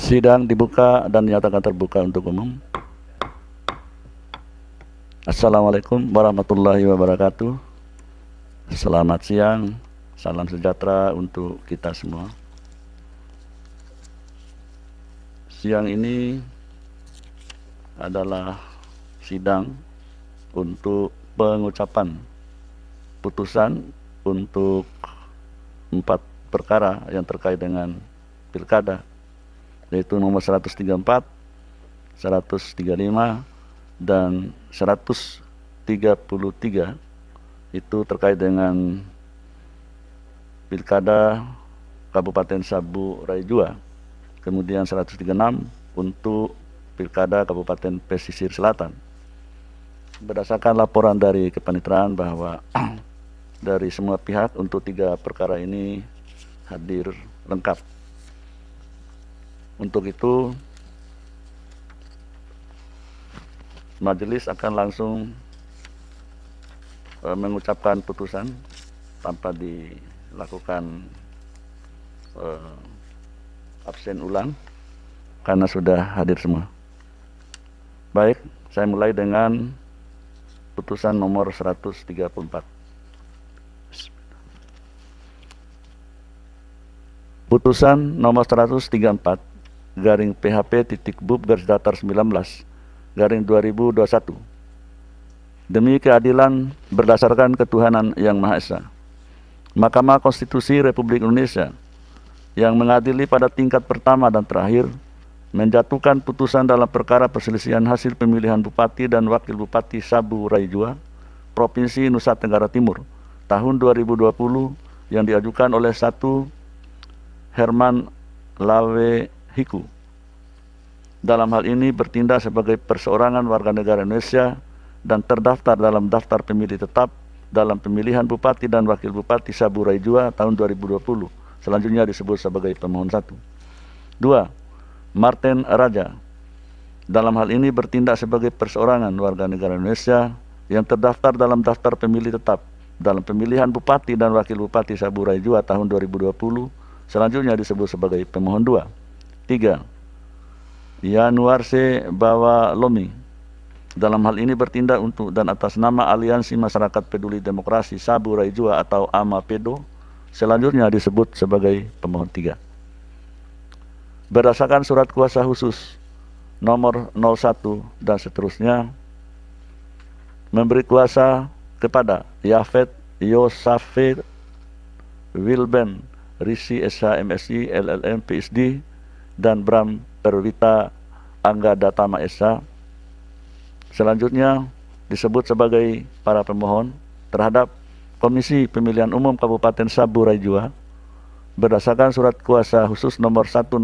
Sidang dibuka dan dinyatakan terbuka untuk umum. Assalamualaikum warahmatullahi wabarakatuh. Selamat siang, salam sejahtera untuk kita semua. Siang ini adalah sidang untuk pengucapan putusan untuk 4 perkara yang terkait dengan pilkada, yaitu nomor 134, 135, dan 133. Itu terkait dengan pilkada Kabupaten Sabu Raijua. Kemudian 136 untuk pilkada Kabupaten Pesisir Selatan. Berdasarkan laporan dari kepanitraan bahwa dari semua pihak untuk 3 perkara ini hadir lengkap. Untuk itu, majelis akan langsung mengucapkan putusan tanpa dilakukan absen ulang karena sudah hadir semua. Baik, saya mulai dengan putusan nomor 134. Putusan nomor 134 garing PHP.Bub/19/2021 demi keadilan berdasarkan ketuhanan yang Maha Esa. Mahkamah Konstitusi Republik Indonesia yang mengadili pada tingkat pertama dan terakhir menjatuhkan putusan dalam perkara perselisihan hasil pemilihan Bupati dan Wakil Bupati Sabu Raijua, Provinsi Nusa Tenggara Timur tahun 2020 yang diajukan oleh 1 Herman Lawe Hiku. Dalam hal ini bertindak sebagai perseorangan warga negara Indonesia dan terdaftar dalam daftar pemilih tetap dalam pemilihan Bupati dan Wakil Bupati Sabu Raijua tahun 2020. Selanjutnya disebut sebagai pemohon 1. 2. Martin Raja. Dalam hal ini bertindak sebagai perseorangan warga negara Indonesia yang terdaftar dalam daftar pemilih tetap dalam pemilihan Bupati dan Wakil Bupati Sabu Raijua tahun 2020. Selanjutnya disebut sebagai pemohon 2. 3. Yanuarse Bawa Lomi. Dalam hal ini bertindak untuk dan atas nama Aliansi Masyarakat Peduli Demokrasi Sabu Raijua atau AMAPEDO. Selanjutnya disebut sebagai pemohon 3. Berdasarkan surat kuasa khusus nomor 01 dan seterusnya, memberi kuasa kepada Yafet Yosafir Wilben Risi SH MSI LLM PhD dan Bram Perwita Angga Datama SH. Selanjutnya disebut sebagai para pemohon terhadap Komisi Pemilihan Umum Kabupaten Sabu Raijua berdasarkan surat kuasa khusus nomor 101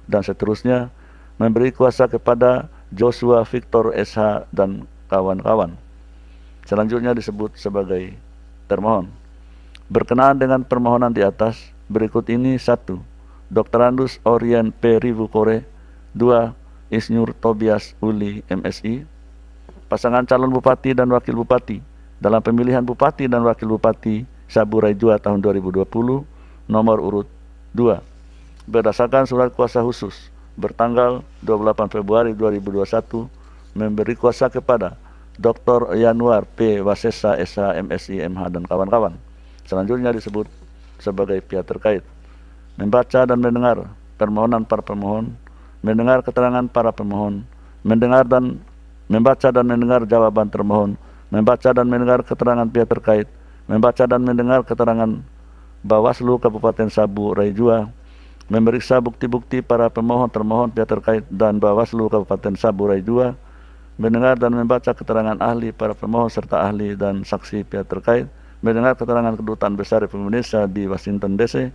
dan seterusnya, memberi kuasa kepada Joshua Victor SH dan kawan-kawan. Selanjutnya disebut sebagai termohon. Berkenaan dengan permohonan di atas, berikut ini: 1. Dr. Andus Orien P. Rivukore. 2. Isnyur Tobias Uli MSI. Pasangan calon Bupati dan Wakil Bupati dalam pemilihan Bupati dan Wakil Bupati Sabu Raijua tahun 2020 nomor urut 2 berdasarkan surat kuasa khusus bertanggal 28 Februari 2021 memberi kuasa kepada Dr. Yanuar P. Wasesa SH MSI MH dan kawan-kawan. Selanjutnya disebut sebagai pihak terkait. Membaca dan mendengar permohonan para pemohon, mendengar keterangan para pemohon, mendengar dan membaca dan mendengar jawaban termohon, membaca dan mendengar keterangan pihak terkait, membaca dan mendengar keterangan Bawaslu Kabupaten Sabu Raijua, memeriksa bukti-bukti para pemohon, termohon, pihak terkait dan Bawaslu Kabupaten Sabu Raijua, mendengar dan membaca keterangan ahli para pemohon serta ahli dan saksi pihak terkait, mendengar keterangan Kedutaan Besar Republik Indonesia di Washington DC,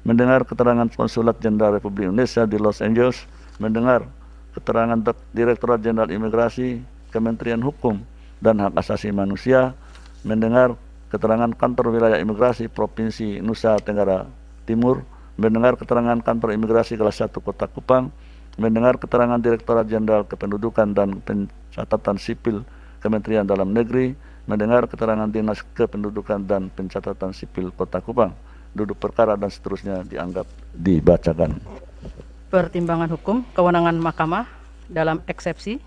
mendengar keterangan Konsulat Jenderal Republik Indonesia di Los Angeles, mendengar keterangan Direktorat Jenderal Imigrasi, Kementerian Hukum dan Hak Asasi Manusia, mendengar keterangan Kantor Wilayah Imigrasi Provinsi Nusa Tenggara Timur, mendengar keterangan Kantor Imigrasi Kelas 1 Kota Kupang, mendengar keterangan Direktorat Jenderal Kependudukan dan Pencatatan Sipil Kementerian Dalam Negeri, mendengar keterangan Dinas Kependudukan dan Pencatatan Sipil Kota Kupang, duduk perkara dan seterusnya dianggap dibacakan. Pertimbangan hukum kewenangan mahkamah dalam eksepsi.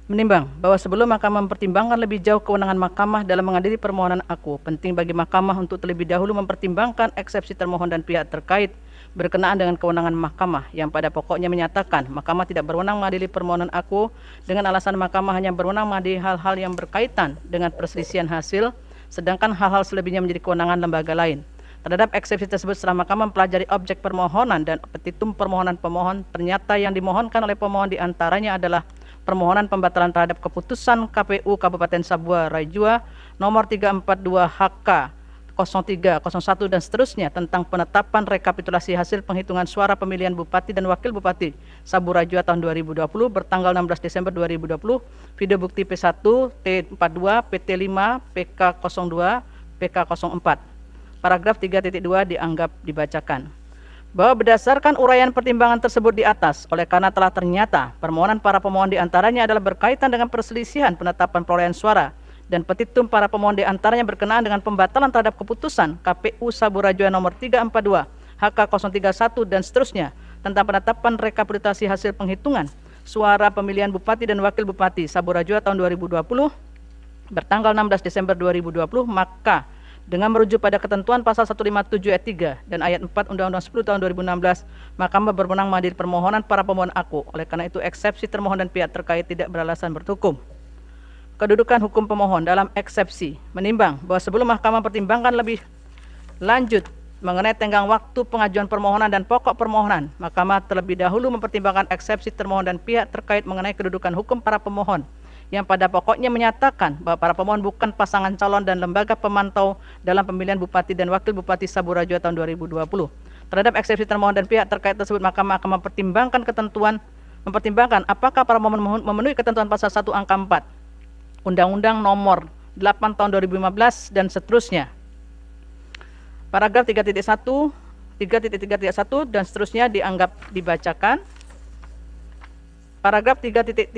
Menimbang bahwa sebelum mahkamah mempertimbangkan lebih jauh kewenangan mahkamah dalam mengadili permohonan aku, penting bagi mahkamah untuk terlebih dahulu mempertimbangkan eksepsi termohon dan pihak terkait berkenaan dengan kewenangan mahkamah yang pada pokoknya menyatakan mahkamah tidak berwenang mengadili permohonan aku dengan alasan mahkamah hanya berwenang mengadili hal-hal yang berkaitan dengan perselisihan hasil, sedangkan hal-hal selebihnya menjadi kewenangan lembaga lain. Terhadap eksepsi tersebut, setelah mahkamah mempelajari objek permohonan dan petitum permohonan pemohon, ternyata yang dimohonkan oleh pemohon diantaranya adalah permohonan pembatalan terhadap keputusan KPU Kabupaten Sabua Rajua nomor 342 HK 0301 dan seterusnya tentang penetapan rekapitulasi hasil penghitungan suara pemilihan Bupati dan Wakil Bupati Sabua Rajua tahun 2020 bertanggal 16 Desember 2020, video bukti P1, T42, PT5, PK02, PK04. Paragraf 3.2 dianggap dibacakan. Bahwa berdasarkan uraian pertimbangan tersebut di atas, oleh karena telah ternyata permohonan para pemohon diantaranya adalah berkaitan dengan perselisihan penetapan perolehan suara dan petitum para pemohon diantaranya berkenaan dengan pembatalan terhadap keputusan KPU Sabua Rajua nomor 342 HK 031 dan seterusnya tentang penetapan rekapitulasi hasil penghitungan suara pemilihan Bupati dan Wakil Bupati Sabua Rajua tahun 2020 bertanggal 16 Desember 2020, maka dengan merujuk pada ketentuan pasal 157 ayat 3 dan ayat 4 Undang-Undang 10 tahun 2016, mahkamah berwenang mengadili permohonan para pemohon aku. Oleh karena itu, eksepsi termohon dan pihak terkait tidak beralasan berhukum. Kedudukan hukum pemohon dalam eksepsi. Menimbang bahwa sebelum mahkamah mempertimbangkan lebih lanjut mengenai tenggang waktu pengajuan permohonan dan pokok permohonan, mahkamah terlebih dahulu mempertimbangkan eksepsi termohon dan pihak terkait mengenai kedudukan hukum para pemohon, yang pada pokoknya menyatakan bahwa para pemohon bukan pasangan calon dan lembaga pemantau dalam pemilihan Bupati dan Wakil Bupati Sabua Rajua tahun 2020. Terhadap eksepsi termohon dan pihak terkait tersebut, mahkamah akan mempertimbangkan apakah para pemohon memenuhi ketentuan pasal 1 angka 4 Undang-Undang nomor 8 tahun 2015 dan seterusnya. Paragraf 3.1, 3.3.1 dan seterusnya dianggap dibacakan. Paragraf 3.3.2.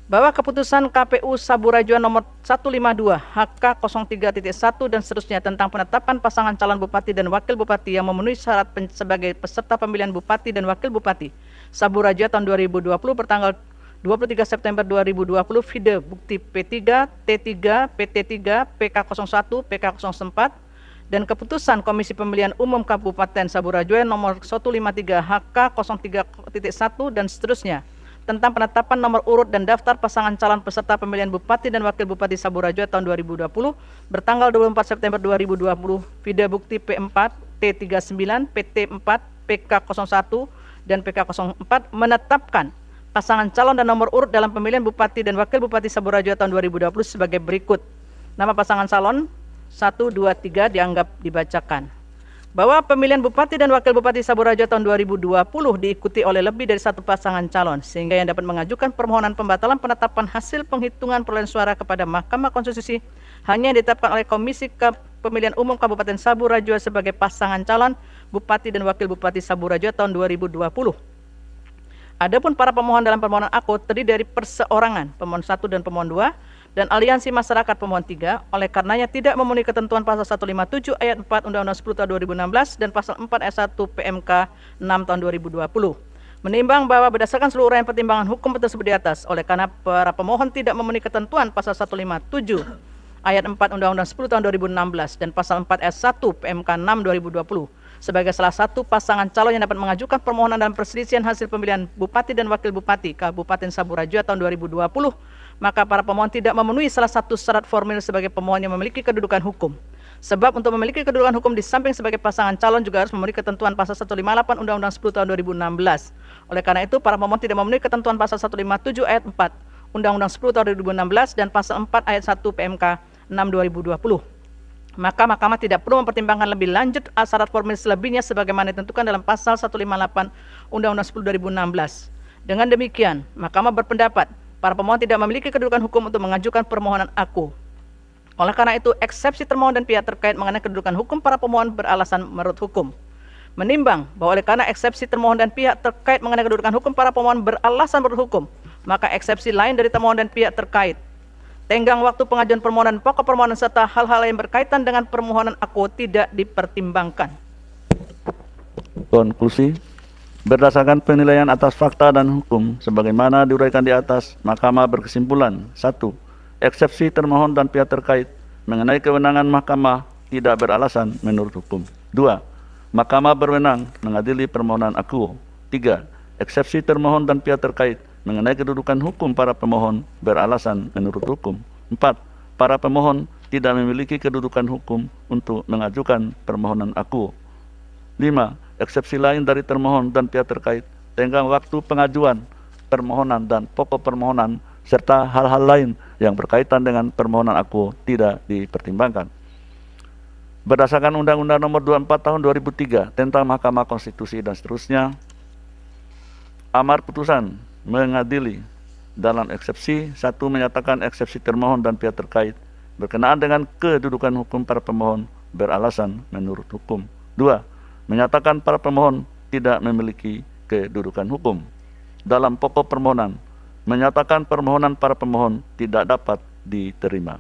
Bahwa keputusan KPU Sabua Rajua nomor 152 HK 03.1 dan seterusnya tentang penetapan pasangan calon Bupati dan Wakil Bupati yang memenuhi syarat sebagai peserta pemilihan Bupati dan Wakil Bupati Sabua Rajua tahun 2020 bertanggal 23 September 2020, video bukti P3, T3, PT3, PK01, PK04 dan keputusan Komisi Pemilihan Umum Kabupaten Sabua Rajua nomor 153 HK 03.1 dan seterusnya tentang penetapan nomor urut dan daftar pasangan calon peserta pemilihan Bupati dan Wakil Bupati Sabua Rajua tahun 2020 bertanggal 24 September 2020, video bukti P4, T39, PT4, PK01 dan PK04 menetapkan pasangan calon dan nomor urut dalam pemilihan Bupati dan Wakil Bupati Sabua Rajua tahun 2020 sebagai berikut. Nama pasangan calon 1, 2, 3 dianggap dibacakan. Bahwa pemilihan Bupati dan Wakil Bupati Sabua Rajua tahun 2020 diikuti oleh lebih dari satu pasangan calon, sehingga yang dapat mengajukan permohonan pembatalan penetapan hasil penghitungan perolehan suara kepada Mahkamah Konstitusi hanya ditetapkan oleh Komisi Pemilihan Umum Kabupaten Sabua Rajua sebagai pasangan calon Bupati dan Wakil Bupati Sabua Rajua tahun 2020. Adapun para pemohon dalam permohonan aku terdiri dari perseorangan, pemohon 1 dan pemohon 2, dan aliansi masyarakat pemohon 3, oleh karenanya tidak memenuhi ketentuan pasal 157 ayat 4 Undang-Undang 10 tahun 2016 dan pasal 4 ayat 1 PMK 6 tahun 2020. Menimbang bahwa berdasarkan seluruh uraian pertimbangan hukum tersebut di atas, oleh karena para pemohon tidak memenuhi ketentuan pasal 157 ayat 4 Undang-Undang 10 tahun 2016 dan pasal 4 ayat 1 PMK 6 2020 sebagai salah satu pasangan calon yang dapat mengajukan permohonan dalam perselisihan hasil pemilihan Bupati dan Wakil Bupati Kabupaten Sabua Rajua tahun 2020, maka para pemohon tidak memenuhi salah satu syarat formil sebagai pemohon yang memiliki kedudukan hukum. Sebab untuk memiliki kedudukan hukum di samping sebagai pasangan calon juga harus memenuhi ketentuan pasal 158 Undang-Undang 10 tahun 2016. Oleh karena itu, para pemohon tidak memenuhi ketentuan pasal 157 ayat 4 Undang-Undang 10 tahun 2016 dan pasal 4 ayat 1 PMK 6 2020. Maka mahkamah tidak perlu mempertimbangkan lebih lanjut syarat formil selebihnya sebagaimana ditentukan dalam pasal 158 Undang-Undang 10 2016. Dengan demikian, mahkamah berpendapat para pemohon tidak memiliki kedudukan hukum untuk mengajukan permohonan aku. Oleh karena itu, eksepsi termohon dan pihak terkait mengenai kedudukan hukum para pemohon beralasan menurut hukum. Menimbang bahwa oleh karena eksepsi termohon dan pihak terkait mengenai kedudukan hukum para pemohon beralasan menurut hukum, maka eksepsi lain dari termohon dan pihak terkait, tenggang waktu pengajuan permohonan, pokok permohonan serta hal-hal yang berkaitan dengan permohonan aku tidak dipertimbangkan. Konklusi, Berdasarkan penilaian atas fakta dan hukum sebagaimana diuraikan di atas, Mahkamah berkesimpulan: 1. Eksepsi termohon dan pihak terkait mengenai kewenangan Mahkamah tidak beralasan menurut hukum. 2. Mahkamah berwenang mengadili permohonan akuo. 3. Eksepsi termohon dan pihak terkait mengenai kedudukan hukum para pemohon beralasan menurut hukum. 4. Para pemohon tidak memiliki kedudukan hukum untuk mengajukan permohonan akuo. 5. Eksepsi lain dari termohon dan pihak terkait tenggang waktu pengajuan permohonan dan pokok permohonan serta hal-hal lain yang berkaitan dengan permohonan akuo tidak dipertimbangkan. Berdasarkan Undang-Undang Nomor 24 Tahun 2003 tentang Mahkamah Konstitusi dan seterusnya, amar putusan mengadili dalam eksepsi: 1. Menyatakan eksepsi termohon dan pihak terkait berkenaan dengan kedudukan hukum para pemohon beralasan menurut hukum. 2. Menyatakan para pemohon tidak memiliki kedudukan hukum. Dalam pokok permohonan, menyatakan permohonan para pemohon tidak dapat diterima.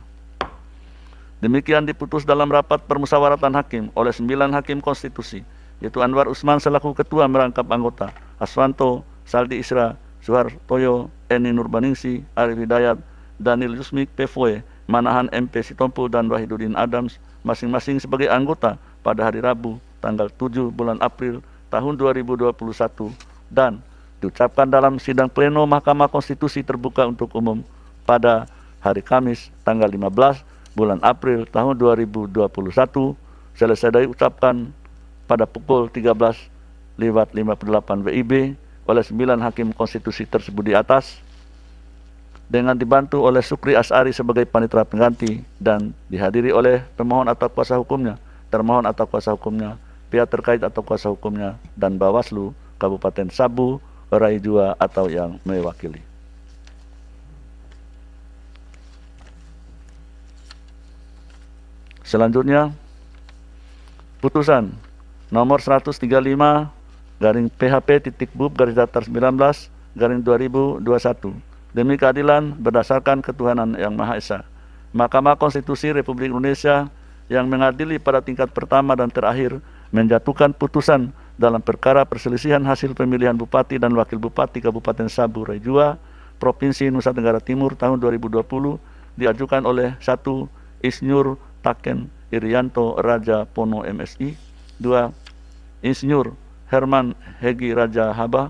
Demikian diputus dalam rapat permusyawaratan hakim oleh 9 hakim konstitusi, yaitu Anwar Usman selaku ketua merangkap anggota, Aswanto, Saldi Isra, Suhartoyo, Eni Nurbaningsi, Arif Hidayat, Daniel Yusmik Pefoe, Manahan MP Sitompul dan Wahidudin Adams, masing-masing sebagai anggota pada hari Rabu tanggal 7 bulan April tahun 2021 dan diucapkan dalam sidang pleno Mahkamah Konstitusi terbuka untuk umum pada hari Kamis tanggal 15 bulan April tahun 2021 selesai diucapkan pada pukul 13.58 WIB oleh 9 hakim konstitusi tersebut di atas dengan dibantu oleh Sukri Asari sebagai panitera pengganti dan dihadiri oleh pemohon atau kuasa hukumnya, termohon atau kuasa hukumnya, pihak terkait atau kuasa hukumnya, dan Bawaslu Kabupaten Sabu, Rai Jua atau yang mewakili. Selanjutnya, putusan nomor 135 garing PHP.Bub/19/2021 demi keadilan berdasarkan ketuhanan yang Maha Esa. Mahkamah Konstitusi Republik Indonesia yang mengadili pada tingkat pertama dan terakhir menjatuhkan putusan dalam perkara perselisihan hasil pemilihan Bupati dan Wakil Bupati Kabupaten Sabu Rai Jua, Provinsi Nusa Tenggara Timur tahun 2020 diajukan oleh 1. Insinyur Taken Irianto Raja Pono MSI, 2. Insinyur Herman Hegi Raja Haba,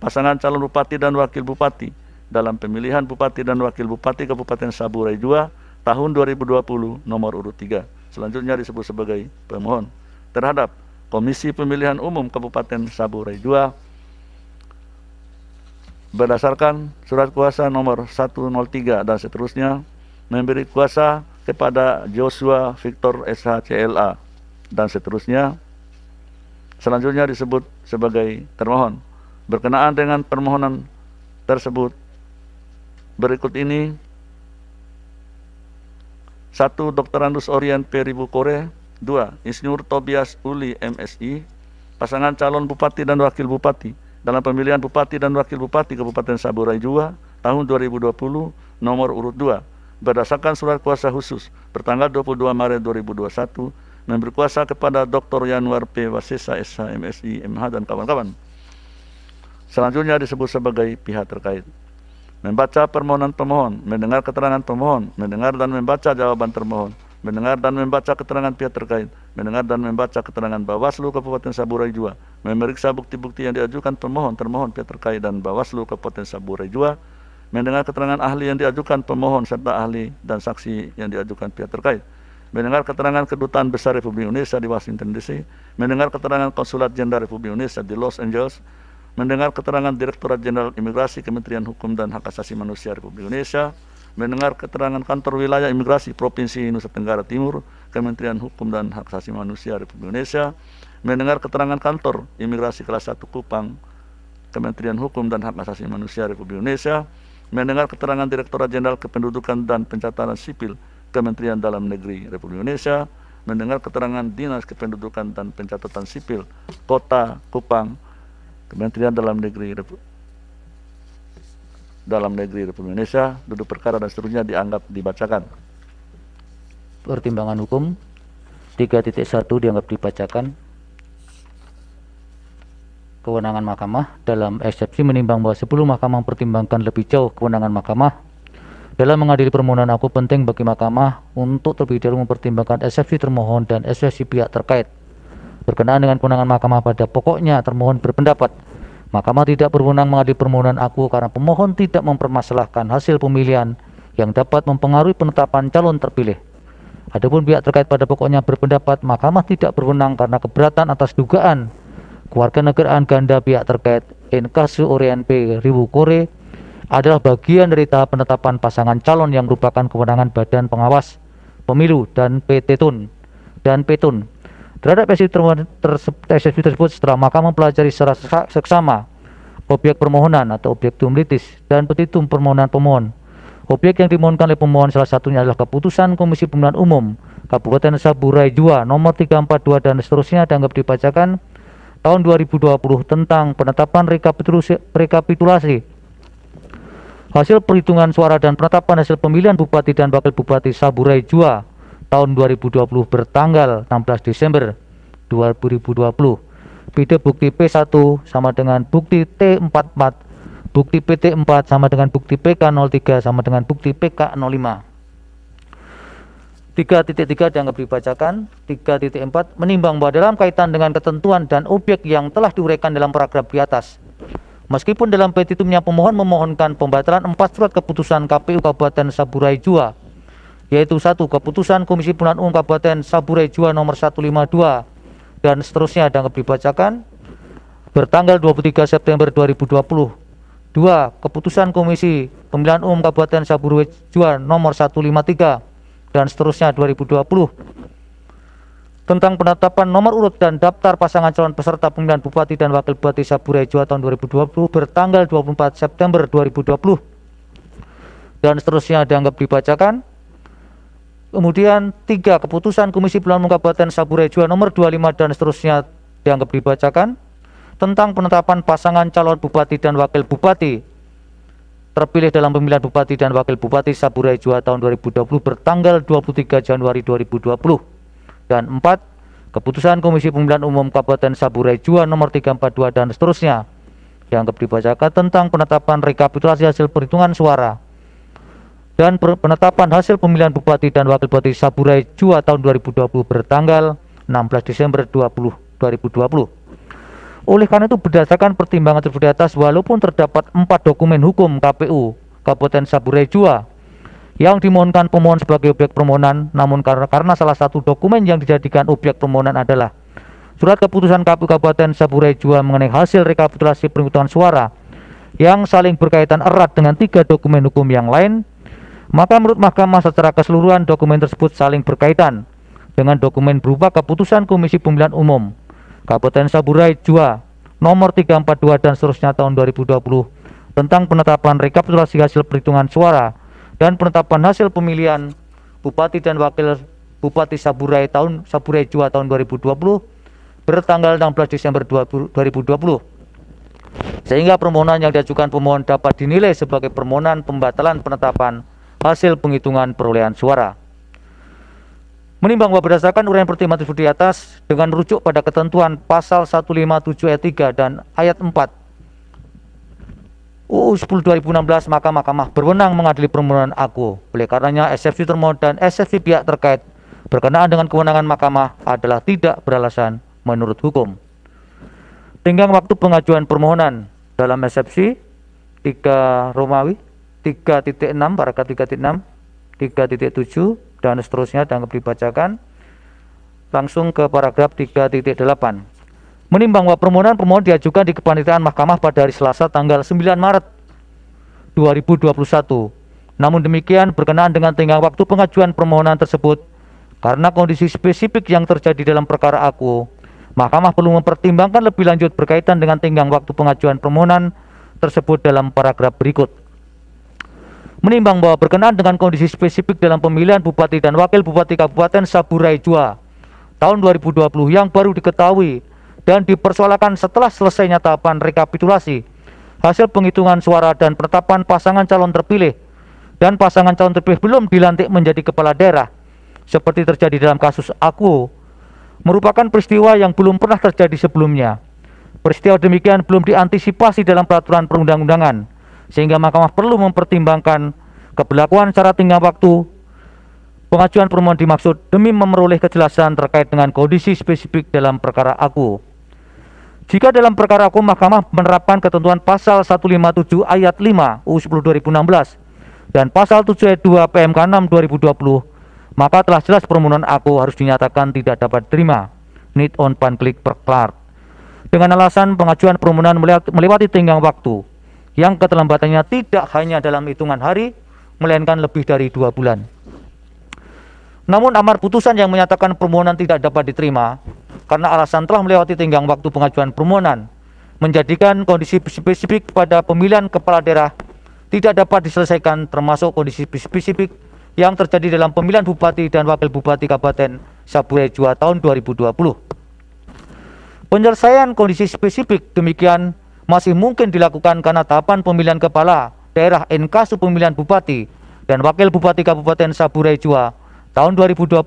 pasangan calon Bupati dan Wakil Bupati dalam pemilihan Bupati dan Wakil Bupati Kabupaten Sabu Rai Jua tahun 2020 nomor urut 3. Selanjutnya disebut sebagai pemohon terhadap Komisi Pemilihan Umum Kabupaten Sabu Rai Jua berdasarkan surat kuasa nomor 103 dan seterusnya memberi kuasa kepada Joshua Victor SHCLA dan seterusnya. Selanjutnya disebut sebagai termohon. Berkenaan dengan permohonan tersebut berikut ini: 1. Dr. Andus Orien Peribu Kore, 2. Insinyur Tobias Uli MSI, pasangan calon Bupati dan Wakil Bupati dalam pemilihan Bupati dan Wakil Bupati Kabupaten Sabu Rai Jua tahun 2020 nomor urut 2 berdasarkan surat kuasa khusus bertanggal 22 Maret 2021 memberi kuasa kepada Dr. Yanuar P. Wasesa SH MSI MH dan kawan-kawan. Selanjutnya disebut sebagai pihak terkait. Membaca permohonan pemohon, mendengar keterangan pemohon, mendengar dan membaca jawaban termohon, mendengar dan membaca keterangan pihak terkait, mendengar dan membaca keterangan Bawaslu Kabupaten Sabu Rai Jua, memeriksa bukti-bukti yang diajukan pemohon, termohon, pihak terkait dan Bawaslu Kabupaten Sabu Rai Jua, mendengar keterangan ahli yang diajukan pemohon serta ahli dan saksi yang diajukan pihak terkait, mendengar keterangan Kedutaan Besar Republik Indonesia di Washington DC, mendengar keterangan Konsulat Jenderal Republik Indonesia di Los Angeles, mendengar keterangan Direktorat Jenderal Imigrasi Kementerian Hukum dan Hak Asasi Manusia Republik Indonesia, mendengar keterangan Kantor Wilayah Imigrasi Provinsi Nusa Tenggara Timur, Kementerian Hukum dan Hak Asasi Manusia Republik Indonesia, mendengar keterangan Kantor Imigrasi Kelas 1 Kupang, Kementerian Hukum dan Hak Asasi Manusia Republik Indonesia, mendengar keterangan Direktorat Jenderal Kependudukan dan Pencatatan Sipil, Kementerian Dalam Negeri Republik Indonesia, mendengar keterangan Dinas Kependudukan dan Pencatatan Sipil, Kota Kupang, Kementerian Dalam Negeri Republik Indonesia, duduk perkara dan seterusnya dianggap dibacakan. Pertimbangan hukum 3.1 dianggap dibacakan. kewenangan mahkamah dalam eksepsi menimbang bahwa sebelum mahkamah mempertimbangkan lebih jauh kewenangan mahkamah dalam mengadili permohonan aku, penting bagi mahkamah untuk terlebih dahulu mempertimbangkan eksepsi termohon dan eksepsi pihak terkait. Berkenaan dengan kewenangan mahkamah, pada pokoknya termohon berpendapat mahkamah tidak berwenang mengadili permohonan aku karena pemohon tidak mempermasalahkan hasil pemilihan yang dapat mempengaruhi penetapan calon terpilih. Adapun pihak terkait pada pokoknya berpendapat mahkamah tidak berwenang karena keberatan atas dugaan kewarganegaraan ganda pihak terkait in casu Oriente Riwu Kore adalah bagian dari tahap penetapan pasangan calon yang merupakan kewenangan Badan Pengawas Pemilu dan PTUN terhadap eksepsi tersebut. Setelah mahkamah mempelajari secara seksama objek permohonan atau objektum litis dan petitum permohonan pemohon, objek yang dimohonkan oleh pemohon salah satunya adalah keputusan Komisi Pemilihan Umum Kabupaten Saburai Jua nomor 342 dan seterusnya dianggap dibacakan tahun 2020 tentang penetapan rekapitulasi hasil perhitungan suara dan penetapan hasil pemilihan Bupati dan Wakil Bupati Saburai Jua tahun 2020 bertanggal 16 Desember 2020. Bida bukti P1 sama dengan bukti T44, bukti PT4 sama dengan bukti PK03 sama dengan bukti PK05. 3.3 dianggap dibacakan. 3.4 menimbang bahwa dalam kaitan dengan ketentuan dan objek yang telah diuraikan dalam paragraf di atas, meskipun dalam petitumnya pemohon memohonkan pembatalan 4 surat keputusan KPU Kabupaten Saburai Jua, yaitu 1. Keputusan Komisi Pemilihan Umum Kabupaten Saburai Jua nomor 152 dan seterusnya dianggap dibacakan bertanggal 23 September 2020. 2. Keputusan Komisi Pemilihan Umum Kabupaten Saburai Jua nomor 153 dan seterusnya 2020 tentang penetapan nomor urut dan daftar pasangan calon peserta pemilihan Bupati dan Wakil Bupati Saburai Jua tahun 2020 bertanggal 24 September 2020 dan seterusnya dianggap dibacakan. Kemudian 3. Keputusan Komisi Pemilihan Umum Kabupaten Saburai Jua nomor 25 dan seterusnya dianggap dibacakan tentang penetapan pasangan calon Bupati dan Wakil Bupati terpilih dalam pemilihan Bupati dan Wakil Bupati Saburai Jua tahun 2020 bertanggal 23 Januari 2020. Dan 4. Keputusan Komisi Pemilihan Umum Kabupaten Saburai Jua nomor 342 dan seterusnya dianggap dibacakan tentang penetapan rekapitulasi hasil perhitungan suara dan penetapan hasil pemilihan Bupati dan Wakil Bupati Saburai Jua tahun 2020 bertanggal 16 Desember 2020. Oleh karena itu, berdasarkan pertimbangan tersebut di atas, walaupun terdapat 4 dokumen hukum KPU Kabupaten Saburai Jua yang dimohonkan pemohon sebagai objek permohonan, namun karena salah satu dokumen yang dijadikan objek permohonan adalah surat keputusan KPU Kabupaten Saburai Jua mengenai hasil rekapitulasi perhitungan suara yang saling berkaitan erat dengan 3 dokumen hukum yang lain, maka menurut mahkamah secara keseluruhan dokumen tersebut saling berkaitan dengan dokumen berupa keputusan Komisi Pemilihan Umum Kabupaten Saburai Jua nomor 342 dan seterusnya tahun 2020 tentang penetapan rekapitulasi hasil perhitungan suara dan penetapan hasil pemilihan Bupati dan Wakil Bupati Saburai Jua tahun 2020 bertanggal 16 Desember 2020, sehingga permohonan yang diajukan pemohon dapat dinilai sebagai permohonan pembatalan penetapan hasil penghitungan perolehan suara. Menimbang bahwa berdasarkan uraian pertimbangan tersebut di atas, dengan merujuk pada ketentuan pasal 157 ayat 3 dan ayat 4 UU 10 2016, maka mahkamah berwenang mengadili permohonan aku. Oleh karenanya, eksepsi termohon dan eksepsi pihak terkait berkenaan dengan kewenangan mahkamah adalah tidak beralasan menurut hukum. Tenggang waktu pengajuan permohonan dalam eksepsi 3 Romawi 3.6 paragraf 3.6 3.7 dan seterusnya dianggap dibacakan. Langsung ke paragraf 3.8. Menimbang bahwa permohonan pemohon diajukan di kepanitiaan mahkamah pada hari Selasa tanggal 9 Maret 2021. Namun demikian, berkenaan dengan tenggang waktu pengajuan permohonan tersebut, karena kondisi spesifik yang terjadi dalam perkara aku, mahkamah perlu mempertimbangkan lebih lanjut berkaitan dengan tenggang waktu pengajuan permohonan tersebut dalam paragraf berikut. Menimbang bahwa berkenaan dengan kondisi spesifik dalam pemilihan Bupati dan Wakil Bupati Kabupaten Saburai Jua tahun 2020 yang baru diketahui dan dipersoalkan setelah selesainya tahapan rekapitulasi hasil penghitungan suara dan penetapan pasangan calon terpilih, dan pasangan calon terpilih belum dilantik menjadi kepala daerah seperti terjadi dalam kasus aku, merupakan peristiwa yang belum pernah terjadi sebelumnya. Peristiwa demikian belum diantisipasi dalam peraturan perundang-undangan, sehingga Mahkamah perlu mempertimbangkan keberlakuan syarat tenggang waktu pengajuan permohonan dimaksud demi memperoleh kejelasan terkait dengan kondisi spesifik dalam perkara aku. Jika dalam perkara aku Mahkamah menerapkan ketentuan pasal 157 ayat 5 UU 10 2016 dan pasal 7 ayat 2 PMK 6 2020, maka telah jelas permohonan aku harus dinyatakan tidak dapat diterima. Need on panclick perklar. Dengan alasan pengajuan permohonan melewati tenggang waktu yang keterlambatannya tidak hanya dalam hitungan hari, melainkan lebih dari 2 bulan. Namun amar putusan yang menyatakan permohonan tidak dapat diterima karena alasan telah melewati tenggang waktu pengajuan permohonan menjadikan kondisi spesifik pada pemilihan kepala daerah tidak dapat diselesaikan, termasuk kondisi spesifik yang terjadi dalam pemilihan bupati dan wakil bupati Kabupaten Saburai Jua tahun 2020. Penyelesaian kondisi spesifik demikian masih mungkin dilakukan karena tahapan pemilihan kepala daerah NK pemilihan bupati dan wakil bupati Kabupaten Saburai Jua tahun 2020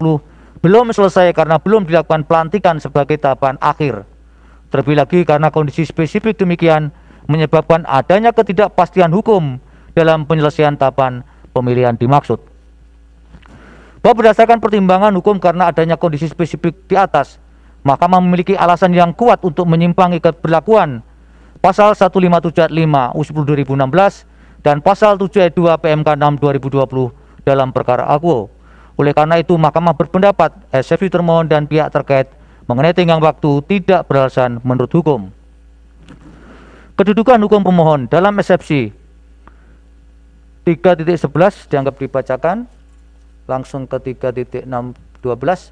belum selesai karena belum dilakukan pelantikan sebagai tahapan akhir. Terlebih lagi karena kondisi spesifik demikian menyebabkan adanya ketidakpastian hukum dalam penyelesaian tahapan pemilihan dimaksud. Bahwa berdasarkan pertimbangan hukum karena adanya kondisi spesifik di atas, Mahkamah memiliki alasan yang kuat untuk menyimpangi keberlakuan pasal 157 ayat 5 UU 10 2016 dan pasal 7 ayat 2 PMK 6 2020 dalam perkara aku. Oleh karena itu, Mahkamah berpendapat eksepsi termohon dan pihak terkait mengenai tenggang waktu tidak beralasan menurut hukum. Kedudukan hukum pemohon dalam eksepsi 3.11 dianggap dibacakan. Langsung ke 3.612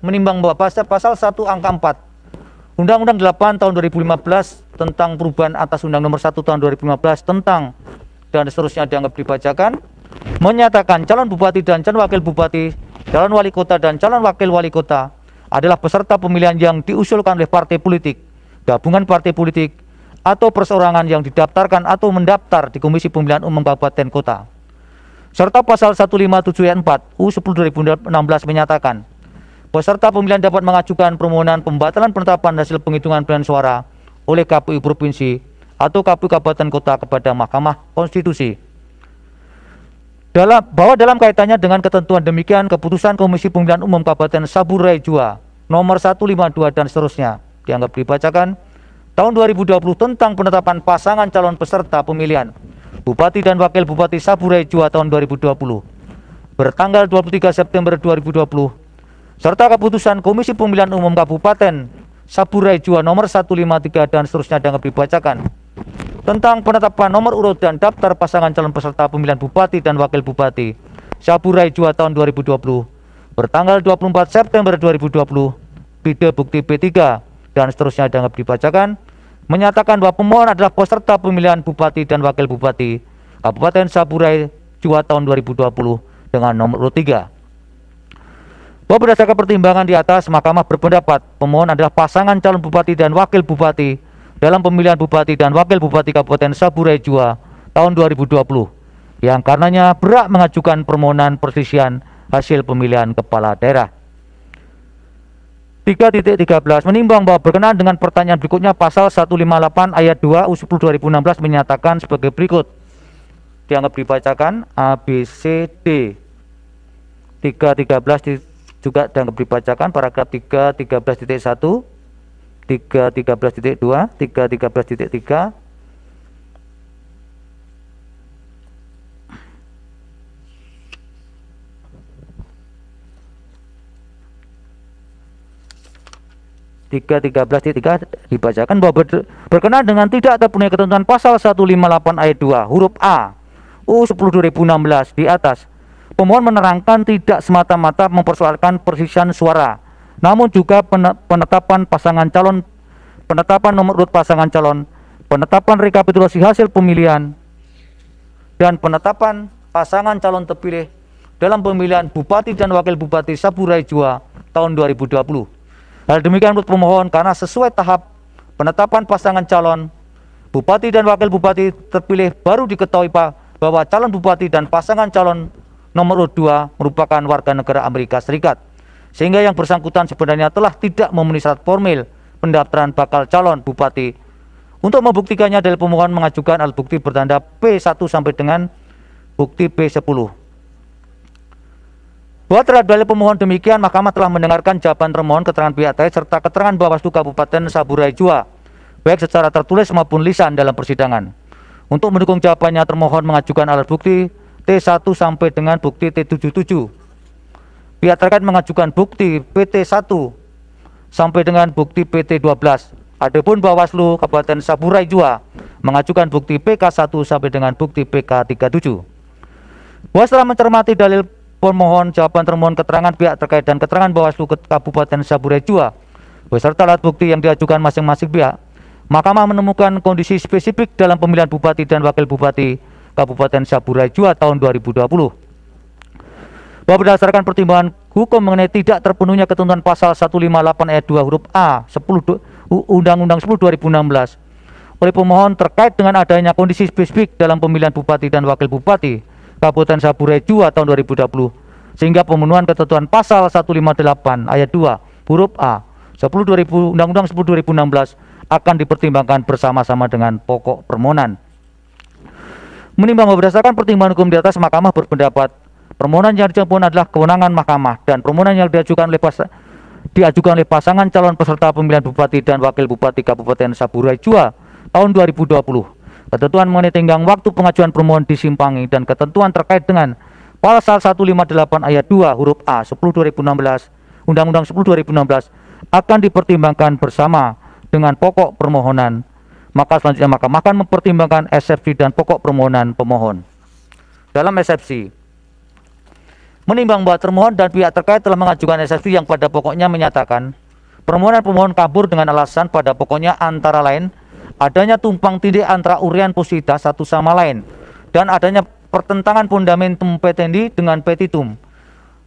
menimbang bahwa pasal 1 angka 4 Undang-Undang 8 tahun 2015 tentang perubahan atas Undang Nomor 1 tahun 2015 tentang dan seterusnya dianggap dibacakan, menyatakan calon bupati dan calon wakil bupati, calon wali kota dan calon wakil wali kota adalah peserta pemilihan yang diusulkan oleh partai politik, gabungan partai politik, atau perseorangan yang didaftarkan atau mendaftar di Komisi Pemilihan Umum Kabupaten Kota. Serta pasal 157 ayat 4 UU 10 2016 menyatakan peserta pemilihan dapat mengajukan permohonan pembatalan penetapan hasil penghitungan pilihan suara oleh KPU Provinsi atau KPU Kabupaten Kota kepada Mahkamah Konstitusi. Bahwa dalam kaitannya dengan ketentuan demikian, keputusan Komisi Pemilihan Umum Kabupaten Saburai Jua nomor 152 dan seterusnya dianggap dibacakan tahun 2020 tentang penetapan pasangan calon peserta pemilihan Bupati dan Wakil Bupati Saburai Jua tahun 2020 bertanggal 23 September 2020 serta keputusan Komisi Pemilihan Umum Kabupaten Saburai Jua nomor 153 dan seterusnya dianggap dibacakan tentang penetapan nomor urut dan daftar pasangan calon peserta pemilihan Bupati dan Wakil Bupati Saburai Jua tahun 2020 bertanggal 24 September 2020 bida bukti P3 dan seterusnya dianggap dibacakan, menyatakan bahwa pemohon adalah peserta pemilihan Bupati dan Wakil Bupati Kabupaten Saburai Jua tahun 2020 dengan nomor urut 3. Bahwa berdasarkan pertimbangan di atas, Mahkamah berpendapat pemohon adalah pasangan calon Bupati dan Wakil Bupati dalam pemilihan Bupati dan Wakil Bupati Kabupaten Saburai Jua tahun 2020 yang karenanya berhak mengajukan permohonan perselisihan hasil pemilihan kepala daerah. 3.13 menimbang bahwa berkenaan dengan pertanyaan berikutnya pasal 158 ayat 2 UU 10 2016 menyatakan sebagai berikut. Dianggap dibacakan A, B, C, D. 3.13 juga dianggap dibacakan paragraf 3.13.1, 3.13.2, 3.13.3, dibacakan bahwa berkenaan dengan tidak terpenuhi ketentuan pasal 158 ayat 2 huruf A UU 10 2016 di atas, pemohon menerangkan tidak semata-mata mempersoalkan perselisihan suara, namun juga penetapan pasangan calon, penetapan nomor urut pasangan calon, penetapan rekapitulasi hasil pemilihan, dan penetapan pasangan calon terpilih dalam pemilihan Bupati dan Wakil Bupati Saburai Jua tahun 2020. Hal demikian menurut pemohon karena sesuai tahap penetapan pasangan calon Bupati dan Wakil Bupati terpilih baru diketahui bahwa calon Bupati dan pasangan calon nomor urut 2 merupakan warga negara Amerika Serikat, sehingga yang bersangkutan sebenarnya telah tidak memenuhi syarat formil pendaftaran bakal calon Bupati Untuk membuktikannya, dalil pemohon mengajukan alat bukti bertanda P1 sampai dengan bukti P10. Bahwa terhadap dalil pemohon demikian, Mahkamah telah mendengarkan jawaban termohon, keterangan pihak terkait, serta keterangan Bawaslu Kabupaten Saburai Jua, baik secara tertulis maupun lisan dalam persidangan. Untuk mendukung jawabannya, termohon mengajukan alat bukti T1 sampai dengan bukti T77. Pihak terkait mengajukan bukti PT1 sampai dengan bukti PT12. Adapun Bawaslu Kabupaten Saburai Jua mengajukan bukti PK1 sampai dengan bukti PK37. Bahwa setelah mencermati dalil pemohon, jawaban termohon, keterangan pihak terkait, dan keterangan Bawaslu Kabupaten Saburai Jua beserta alat bukti yang diajukan masing-masing pihak, Mahkamah menemukan kondisi spesifik dalam pemilihan Bupati dan Wakil Bupati Kabupaten Saburai Jua tahun 2020. Bahwa berdasarkan pertimbangan hukum mengenai tidak terpenuhnya ketentuan pasal 158 ayat 2 huruf A 10 Undang-Undang 10 2016 oleh pemohon terkait dengan adanya kondisi spesifik dalam pemilihan Bupati dan Wakil Bupati Kabupaten Saburai Jua tahun 2020, sehingga pemenuhan ketentuan pasal 158 ayat 2 huruf A 10 Undang-Undang 10 2016 akan dipertimbangkan bersama-sama dengan pokok permohonan. Menimbang berdasarkan pertimbangan hukum di atas, Mahkamah berpendapat permohonan yang diajukan adalah kewenangan Mahkamah, dan permohonan yang diajukan oleh pasangan calon peserta pemilihan Bupati dan Wakil Bupati Kabupaten Saburai Jua tahun 2020. Ketentuan mengenai tenggang waktu pengajuan permohonan disimpangi, dan ketentuan terkait dengan pasal 158 ayat 2 huruf A 10 2016 Undang-Undang 10 2016 akan dipertimbangkan bersama dengan pokok permohonan. Maka selanjutnya Mahkamah akan mempertimbangkan eksepsi dan pokok permohonan pemohon. Dalam eksepsi, menimbang bahwa termohon dan pihak terkait telah mengajukan eksepsi yang pada pokoknya menyatakan permohonan pemohon kabur dengan alasan pada pokoknya antara lain adanya tumpang tindih antara urian posita satu sama lain dan adanya pertentangan fundamentum petendi dengan petitum.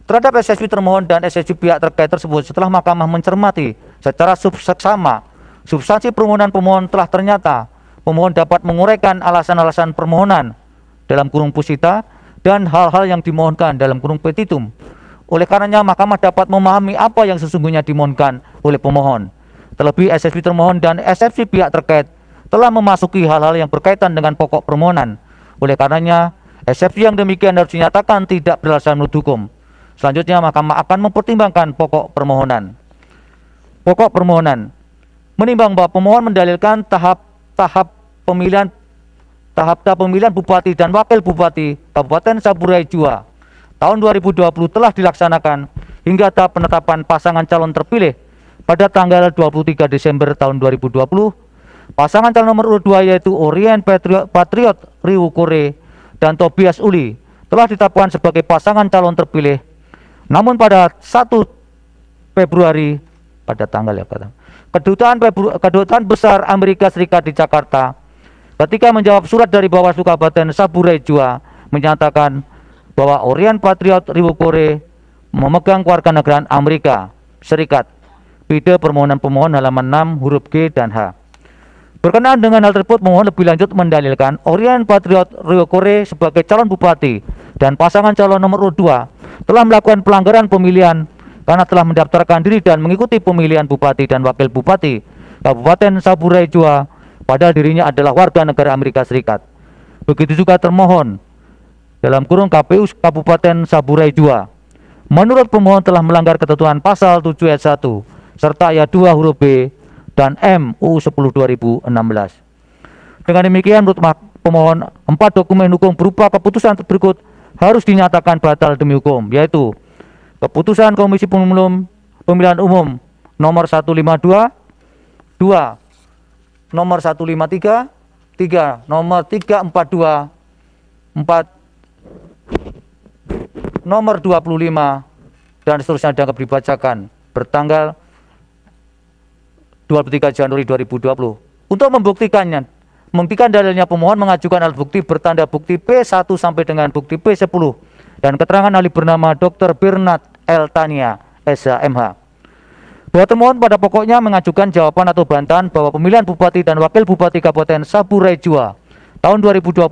Terhadap eksepsi termohon dan eksepsi pihak terkait tersebut, setelah Mahkamah mencermati secara seksama substansi permohonan pemohon, telah ternyata pemohon dapat menguraikan alasan-alasan permohonan dalam kurung posita dan hal-hal yang dimohonkan dalam kurung petitum. Oleh karenanya, Mahkamah dapat memahami apa yang sesungguhnya dimohonkan oleh pemohon. Terlebih, eksepsi termohon dan eksepsi pihak terkait telah memasuki hal-hal yang berkaitan dengan pokok permohonan. Oleh karenanya, eksepsi yang demikian harus dinyatakan tidak beralasan menurut hukum. Selanjutnya, Mahkamah akan mempertimbangkan pokok permohonan. Pokok permohonan menimbang bahwa pemohon mendalilkan tahap pemilihan Bupati dan Wakil Bupati Kabupaten Saburai Jua tahun 2020 telah dilaksanakan hingga tahap penetapan pasangan calon terpilih pada tanggal 23 Desember tahun 2020. Pasangan calon nomor urut 2 yaitu Orien Patriot Riwukore dan Tobias Uli telah ditetapkan sebagai pasangan calon terpilih. Namun pada 1 Februari pada tanggal Kedutaan Besar Amerika Serikat di Jakarta ketika menjawab surat dari Bawaslu Kabupaten Saburai Jua menyatakan bahwa Orien Patriot Riwukore memegang kewarganegaraan Amerika Serikat. Pide permohonan pemohon halaman 6 huruf G dan H. Berkenaan dengan hal tersebut, pemohon lebih lanjut mendalilkan Orien Patriot Riwukore sebagai calon bupati dan pasangan calon nomor urut 2 telah melakukan pelanggaran pemilihan karena telah mendaftarkan diri dan mengikuti pemilihan bupati dan wakil bupati Kabupaten Saburai Jua padahal dirinya adalah warga negara Amerika Serikat. Begitu juga termohon dalam kurung KPU Kabupaten Saburai Jua. Menurut pemohon telah melanggar ketentuan pasal 7 ayat 1 serta ayat 2 huruf B dan M UU 10 2016. Dengan demikian, menurut pemohon, 4 dokumen hukum berupa keputusan berikut harus dinyatakan batal demi hukum, yaitu keputusan Komisi Pemilihan Umum nomor 152, 2 nomor 153, 3 nomor 342, 4 nomor 25 dan seterusnya dianggap dibacakan bertanggal 23 Januari 2020. Untuk membuktikan dalilnya, pemohon mengajukan alat bukti bertanda bukti P1 sampai dengan bukti P10 dan keterangan ahli bernama Dr. Bernard L. Tania, SH.MH. Bahwa termohon pada pokoknya mengajukan jawaban atau bantahan bahwa pemilihan Bupati dan Wakil Bupati Kabupaten Saburai Jua tahun 2020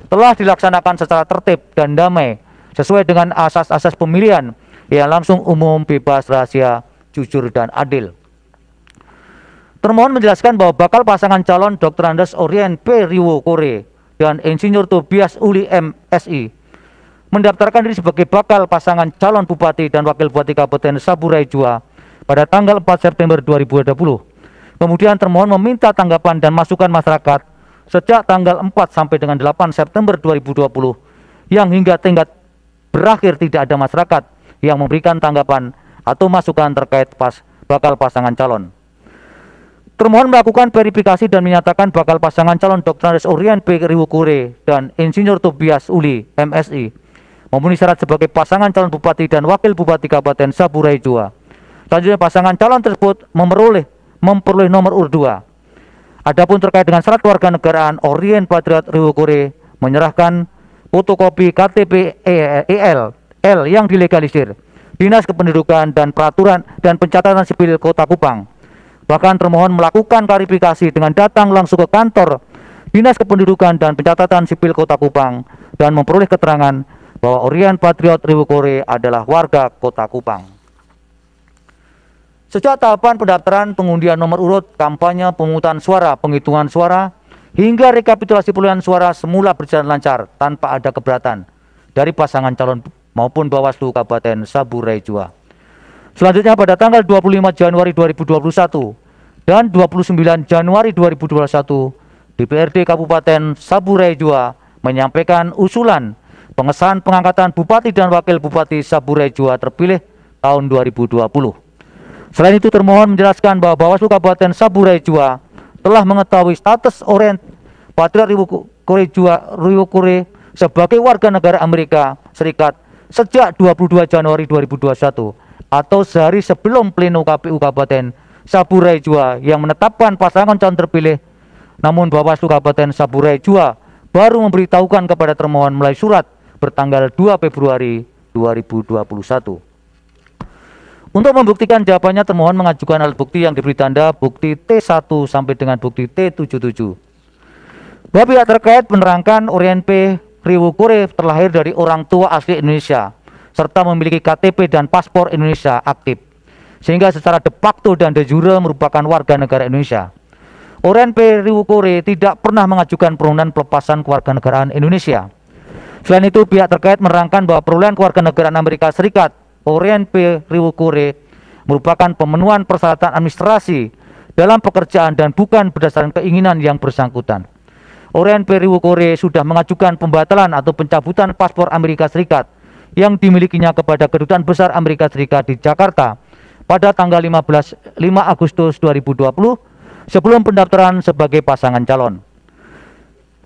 telah dilaksanakan secara tertib dan damai sesuai dengan asas-asas pemilihan yang langsung, umum, bebas, rahasia, jujur, dan adil. Termohon menjelaskan bahwa bakal pasangan calon Dr. Andes Orien P. Riwokore dan Insinyur Tobias Uli MSI mendaftarkan diri sebagai bakal pasangan calon Bupati dan Wakil Bupati Kabupaten Saburai Jua pada tanggal 4 September 2020. Kemudian termohon meminta tanggapan dan masukan masyarakat sejak tanggal 4 sampai dengan 8 September 2020 yang hingga tingkat berakhir tidak ada masyarakat yang memberikan tanggapan atau masukan terkait bakal pasangan calon. Termohon melakukan verifikasi dan menyatakan bakal pasangan calon Dr. Andes Orien P. Riwokore dan Insinyur Tobias Uli MSI memenuhi syarat sebagai pasangan calon Bupati dan Wakil Bupati Kabupaten Saburai Jua. Selanjutnya pasangan calon tersebut memperoleh nomor urut 2. Adapun terkait dengan syarat kewarganegaraan, Orien Patriot Riwokore menyerahkan fotokopi KTP EL yang dilegalisir Dinas Kependudukan dan Peraturan dan Pencatatan Sipil Kota Kupang. Bahkan termohon melakukan klarifikasi dengan datang langsung ke kantor Dinas Kependudukan dan Pencatatan Sipil Kota Kupang dan memperoleh keterangan bahwa Orien Patriot Riwokore adalah warga Kota Kupang. Sejak tahapan pendaftaran, pengundian nomor urut, kampanye, pemungutan suara, penghitungan suara, hingga rekapitulasi perolehan suara semula berjalan lancar tanpa ada keberatan dari pasangan calon maupun Bawaslu Kabupaten Saburai Jua. Selanjutnya pada tanggal 25 Januari 2021 dan 29 Januari 2021, DPRD Kabupaten Saburai Jua menyampaikan usulan pengesahan pengangkatan Bupati dan Wakil Bupati Saburai Jua terpilih tahun 2020. Selain itu termohon menjelaskan bahwa Bawaslu Kabupaten Saburai Jua telah mengetahui status Orien Patriot Riwokore sebagai warga negara Amerika Serikat sejak 22 Januari 2021 atau sehari sebelum pleno KPU Kabupaten Saburai Jua yang menetapkan pasangan calon terpilih. Namun Bawaslu Kabupaten Saburai Jua baru memberitahukan kepada termohon melalui surat bertanggal 2 Februari 2021. Untuk membuktikan jawabannya, termohon mengajukan alat bukti yang diberi tanda bukti T1 sampai dengan bukti T77. Bahwa pihak terkait menerangkan Orien P. Riwokore terlahir dari orang tua asli Indonesia serta memiliki KTP dan paspor Indonesia aktif, sehingga secara de facto dan de jure merupakan warga negara Indonesia. Orien P. Riwokore tidak pernah mengajukan permohonan pelepasan kewarganegaraan Indonesia. Selain itu, pihak terkait menerangkan bahwa perolehan kewarganegaraan Amerika Serikat Orien P. Riwokore merupakan pemenuhan persyaratan administrasi dalam pekerjaan dan bukan berdasarkan keinginan yang bersangkutan. Orien P. Riwokore sudah mengajukan pembatalan atau pencabutan paspor Amerika Serikat yang dimilikinya kepada Kedutaan Besar Amerika Serikat di Jakarta pada tanggal 5 Agustus 2020 sebelum pendaftaran sebagai pasangan calon.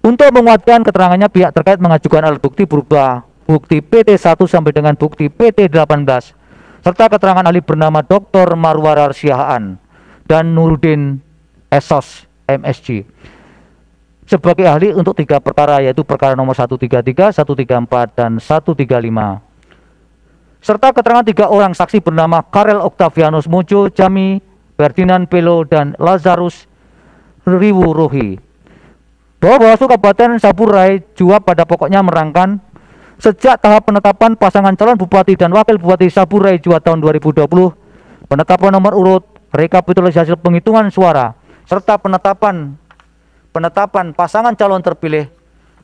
Untuk menguatkan keterangannya, pihak terkait mengajukan alat bukti berupa bukti PT1 sampai dengan bukti PT18 serta keterangan ahli bernama Dr. Marwarar Siahaan dan Nurudin Esos MSG sebagai ahli untuk 3 perkara, yaitu perkara nomor 133, 134, dan 135, serta keterangan 3 orang saksi bernama Karel Octavianus Mojo, Jami, Ferdinand Pelo, dan Lazarus Riwurohi. Bahwa Bawaslu Kabupaten Saburai Jua pada pokoknya merangkan sejak tahap penetapan pasangan calon Bupati dan Wakil Bupati Saburai Jua tahun 2020, penetapan nomor urut, rekapitulasi hasil penghitungan suara, serta penetapan pasangan calon terpilih,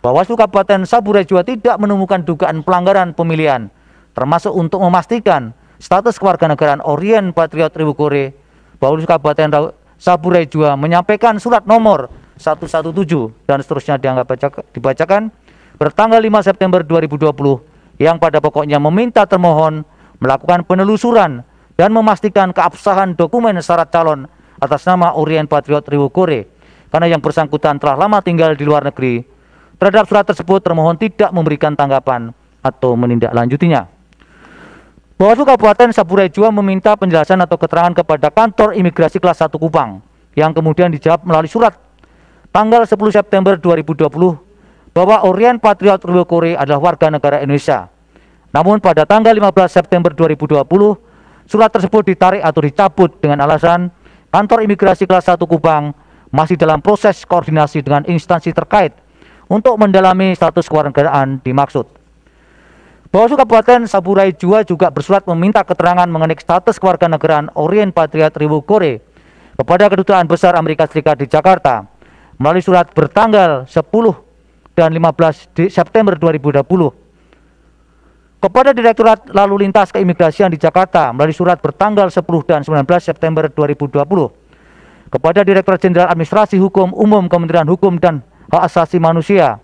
Bawaslu Kabupaten Saburai Jua tidak menemukan dugaan pelanggaran pemilihan, termasuk untuk memastikan status kewarganegaraan Orien Patriot Riwokore. Bawaslu Kabupaten Saburai Jua menyampaikan surat nomor 117 dan seterusnya dibacakan bertanggal 5 September 2020 yang pada pokoknya meminta termohon melakukan penelusuran dan memastikan keabsahan dokumen syarat calon atas nama Orien Patriot Riwokore karena yang bersangkutan telah lama tinggal di luar negeri. Terhadap surat tersebut termohon tidak memberikan tanggapan atau menindaklanjutinya. Bawaslu Kabupaten Saburai Jua meminta penjelasan atau keterangan kepada kantor imigrasi kelas 1 Kupang yang kemudian dijawab melalui surat tanggal 10 September 2020 bahwa Orien Patriot Riwokore adalah warga negara Indonesia. Namun pada tanggal 15 September 2020, surat tersebut ditarik atau dicabut dengan alasan kantor imigrasi kelas 1 Kupang masih dalam proses koordinasi dengan instansi terkait untuk mendalami status kewarganegaraan dimaksud. Bawaslu Kabupaten Saburai Jua juga bersurat meminta keterangan mengenai status kewarganegaraan Orien Patriot Riwokore kepada Kedutaan Besar Amerika Serikat di Jakarta melalui surat bertanggal 10 dan 15 September 2020, kepada Direktorat Lalu Lintas Keimigrasian di Jakarta melalui surat bertanggal 10 dan 19 September 2020, kepada Direktorat Jenderal Administrasi Hukum Umum Kementerian Hukum dan Hak Asasi Manusia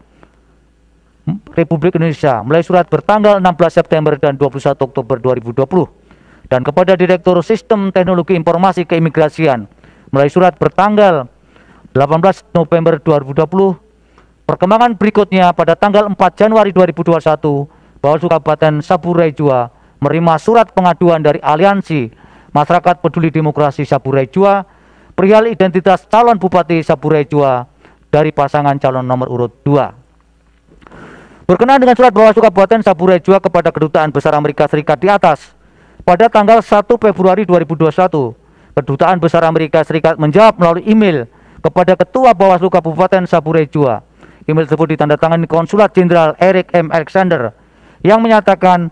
Republik Indonesia melalui surat bertanggal 16 September dan 21 Oktober 2020, dan kepada Direktur Sistem Teknologi Informasi Keimigrasian melalui surat bertanggal 18 November 2020. Perkembangan berikutnya, pada tanggal 4 Januari 2021, Bawaslu Kabupaten Saburai Jua menerima surat pengaduan dari Aliansi Masyarakat Peduli Demokrasi Saburai Jua perihal identitas calon Bupati Saburai Jua dari pasangan calon nomor urut 2. Berkenaan dengan surat Bawaslu Kabupaten Saburai Jua kepada Kedutaan Besar Amerika Serikat di atas, pada tanggal 1 Februari 2021, Kedutaan Besar Amerika Serikat menjawab melalui email kepada Ketua Bawaslu Kabupaten Saburai Jua. Email tersebut ditandatangani Konsulat Jenderal Eric M. Alexander yang menyatakan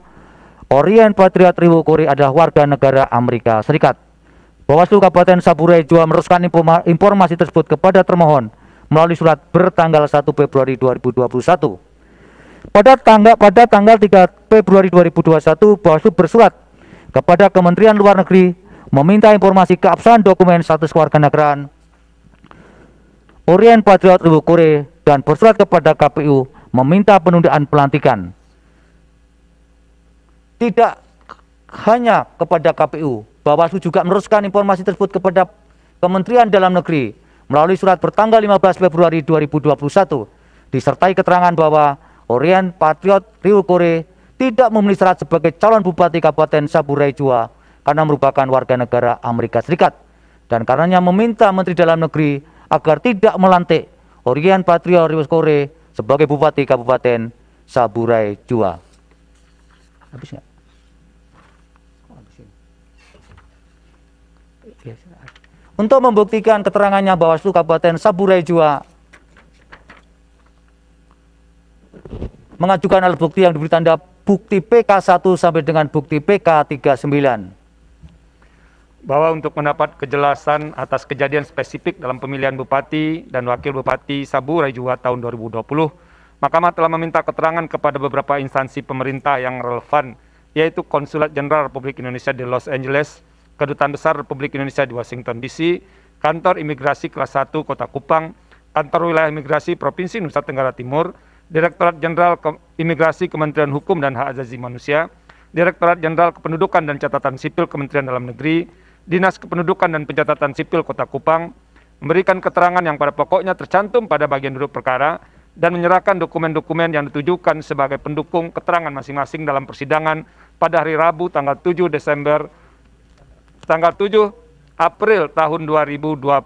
Orien Patriot Riwukuri adalah warga negara Amerika Serikat. Bawaslu Kabupaten Saburai Jua meneruskan informasi tersebut kepada termohon melalui surat bertanggal 1 Februari 2021. Pada tanggal 3 Februari 2021, Bawaslu bersurat kepada Kementerian Luar Negeri meminta informasi keabsahan dokumen status kewarganegaraan Orien Patriot Riwukuri dan bersurat kepada KPU meminta penundaan pelantikan. Tidak hanya kepada KPU, Bawaslu juga meneruskan informasi tersebut kepada Kementerian Dalam Negeri melalui surat bertanggal 15 Februari 2021 disertai keterangan bahwa Orien Patriot Riwukuri tidak memenuhi syarat sebagai calon Bupati Kabupaten Saburai Jua karena merupakan warga negara Amerika Serikat, dan karenanya meminta Menteri Dalam Negeri agar tidak melantik Orien Patriot Riwukuri sebagai Bupati Kabupaten Saburai Jua. Habis nggak? Untuk membuktikan keterangannya, Bawaslu Kabupaten Saburai Jua mengajukan alat bukti yang diberi tanda bukti PK1 sampai dengan bukti PK39. Bahwa untuk mendapat kejelasan atas kejadian spesifik dalam pemilihan Bupati dan Wakil Bupati Saburai Jua tahun 2020, Mahkamah telah meminta keterangan kepada beberapa instansi pemerintah yang relevan, yaitu Konsulat Jenderal Republik Indonesia di Los Angeles, Kedutaan Besar Republik Indonesia di Washington DC, Kantor Imigrasi Kelas 1 Kota Kupang, Kantor Wilayah Imigrasi Provinsi Nusa Tenggara Timur, Direktorat Jenderal Imigrasi Kementerian Hukum dan Hak Asasi Manusia, Direktorat Jenderal Kependudukan dan Catatan Sipil Kementerian Dalam Negeri, Dinas Kependudukan dan Pencatatan Sipil Kota Kupang, memberikan keterangan yang pada pokoknya tercantum pada bagian duduk perkara, dan menyerahkan dokumen-dokumen yang ditujukan sebagai pendukung keterangan masing-masing dalam persidangan pada hari Rabu tanggal 7 April tahun 2021.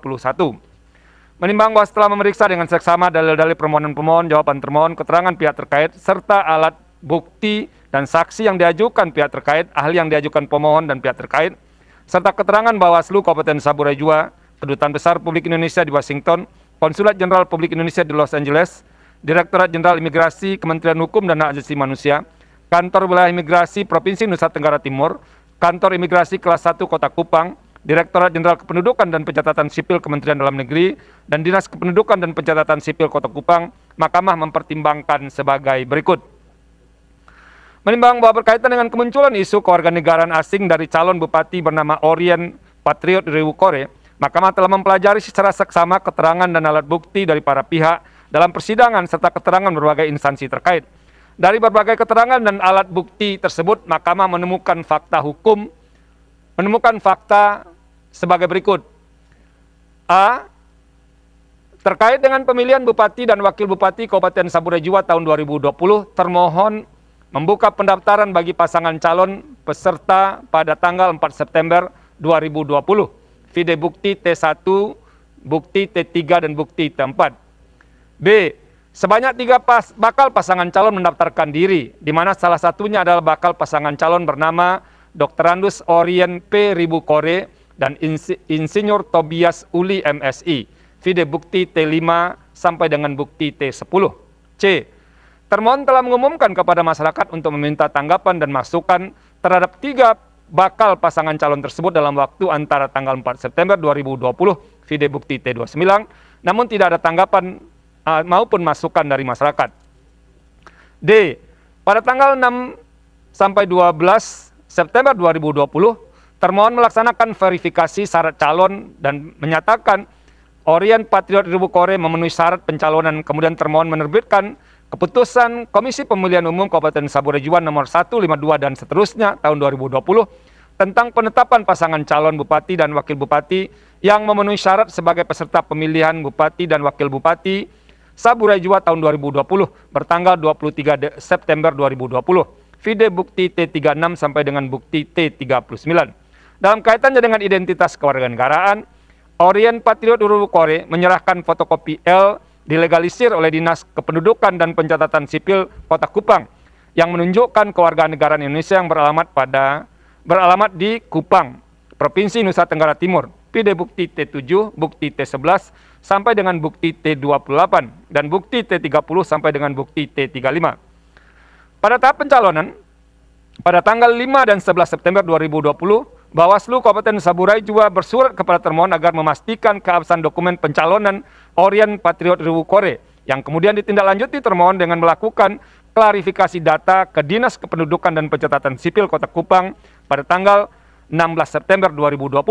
Menimbang bahwa setelah memeriksa dengan seksama dalil-dalil permohonan pemohon, jawaban termohon, keterangan pihak terkait, serta alat bukti dan saksi yang diajukan pihak terkait, ahli yang diajukan pemohon dan pihak terkait, serta keterangan Bawaslu Kabupaten Saburai Jua, Kedutaan Besar Republik Indonesia di Washington, Konsulat Jenderal Republik Indonesia di Los Angeles, Direktorat Jenderal Imigrasi Kementerian Hukum dan Hak Asasi Manusia, Kantor Wilayah Imigrasi Provinsi Nusa Tenggara Timur, Kantor Imigrasi Kelas 1 Kota Kupang, Direktorat Jenderal Kependudukan dan Pencatatan Sipil Kementerian Dalam Negeri, dan Dinas Kependudukan dan Pencatatan Sipil Kota Kupang, Mahkamah mempertimbangkan sebagai berikut. Menimbang bahwa berkaitan dengan kemunculan isu kewarganegaraan asing dari calon bupati bernama Orien Patriot Riwukuri, Mahkamah telah mempelajari secara seksama keterangan dan alat bukti dari para pihak dalam persidangan serta keterangan berbagai instansi terkait. Dari berbagai keterangan dan alat bukti tersebut, Mahkamah menemukan fakta sebagai berikut. A. Terkait dengan pemilihan Bupati dan Wakil Bupati Kabupaten Saburai Jua tahun 2020, termohon membuka pendaftaran bagi pasangan calon peserta pada tanggal 4 September 2020. Vide bukti T1, bukti T3, dan bukti T4. B. Sebanyak 3 bakal pasangan calon mendaftarkan diri, di mana salah satunya adalah bakal pasangan calon bernama Dr. Orien P. Riwukuri dan Insinyur Tobias Uli MSI. Vide bukti T5 sampai dengan bukti T10. C. Termohon telah mengumumkan kepada masyarakat untuk meminta tanggapan dan masukan terhadap 3 bakal pasangan calon tersebut dalam waktu antara tanggal 4 September 2020 vide bukti T29, namun tidak ada tanggapan maupun masukan dari masyarakat. D. Pada tanggal 6 sampai 12 September 2020, termohon melaksanakan verifikasi syarat calon dan menyatakan Orien Patriot Ribu Kore memenuhi syarat pencalonan. Kemudian termohon menerbitkan keputusan Komisi Pemilihan Umum Kabupaten Saburai Jua nomor 152 dan seterusnya tahun 2020 tentang penetapan pasangan calon bupati dan wakil bupati yang memenuhi syarat sebagai peserta pemilihan bupati dan wakil bupati Saburai Jua tahun 2020 bertanggal 23 September 2020. Vide bukti T36 sampai dengan bukti T39. Dalam kaitannya dengan identitas kewarganegaraan, Orien Patriot Ribu Kore menyerahkan fotokopi L dilegalisir oleh Dinas Kependudukan dan Pencatatan Sipil Kota Kupang yang menunjukkan kewarganegaraan Indonesia yang beralamat di Kupang, Provinsi Nusa Tenggara Timur. Vide bukti T7, bukti T11 sampai dengan bukti T28 dan bukti T30 sampai dengan bukti T35. Pada tahap pencalonan, pada tanggal 5 dan 11 September 2020, Bawaslu Kabupaten Saburai Jua bersurat kepada termohon agar memastikan keabsahan dokumen pencalonan Orien Patriot Ribu Kore, yang kemudian ditindaklanjuti termohon dengan melakukan klarifikasi data ke Dinas Kependudukan dan Pencatatan Sipil Kota Kupang pada tanggal 16 September 2020.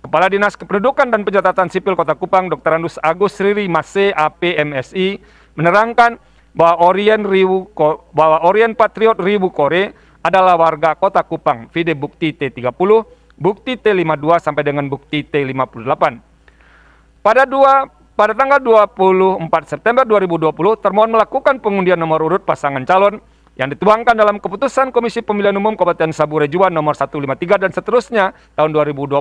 Kepala Dinas Kependudukan dan Pencatatan Sipil Kota Kupang, Dr. Andus Agus Riri Mase, APMSI, menerangkan bahwa Orien Patriot Ribu Kore adalah warga Kota Kupang. Vide bukti T30, bukti T52 sampai dengan bukti T58. Pada tanggal 24 September 2020, termohon melakukan pengundian nomor urut pasangan calon yang dituangkan dalam keputusan Komisi Pemilihan Umum Kabupaten Saburai Jua nomor 153 dan seterusnya tahun 2020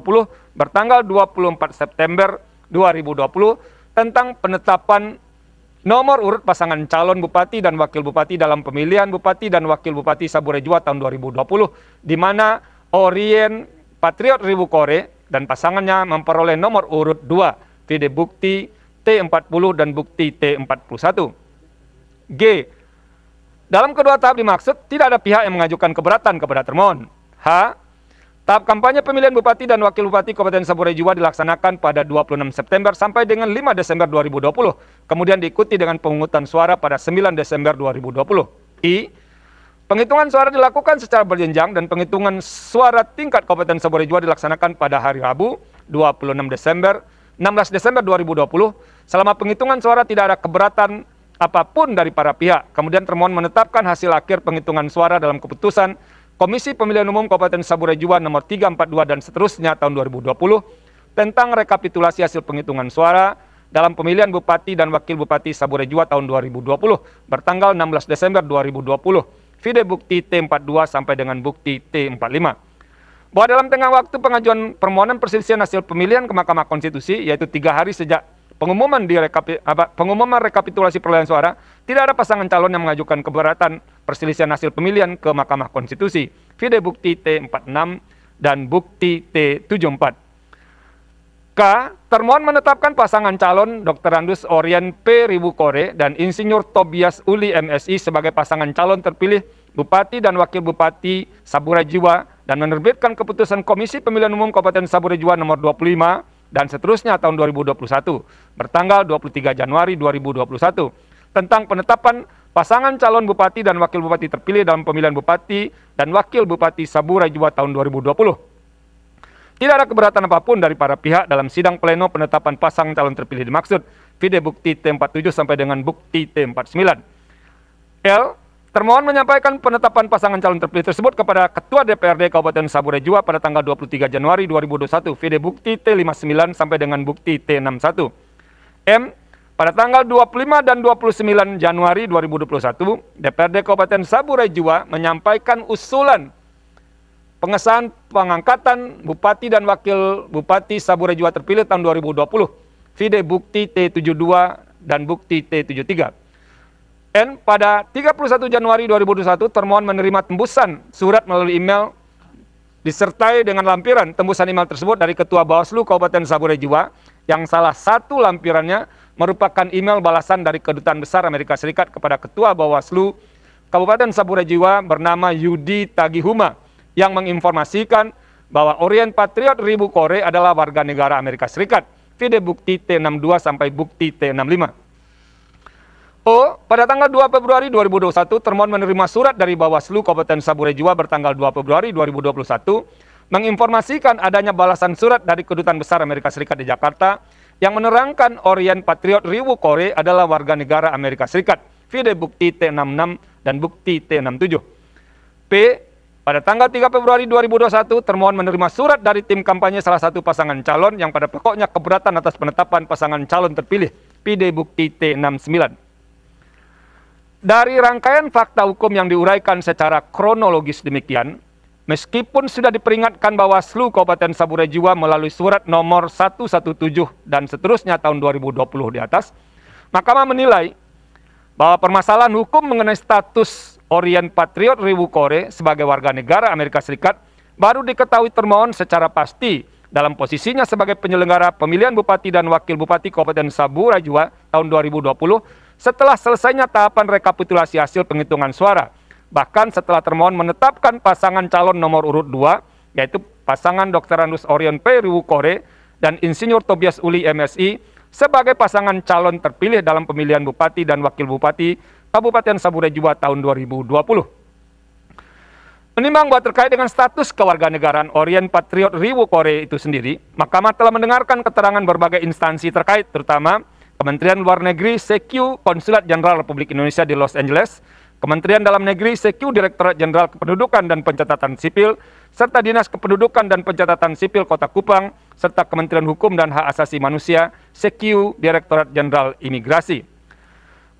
bertanggal 24 September 2020 tentang penetapan nomor urut pasangan calon bupati dan wakil bupati dalam pemilihan bupati dan wakil bupati Saburai Jua tahun 2020, di mana Orien Patriot Ribu Kore dan pasangannya memperoleh nomor urut 2, vide bukti T40 dan bukti T41. G. Dalam kedua tahap dimaksud, tidak ada pihak yang mengajukan keberatan kepada termohon. H. Tahap kampanye pemilihan bupati dan wakil bupati Kabupaten Saburai Jua dilaksanakan pada 26 September sampai dengan 5 Desember 2020. Kemudian diikuti dengan pemungutan suara pada 9 Desember 2020. I. Penghitungan suara dilakukan secara berjenjang dan penghitungan suara tingkat Kabupaten Saburai Jua dilaksanakan pada hari Rabu 16 Desember 2020. Selama penghitungan suara tidak ada keberatan apapun dari para pihak. Kemudian termohon menetapkan hasil akhir penghitungan suara dalam keputusan Komisi Pemilihan Umum Kabupaten Saburai Jua nomor 342 dan seterusnya tahun 2020 tentang rekapitulasi hasil penghitungan suara dalam pemilihan Bupati dan Wakil Bupati Saburai Jua tahun 2020 bertanggal 16 Desember 2020. Vide bukti T42 sampai dengan bukti T45. Bahwa dalam tengah waktu pengajuan permohonan perselisihan hasil pemilihan ke Mahkamah Konstitusi, yaitu 3 hari sejak pengumuman rekapitulasi perolehan suara, tidak ada pasangan calon yang mengajukan keberatan perselisihan hasil pemilihan ke Mahkamah Konstitusi. Vide bukti T46 dan bukti T74. K. Termohon menetapkan pasangan calon Dr. Andus Orien P. Ribu Kore dan Insinyur Tobias Uli MSI sebagai pasangan calon terpilih Bupati dan Wakil Bupati Saburai Jua dan menerbitkan keputusan Komisi Pemilihan Umum Kabupaten Saburai Jua nomor 25 dan seterusnya tahun 2021 bertanggal 23 Januari 2021 tentang penetapan pasangan calon bupati dan wakil bupati terpilih dalam pemilihan bupati dan wakil bupati Saburai Jua tahun 2020. Tidak ada keberatan apapun dari para pihak dalam sidang pleno penetapan pasangan calon terpilih dimaksud. Vide bukti T47 sampai dengan bukti T49. L. Termohon menyampaikan penetapan pasangan calon terpilih tersebut kepada Ketua DPRD Kabupaten Saburai Jua pada tanggal 23 Januari 2021. Vide bukti T59 sampai dengan bukti T61. M. Pada tanggal 25 dan 29 Januari 2021, DPRD Kabupaten Saburai Jua menyampaikan usulan pengesahan pengangkatan Bupati dan Wakil Bupati Saburai Jua terpilih tahun 2020. Vide bukti T72 dan bukti T73. N. Pada 31 Januari 2021, termohon menerima tembusan surat melalui email disertai dengan lampiran tembusan email tersebut dari Ketua Bawaslu Kabupaten Saburai Jua yang salah satu lampirannya merupakan email balasan dari Kedutaan Besar Amerika Serikat kepada Ketua Bawaslu Kabupaten Saburai Jua bernama Yudi Tagihuma yang menginformasikan bahwa Orient Patriot Ribu Kore adalah warga negara Amerika Serikat. Vide bukti T62 sampai bukti T65. O. Pada tanggal 2 Februari 2021, termohon menerima surat dari Bawaslu Kabupaten Saburai Jua bertanggal 2 Februari 2021 menginformasikan adanya balasan surat dari Kedutaan Besar Amerika Serikat di Jakarta yang menerangkan Orient Patriot Riwu Kore adalah warga negara Amerika Serikat. Vide bukti T66 dan bukti T67. P. Pada tanggal 3 Februari 2021, termohon menerima surat dari tim kampanye salah satu pasangan calon yang pada pokoknya keberatan atas penetapan pasangan calon terpilih. Vide bukti T69. Dari rangkaian fakta hukum yang diuraikan secara kronologis demikian, meskipun sudah diperingatkan Bawaslu Kabupaten Saburai Jua melalui surat nomor 117 dan seterusnya tahun 2020 di atas, Mahkamah menilai bahwa permasalahan hukum mengenai status Orient Patriot Riwu Kore sebagai warga negara Amerika Serikat baru diketahui termohon secara pasti dalam posisinya sebagai penyelenggara pemilihan Bupati dan Wakil Bupati Kabupaten Saburai Jua tahun 2020 setelah selesainya tahapan rekapitulasi hasil penghitungan suara. Bahkan setelah termohon menetapkan pasangan calon nomor urut 2, yaitu pasangan Dr. Andus Orient P. Riwu Kore dan Insinyur Tobias Uli MSI sebagai pasangan calon terpilih dalam pemilihan Bupati dan Wakil Bupati Kabupaten Saburai Jua tahun 2020. Menimbang bahwa terkait dengan status kewarganegaraan Orient Patriot Riwu Kore itu sendiri, Mahkamah telah mendengarkan keterangan berbagai instansi terkait, terutama Kementerian Luar Negeri CQ Konsulat Jenderal Republik Indonesia di Los Angeles, Kementerian Dalam Negeri CQ Direktorat Jenderal Kependudukan dan Pencatatan Sipil, serta Dinas Kependudukan dan Pencatatan Sipil Kota Kupang, serta Kementerian Hukum dan Hak Asasi Manusia CQ Direktorat Jenderal Imigrasi.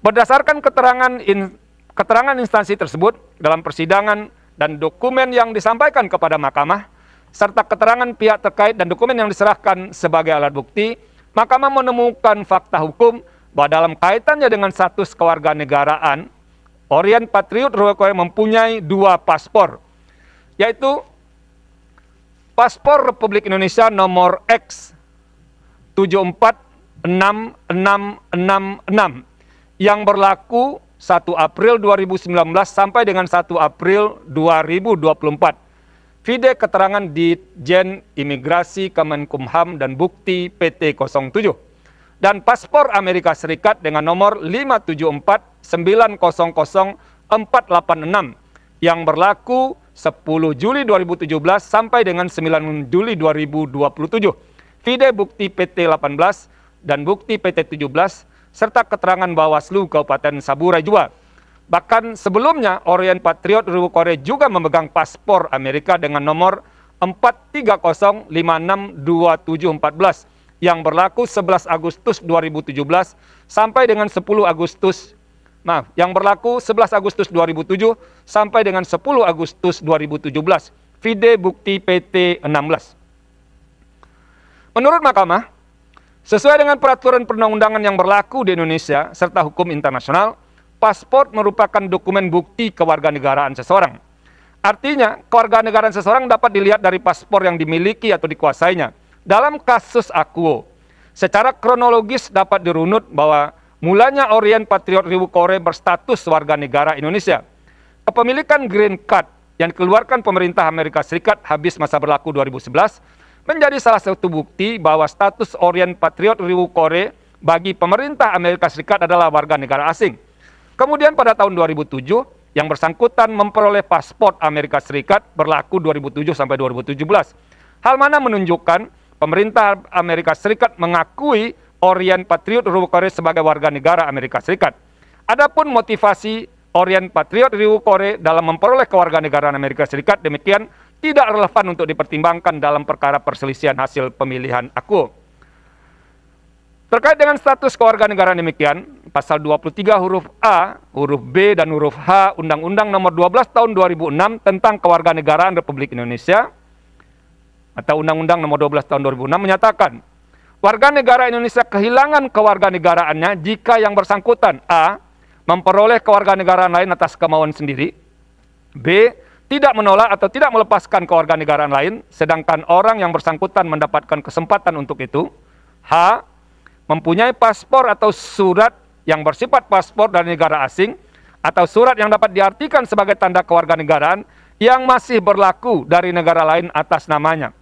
Berdasarkan keterangan instansi tersebut dalam persidangan dan dokumen yang disampaikan kepada Mahkamah, serta keterangan pihak terkait dan dokumen yang diserahkan sebagai alat bukti, Mahkamah menemukan fakta hukum bahwa dalam kaitannya dengan status kewarganegaraan, Orient Patriot Riwu Kore mempunyai 2 paspor, yaitu paspor Republik Indonesia nomor X 746666 yang berlaku 1 April 2019 sampai dengan 1 April 2024. Vide keterangan Ditjen Imigrasi Kemenkumham dan bukti PT 07. Dan paspor Amerika Serikat dengan nomor 574900486 yang berlaku 10 Juli 2017 sampai dengan 9 Juli 2027. Vide bukti PT 18 dan bukti PT 17 serta keterangan Bawaslu Kabupaten Saburai Jua. Bahkan sebelumnya, Orient Patriot Riwu Kore juga memegang paspor Amerika dengan nomor 430562714 yang berlaku 11 Agustus 2017 sampai dengan 11 Agustus 2007 sampai dengan 10 Agustus 2017. Vide bukti PT 16. Menurut Mahkamah, sesuai dengan peraturan perundang-undangan yang berlaku di Indonesia serta hukum internasional, paspor merupakan dokumen bukti kewarganegaraan seseorang. Artinya, kewarganegaraan seseorang dapat dilihat dari paspor yang dimiliki atau dikuasainya. Dalam kasus Akuo, secara kronologis dapat dirunut bahwa mulanya Orient Patriot Riwu Kore berstatus warga negara Indonesia. Kepemilikan Green Card yang dikeluarkan pemerintah Amerika Serikat habis masa berlaku 2011 menjadi salah satu bukti bahwa status Orient Patriot Riwu Kore bagi pemerintah Amerika Serikat adalah warga negara asing. Kemudian pada tahun 2007, yang bersangkutan memperoleh paspor Amerika Serikat berlaku 2007 sampai 2017. Hal mana menunjukkan pemerintah Amerika Serikat mengakui Orient Patriot Riwu Kore sebagai warga negara Amerika Serikat. Adapun motivasi Orient Patriot Riwu Kore dalam memperoleh kewarganegaraan Amerika Serikat demikian tidak relevan untuk dipertimbangkan dalam perkara perselisihan hasil pemilihan Akuo. Terkait dengan status kewarganegaraan demikian, pasal 23 huruf A, huruf B, dan huruf H Undang-Undang Nomor 12 Tahun 2006 tentang Kewarganegaraan Republik Indonesia atau Undang-Undang Nomor 12 Tahun 2006 menyatakan, warga negara Indonesia kehilangan kewarganegaraannya jika yang bersangkutan A. memperoleh kewarganegaraan lain atas kemauan sendiri, B. tidak menolak atau tidak melepaskan kewarganegaraan lain, sedangkan orang yang bersangkutan mendapatkan kesempatan untuk itu, H. mempunyai paspor atau surat yang bersifat paspor dari negara asing, atau surat yang dapat diartikan sebagai tanda kewarganegaraan yang masih berlaku dari negara lain atas namanya.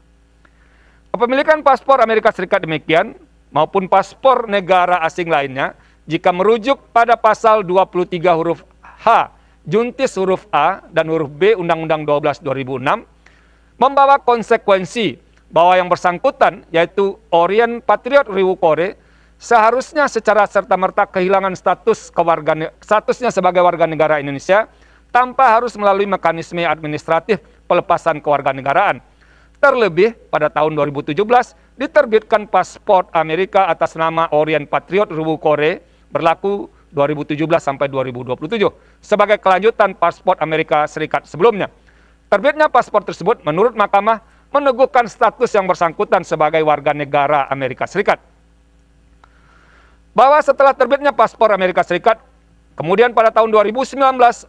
Kepemilikan paspor Amerika Serikat demikian maupun paspor negara asing lainnya jika merujuk pada pasal 23 huruf H, juntis huruf A dan huruf B Undang-Undang 12 2006 membawa konsekuensi bahwa yang bersangkutan yaitu Orient Patriot Riwu Kore seharusnya secara serta-merta kehilangan statusnya sebagai warga negara Indonesia tanpa harus melalui mekanisme administratif pelepasan kewarganegaraan. Terlebih pada tahun 2017 diterbitkan paspor Amerika atas nama Orient Patriot Riwu Kore berlaku 2017 sampai 2027 sebagai kelanjutan paspor Amerika Serikat sebelumnya. Terbitnya paspor tersebut menurut Mahkamah meneguhkan status yang bersangkutan sebagai warga negara Amerika Serikat. Bahwa setelah terbitnya paspor Amerika Serikat, kemudian pada tahun 2019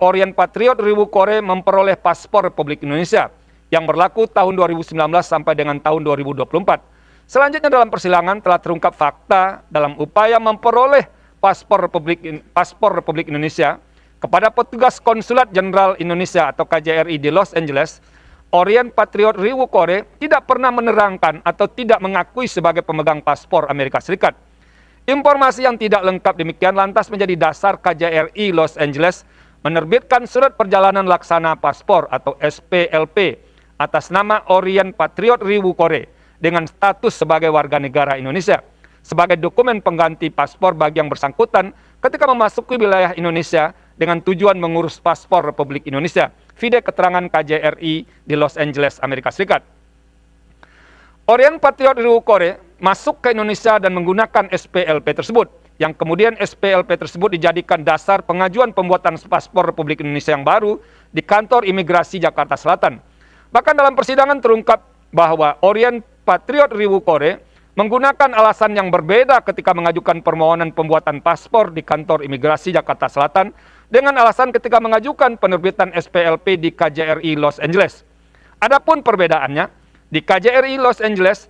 Orient Patriot Riwu Kore memperoleh paspor Republik Indonesia yang berlaku tahun 2019 sampai dengan tahun 2024. Selanjutnya dalam persidangan telah terungkap fakta dalam upaya memperoleh paspor Republik Indonesia kepada petugas Konsulat Jenderal Indonesia atau KJRI di Los Angeles. Orient Patriot Riwu Kore tidak pernah menerangkan atau tidak mengakui sebagai pemegang paspor Amerika Serikat. Informasi yang tidak lengkap demikian lantas menjadi dasar KJRI Los Angeles menerbitkan surat perjalanan laksana paspor atau SPLP atas nama Orient Patriot Riwu Kore dengan status sebagai warga negara Indonesia sebagai dokumen pengganti paspor bagi yang bersangkutan ketika memasuki wilayah Indonesia dengan tujuan mengurus paspor Republik Indonesia. Vide keterangan KJRI di Los Angeles, Amerika Serikat. Orient Patriot Riwu Kore masuk ke Indonesia dan menggunakan SPLP tersebut, yang kemudian SPLP tersebut dijadikan dasar pengajuan pembuatan paspor Republik Indonesia yang baru di kantor imigrasi Jakarta Selatan. Bahkan dalam persidangan terungkap bahwa Orient Patriot Riwu Kore menggunakan alasan yang berbeda ketika mengajukan permohonan pembuatan paspor di kantor imigrasi Jakarta Selatan dengan alasan ketika mengajukan penerbitan SPLP di KJRI Los Angeles. Adapun perbedaannya, di KJRI Los Angeles,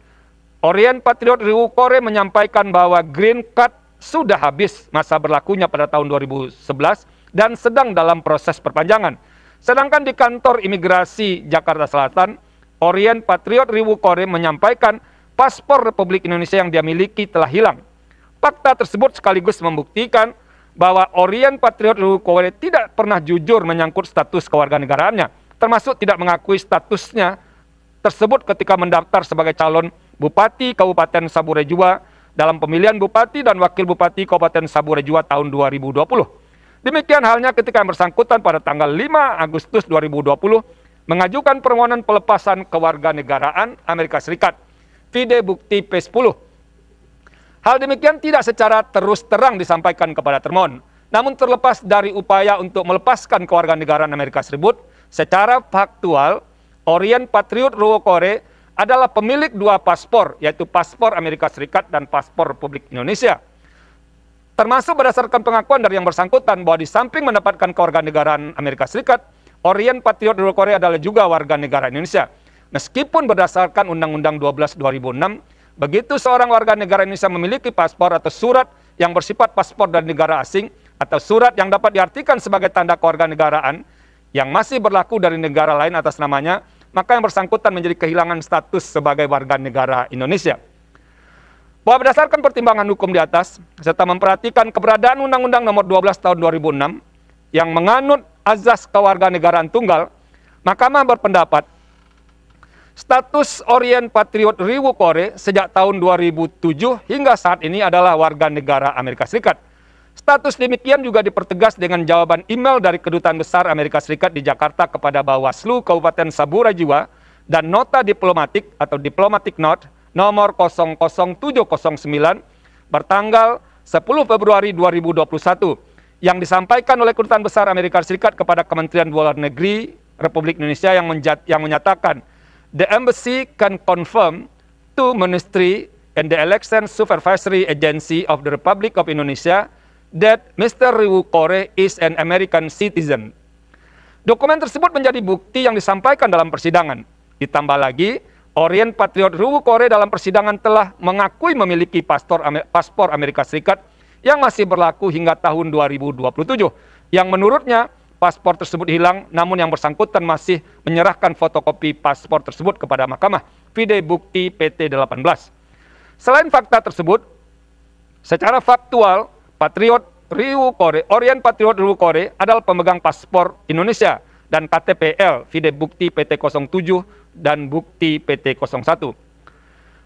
Orient Patriot Riwu Kore menyampaikan bahwa green card sudah habis masa berlakunya pada tahun 2011 dan sedang dalam proses perpanjangan. Sedangkan di kantor imigrasi Jakarta Selatan, Orient Patriot Riwu Kore menyampaikan paspor Republik Indonesia yang dia miliki telah hilang. Fakta tersebut sekaligus membuktikan bahwa Orient Patriot Riwu Kore tidak pernah jujur menyangkut status kewarganegaraannya, termasuk tidak mengakui statusnya tersebut ketika mendaftar sebagai calon Bupati Kabupaten Saburai Jua dalam pemilihan Bupati dan Wakil Bupati Kabupaten Saburai Jua tahun 2020. Demikian halnya ketika yang bersangkutan pada tanggal 5 Agustus 2020 mengajukan permohonan pelepasan kewarganegaraan Amerika Serikat. Vide bukti P10. Hal demikian tidak secara terus terang disampaikan kepada termohon. Namun terlepas dari upaya untuk melepaskan kewarganegaraan Amerika Serikat, secara faktual, Orient Patriot Riwu Kore adalah pemilik dua paspor, yaitu paspor Amerika Serikat dan paspor Republik Indonesia. Termasuk berdasarkan pengakuan dari yang bersangkutan bahwa di samping mendapatkan kewarganegaraan Amerika Serikat, Orient Patriot Riwu Kore adalah juga warga negara Indonesia. Meskipun berdasarkan Undang-Undang 12 2006, begitu seorang warga negara Indonesia memiliki paspor atau surat yang bersifat paspor dari negara asing atau surat yang dapat diartikan sebagai tanda kewarganegaraan yang masih berlaku dari negara lain atas namanya, maka yang bersangkutan menjadi kehilangan status sebagai warga negara Indonesia. Bahwa berdasarkan pertimbangan hukum di atas, serta memperhatikan keberadaan Undang-Undang Nomor 12 Tahun 2006 yang menganut azas kewarganegaraan tunggal, Mahkamah berpendapat status Orient Patriot Riwu Kore sejak tahun 2007 hingga saat ini adalah warga negara Amerika Serikat. Status demikian juga dipertegas dengan jawaban email dari Kedutaan Besar Amerika Serikat di Jakarta kepada Bawaslu Kabupaten Saburai Jua dan nota diplomatik atau diplomatic note nomor 00709 bertanggal 10 Februari 2021 yang disampaikan oleh Kedutaan Besar Amerika Serikat kepada Kementerian Luar Negeri Republik Indonesia yang menyatakan the embassy can confirm to Ministry and the Election Supervisory Agency of the Republic of Indonesia that Mr. Riwu Kore is an American citizen. Dokumen tersebut menjadi bukti yang disampaikan dalam persidangan. Ditambah lagi, Orient Patriot Riwu Kore dalam persidangan telah mengakui memiliki paspor Amerika Serikat yang masih berlaku hingga tahun 2027, yang menurutnya paspor tersebut hilang, namun yang bersangkutan masih menyerahkan fotokopi paspor tersebut kepada mahkamah. Vide bukti PT 18. Selain fakta tersebut, secara faktual, Orien Patriot Riwu Kore adalah pemegang paspor Indonesia dan KTPL, vide bukti PT 07 dan bukti PT 01.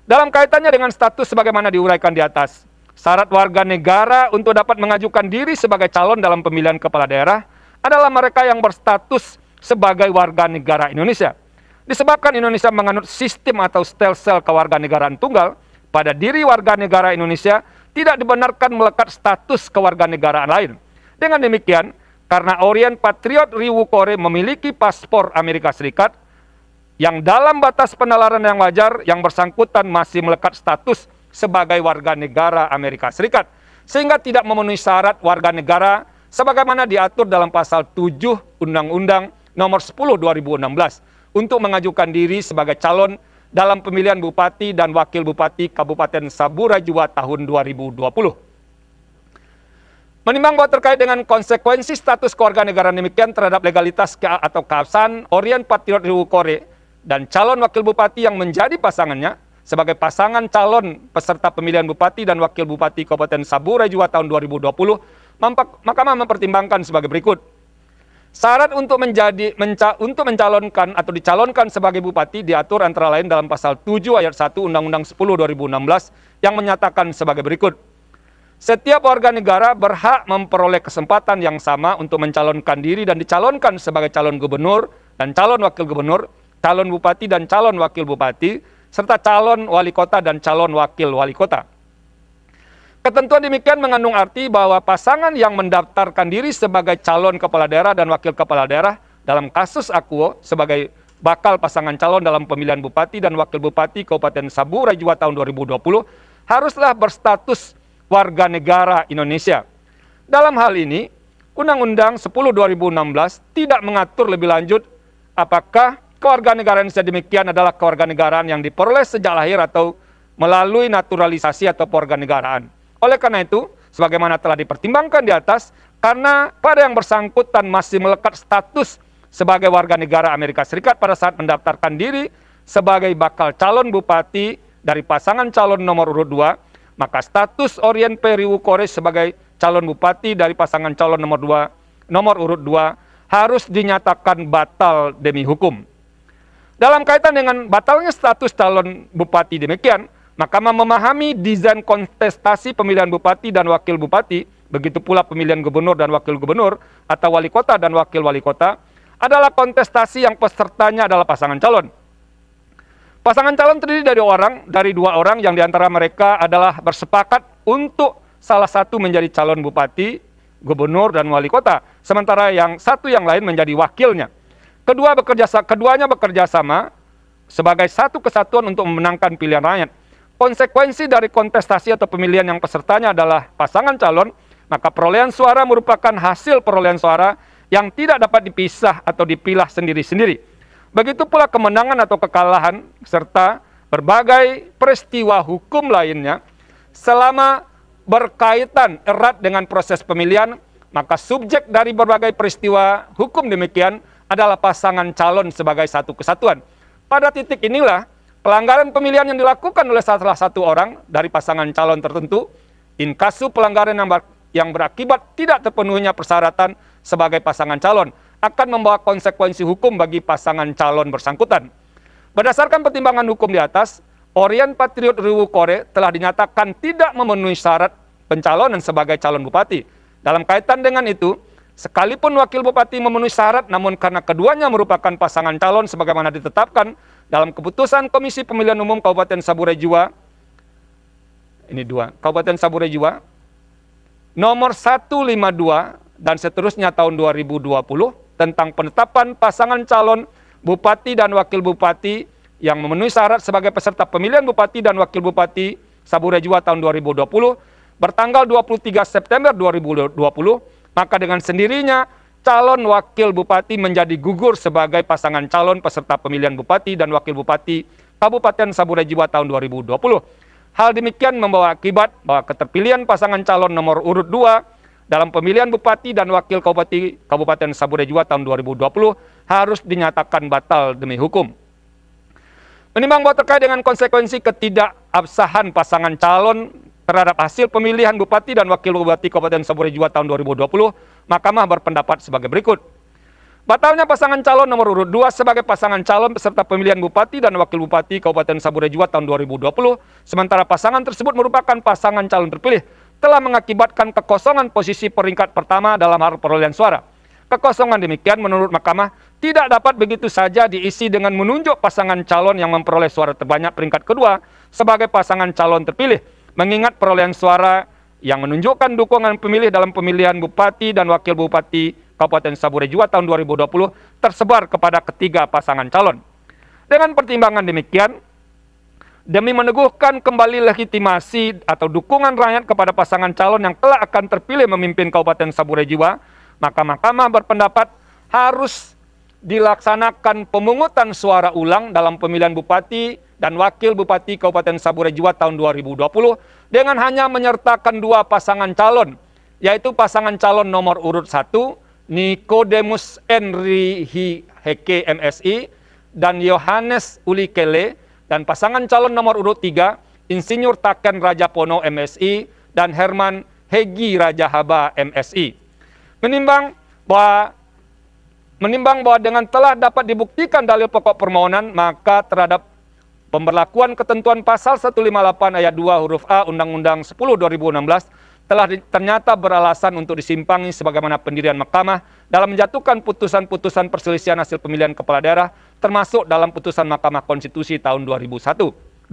Dalam kaitannya dengan status sebagaimana diuraikan di atas, syarat warga negara untuk dapat mengajukan diri sebagai calon dalam pemilihan kepala daerah adalah mereka yang berstatus sebagai warga negara Indonesia. Disebabkan Indonesia menganut sistem atau stelsel kewarganegaraan tunggal, pada diri warga negara Indonesia tidak dibenarkan melekat status kewarganegaraan lain. Dengan demikian, karena Orien Patriot Riwu Kore memiliki paspor Amerika Serikat, yang dalam batas penalaran yang wajar, yang bersangkutan masih melekat status sebagai warga negara Amerika Serikat, sehingga tidak memenuhi syarat warga negara sebagaimana diatur dalam pasal 7 Undang-Undang Nomor 10 2016 untuk mengajukan diri sebagai calon dalam pemilihan Bupati dan Wakil Bupati Kabupaten Sabura Jua tahun 2020. Menimbang bahwa terkait dengan konsekuensi status kewarganegaraan demikian terhadap legalitas atau keabsahan Orien Patriot Riwu Kore dan calon Wakil Bupati yang menjadi pasangannya sebagai pasangan calon peserta pemilihan Bupati dan Wakil Bupati Kabupaten Sabura Jua tahun 2020, Mahkamah mempertimbangkan sebagai berikut. Syarat untuk mencalonkan atau dicalonkan sebagai bupati diatur antara lain dalam pasal 7 ayat 1 Undang-Undang 10 2016 yang menyatakan sebagai berikut. Setiap warga negara berhak memperoleh kesempatan yang sama untuk mencalonkan diri dan dicalonkan sebagai calon gubernur dan calon wakil gubernur, calon bupati dan calon wakil bupati, serta calon wali kota dan calon wakil wali kota. Ketentuan demikian mengandung arti bahwa pasangan yang mendaftarkan diri sebagai calon kepala daerah dan wakil kepala daerah dalam kasus akuo sebagai bakal pasangan calon dalam pemilihan bupati dan wakil bupati Kabupaten Sabura Jua tahun 2020 haruslah berstatus warga negara Indonesia. Dalam hal ini, Undang-Undang 10 2016 tidak mengatur lebih lanjut apakah kewarganegaraan Indonesia demikian adalah kewarganegaraan yang diperoleh sejak lahir atau melalui naturalisasi atau kewarganegaraan. Oleh karena itu, sebagaimana telah dipertimbangkan di atas, karena pada yang bersangkutan masih melekat status sebagai warga negara Amerika Serikat pada saat mendaftarkan diri sebagai bakal calon bupati dari pasangan calon nomor urut 2, maka status Orien P. Riwu Kore sebagai calon bupati dari pasangan calon nomor urut 2 harus dinyatakan batal demi hukum. Dalam kaitan dengan batalnya status calon bupati demikian, Mahkamah memahami desain kontestasi pemilihan bupati dan wakil bupati, begitu pula pemilihan gubernur dan wakil gubernur, atau wali kota dan wakil wali kota, adalah kontestasi yang pesertanya adalah pasangan calon. Pasangan calon terdiri dari dua orang yang diantara mereka adalah bersepakat untuk salah satu menjadi calon bupati, gubernur, dan wali kota, sementara yang satu yang lain menjadi wakilnya. Keduanya bekerja sama sebagai satu kesatuan untuk memenangkan pilihan rakyat. Konsekuensi dari kontestasi atau pemilihan yang pesertanya adalah pasangan calon, maka perolehan suara merupakan hasil perolehan suara yang tidak dapat dipisah atau dipilah sendiri-sendiri. Begitu pula kemenangan atau kekalahan, serta berbagai peristiwa hukum lainnya, selama berkaitan erat dengan proses pemilihan, maka subjek dari berbagai peristiwa hukum demikian adalah pasangan calon sebagai satu kesatuan. Pada titik inilah, pelanggaran pemilihan yang dilakukan oleh salah satu orang dari pasangan calon tertentu, in kasu pelanggaran yang berakibat tidak terpenuhinya persyaratan sebagai pasangan calon, akan membawa konsekuensi hukum bagi pasangan calon bersangkutan. Berdasarkan pertimbangan hukum di atas, Orien Patriot Riwu Kore telah dinyatakan tidak memenuhi syarat pencalonan sebagai calon bupati. Dalam kaitan dengan itu, sekalipun wakil bupati memenuhi syarat, namun karena keduanya merupakan pasangan calon sebagaimana ditetapkan dalam keputusan Komisi Pemilihan Umum Kabupaten Sabura Jua, Kabupaten Sabura Jua, nomor 152 dan seterusnya tahun 2020 tentang penetapan pasangan calon bupati dan wakil bupati yang memenuhi syarat sebagai peserta pemilihan bupati dan wakil bupati Sabura Jua tahun 2020 bertanggal 23 September 2020, maka dengan sendirinya calon wakil bupati menjadi gugur sebagai pasangan calon peserta pemilihan bupati dan wakil bupati Kabupaten Sabura Jua tahun 2020. Hal demikian membawa akibat bahwa keterpilihan pasangan calon nomor urut 2 dalam pemilihan Bupati dan Wakil Kabupaten Saburai Jua tahun 2020 harus dinyatakan batal demi hukum. Menimbang bahwa terkait dengan konsekuensi ketidakabsahan pasangan calon terhadap hasil pemilihan Bupati dan Wakil Bupati Kabupaten Saburai Jua tahun 2020, Mahkamah berpendapat sebagai berikut. Batalnya pasangan calon nomor urut 2 sebagai pasangan calon peserta pemilihan Bupati dan Wakil Bupati Kabupaten Saburai Jua tahun 2020, sementara pasangan tersebut merupakan pasangan calon terpilih, telah mengakibatkan kekosongan posisi peringkat pertama dalam hal perolehan suara. Kekosongan demikian menurut Mahkamah tidak dapat begitu saja diisi dengan menunjuk pasangan calon yang memperoleh suara terbanyak peringkat kedua sebagai pasangan calon terpilih, mengingat perolehan suara yang menunjukkan dukungan pemilih dalam pemilihan Bupati dan Wakil Bupati Kabupaten Saburai Jua tahun 2020 tersebar kepada ketiga pasangan calon. Dengan pertimbangan demikian, demi meneguhkan kembali legitimasi atau dukungan rakyat kepada pasangan calon yang kelak akan terpilih memimpin Kabupaten Saburai Jua, maka Mahkamah berpendapat harus dilaksanakan pemungutan suara ulang dalam pemilihan Bupati dan Wakil Bupati Kabupaten Saburai Jua tahun 2020 dengan hanya menyertakan dua pasangan calon, yaitu pasangan calon nomor urut 1, Nikodemus Henry Heke MSI, dan Yohanes Ulikele, dan pasangan calon nomor urut 3, Insinyur Taken Rajapono MSI, dan Herman Hegi Rajahaba MSI. Menimbang bahwa dengan telah dapat dibuktikan dalil pokok permohonan, maka terhadap pemberlakuan ketentuan pasal 158 ayat 2 huruf A Undang-Undang 10 2016 telah ternyata beralasan untuk disimpangi sebagaimana pendirian Mahkamah dalam menjatuhkan putusan-putusan perselisihan hasil pemilihan kepala daerah, termasuk dalam putusan Mahkamah Konstitusi tahun 2021.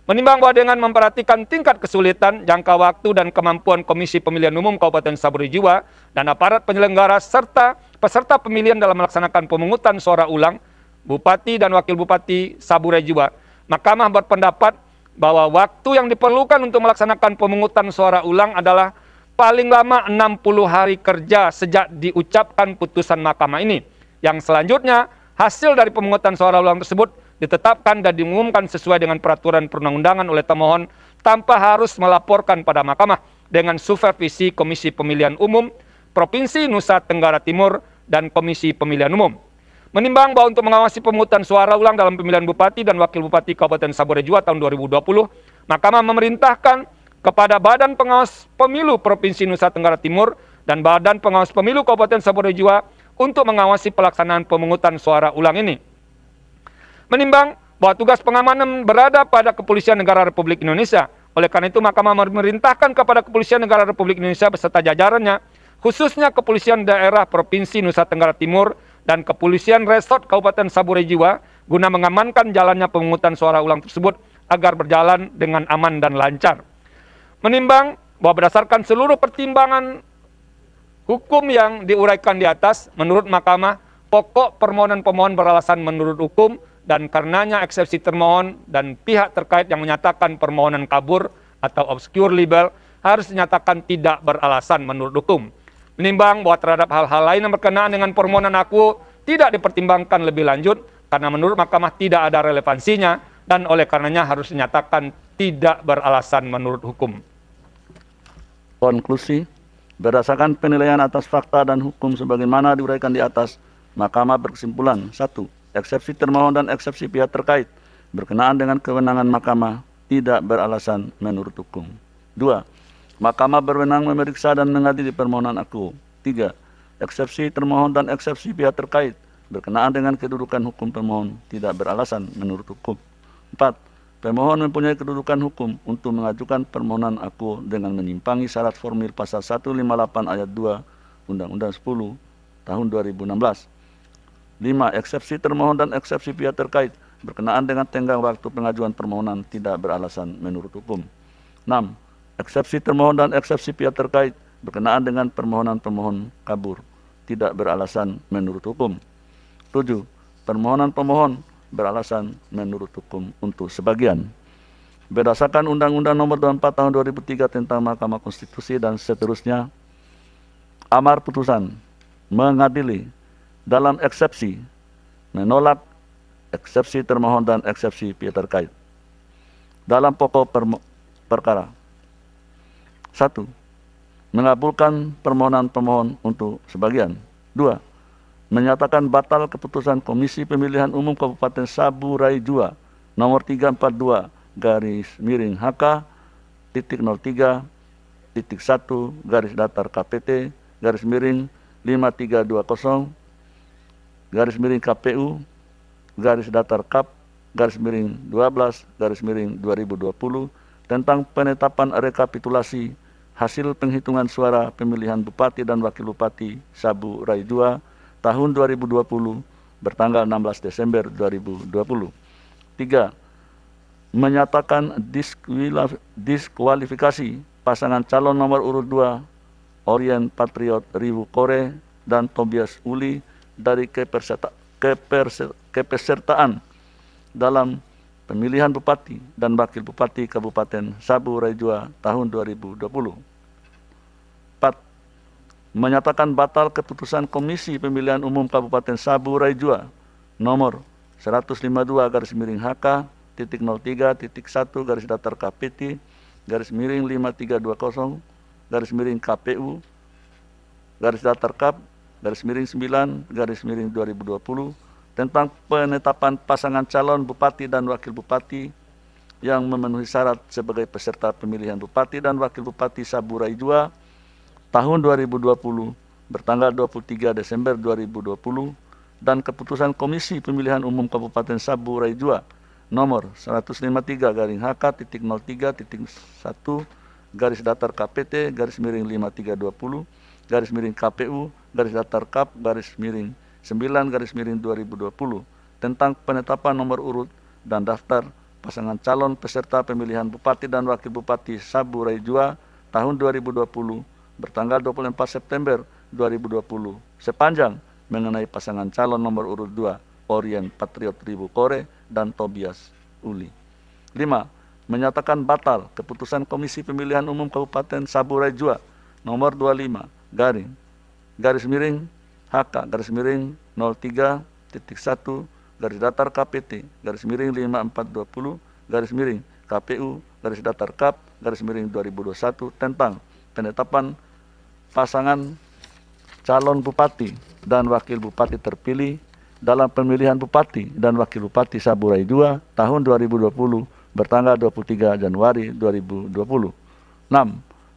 Menimbang bahwa dengan memperhatikan tingkat kesulitan, jangka waktu, dan kemampuan Komisi Pemilihan Umum Kabupaten Saburai Jua dan aparat penyelenggara serta peserta pemilihan dalam melaksanakan pemungutan suara ulang Bupati dan Wakil Bupati Saburai Jua, Mahkamah berpendapat bahwa waktu yang diperlukan untuk melaksanakan pemungutan suara ulang adalah paling lama 60 hari kerja sejak diucapkan putusan Mahkamah ini. Yang selanjutnya, hasil dari pemungutan suara ulang tersebut ditetapkan dan diumumkan sesuai dengan peraturan perundang-undangan oleh termohon tanpa harus melaporkan pada Mahkamah dengan supervisi Komisi Pemilihan Umum Provinsi Nusa Tenggara Timur dan Komisi Pemilihan Umum. Menimbang bahwa untuk mengawasi pemungutan suara ulang dalam pemilihan Bupati dan Wakil Bupati Kabupaten Saburai Jua tahun 2020, Mahkamah memerintahkan kepada Badan Pengawas Pemilu Provinsi Nusa Tenggara Timur dan Badan Pengawas Pemilu Kabupaten Saburai Jua untuk mengawasi pelaksanaan pemungutan suara ulang ini. Menimbang bahwa tugas pengamanan berada pada Kepolisian Negara Republik Indonesia. Oleh karena itu, Mahkamah memerintahkan kepada Kepolisian Negara Republik Indonesia beserta jajarannya, khususnya Kepolisian Daerah Provinsi Nusa Tenggara Timur dan Kepolisian Resort Kabupaten Saburai Jua, guna mengamankan jalannya pemungutan suara ulang tersebut agar berjalan dengan aman dan lancar. Menimbang bahwa berdasarkan seluruh pertimbangan hukum yang diuraikan di atas, menurut Mahkamah, pokok permohonan pemohon beralasan menurut hukum, dan karenanya eksepsi termohon dan pihak terkait yang menyatakan permohonan kabur atau obscure libel harus dinyatakan tidak beralasan menurut hukum. Menimbang bahwa terhadap hal-hal lain yang berkenaan dengan permohonan aku tidak dipertimbangkan lebih lanjut karena menurut Mahkamah tidak ada relevansinya dan oleh karenanya harus dinyatakan tidak beralasan menurut hukum. Konklusi, berdasarkan penilaian atas fakta dan hukum sebagaimana diuraikan di atas, Mahkamah berkesimpulan: 1. Eksepsi termohon dan eksepsi pihak terkait berkenaan dengan kewenangan Mahkamah tidak beralasan menurut hukum. 2. Mahkamah berwenang memeriksa dan mengadili permohonan aku. 3. Eksepsi termohon dan eksepsi pihak terkait berkenaan dengan kedudukan hukum pemohon tidak beralasan menurut hukum. 4. Pemohon mempunyai kedudukan hukum untuk mengajukan permohonan aku dengan menyimpangi syarat formil pasal 158 ayat 2 Undang-Undang 10 tahun 2016. 5. Eksepsi termohon dan eksepsi pihak terkait berkenaan dengan tenggang waktu pengajuan permohonan tidak beralasan menurut hukum. 6. Eksepsi termohon dan eksepsi pihak terkait berkenaan dengan permohonan pemohon kabur tidak beralasan menurut hukum. 7. Permohonan pemohon beralasan menurut hukum untuk sebagian. Berdasarkan Undang-Undang Nomor 24 Tahun 2003 tentang Mahkamah Konstitusi dan seterusnya, amar putusan mengadili dalam eksepsi menolak eksepsi termohon dan eksepsi pihak terkait. Dalam pokok perkara. 1. mengabulkan permohonan pemohon untuk sebagian. 2. Menyatakan batal keputusan Komisi Pemilihan Umum Kabupaten Saburai Jua nomor 343-0-1-KPT-12-12/2020 tentang penetapan rekapitulasi hasil penghitungan suara pemilihan Bupati dan Wakil Bupati Saburai Jua tahun 2020 bertanggal 16 Desember 2020. 3. Menyatakan diskualifikasi pasangan calon nomor urut 2 Orien Patriot Riwu Kore dan Tobias Uli dari kepesertaan dalam pemilihan Bupati dan Wakil Bupati Kabupaten Saburai Jua tahun 2020. 4. Menyatakan batal keputusan Komisi Pemilihan Umum Kabupaten Saburai Jua nomor 152-1-0-3-1-KPT-KP-9-200/KPU-9-9/2020 tentang penetapan pasangan calon Bupati dan Wakil Bupati yang memenuhi syarat sebagai peserta pemilihan Bupati dan Wakil Bupati Saburai Jua tahun 2020 bertanggal 23 Desember 2020 dan keputusan Komisi Pemilihan Umum Kabupaten Saburai Jua nomor 153-1-50-1-KPT-KPU-9-9/2020 tentang penetapan nomor urut dan daftar pasangan calon peserta pemilihan Bupati dan Wakil Bupati Saburai Jua tahun 2020 bertanggal 24 September 2020 sepanjang mengenai pasangan calon nomor urut 2 Orien Patriot Riwu Kore dan Tobias Uli. 5. Menyatakan batal keputusan Komisi Pemilihan Umum Kabupaten Saburai Jua nomor 25 HK-5420/5420/KPU-KAP-2021 tentang penetapan pasangan calon Bupati dan Wakil Bupati terpilih dalam pemilihan Bupati dan Wakil Bupati Saburai Jua tahun 2020 bertanggal 23 Januari 2020. 6.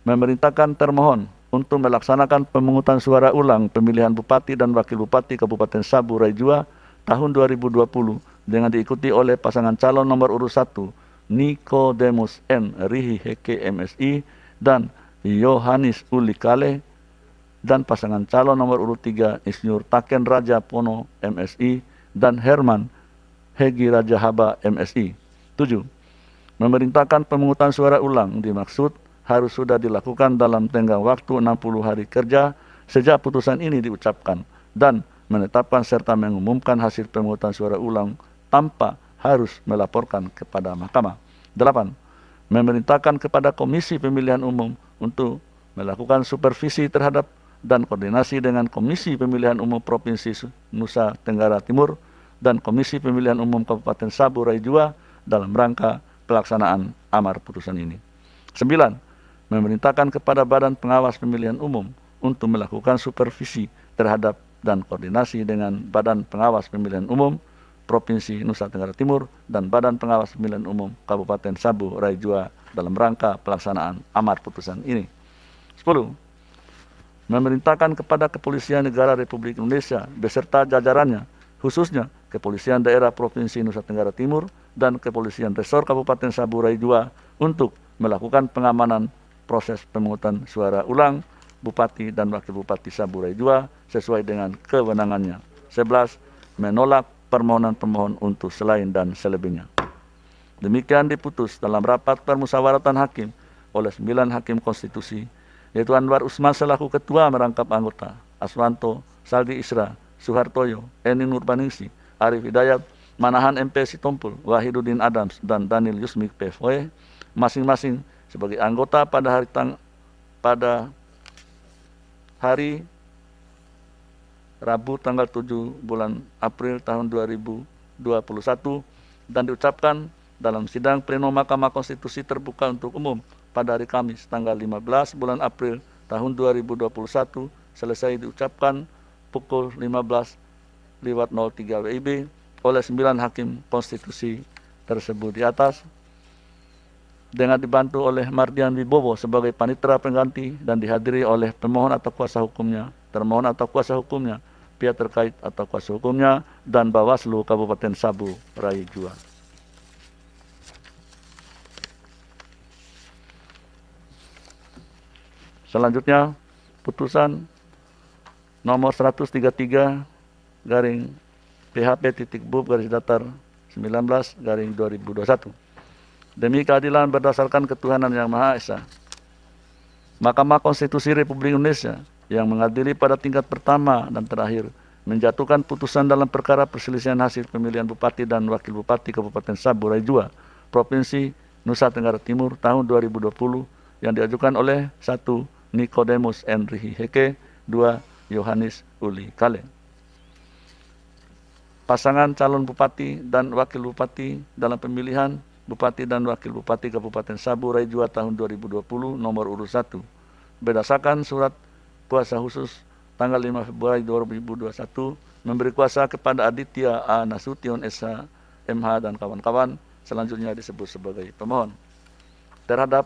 Memerintahkan termohon untuk melaksanakan pemungutan suara ulang pemilihan Bupati dan Wakil Bupati Kabupaten Saburai Jua tahun 2020 dengan diikuti oleh pasangan calon nomor urut 1 Nikodemus N. Rihi Heke MSI dan Yohanis Uli Kale dan pasangan calon nomor urut 3 Insinyur Taken Raja Pono MSI dan Herman Hegi Raja Haba MSI. 7. Memerintahkan pemungutan suara ulang dimaksud harus sudah dilakukan dalam tenggang waktu 60 hari kerja sejak putusan ini diucapkan dan menetapkan serta mengumumkan hasil pemungutan suara ulang tanpa harus melaporkan kepada mahkamah. 8. Memerintahkan kepada Komisi Pemilihan Umum untuk melakukan supervisi terhadap dan koordinasi dengan Komisi Pemilihan Umum Provinsi Nusa Tenggara Timur dan Komisi Pemilihan Umum Kabupaten Saburai Jua dalam rangka pelaksanaan amar putusan ini. 9. Memerintahkan kepada Badan Pengawas Pemilihan Umum untuk melakukan supervisi terhadap dan koordinasi dengan Badan Pengawas Pemilihan Umum Provinsi Nusa Tenggara Timur dan Badan Pengawas Pemilihan Umum Kabupaten Saburai Jua dalam rangka pelaksanaan amar putusan ini. 10. Memerintahkan kepada Kepolisian Negara Republik Indonesia beserta jajarannya, khususnya Kepolisian Daerah Provinsi Nusa Tenggara Timur dan Kepolisian Resor Kabupaten Saburai Jua untuk melakukan pengamanan proses pemungutan suara ulang Bupati dan Wakil Bupati Saburai Jua sesuai dengan kewenangannya. 11. Menolak permohonan pemohon untuk selain dan selebihnya. Demikian diputus dalam rapat permusyawaratan hakim oleh 9 hakim konstitusi, yaitu Anwar Usman selaku ketua merangkap anggota, Aswanto, Saldi Isra, Suhartoyo, Eni Nurbaningsi, Arif Hidayat, Manahan MP Sitompul, Wahidudin Adams, dan Daniel Yusmik PFOE, masing-masing sebagai anggota pada hari Rabu tanggal 7 bulan April tahun 2021 dan diucapkan dalam sidang pleno Mahkamah Konstitusi terbuka untuk umum pada hari Kamis tanggal 15 bulan April tahun 2021 selesai diucapkan pukul 15:03 WIB oleh 9 hakim konstitusi tersebut di atas, dengan dibantu oleh Mardian Wibowo sebagai panitera pengganti dan dihadiri oleh pemohon atau kuasa hukumnya, termohon atau kuasa hukumnya, pihak terkait atau kuasa hukumnya, dan Bawaslu Kabupaten Sabu Raja Jua. Selanjutnya, putusan nomor 133 garing PHP.Bub/19/2021. Demi keadilan berdasarkan ketuhanan yang Maha Esa, Mahkamah Konstitusi Republik Indonesia yang mengadili pada tingkat pertama dan terakhir menjatuhkan putusan dalam perkara perselisihan hasil pemilihan Bupati dan Wakil Bupati Kabupaten Sabu Raja Jua, Provinsi Nusa Tenggara Timur tahun 2020 yang diajukan oleh 1. Nikodemus Enrihi Heke, 2. Yohanes Uli Kale. Pasangan calon Bupati dan Wakil Bupati dalam pemilihan Bupati dan Wakil Bupati Kabupaten Sabu Raja Jua tahun 2020 nomor urut 1 berdasarkan surat kuasa khusus tanggal 5 Februari 2021 memberi kuasa kepada Aditya A. Nasution SH MH dan kawan-kawan, selanjutnya disebut sebagai pemohon. Terhadap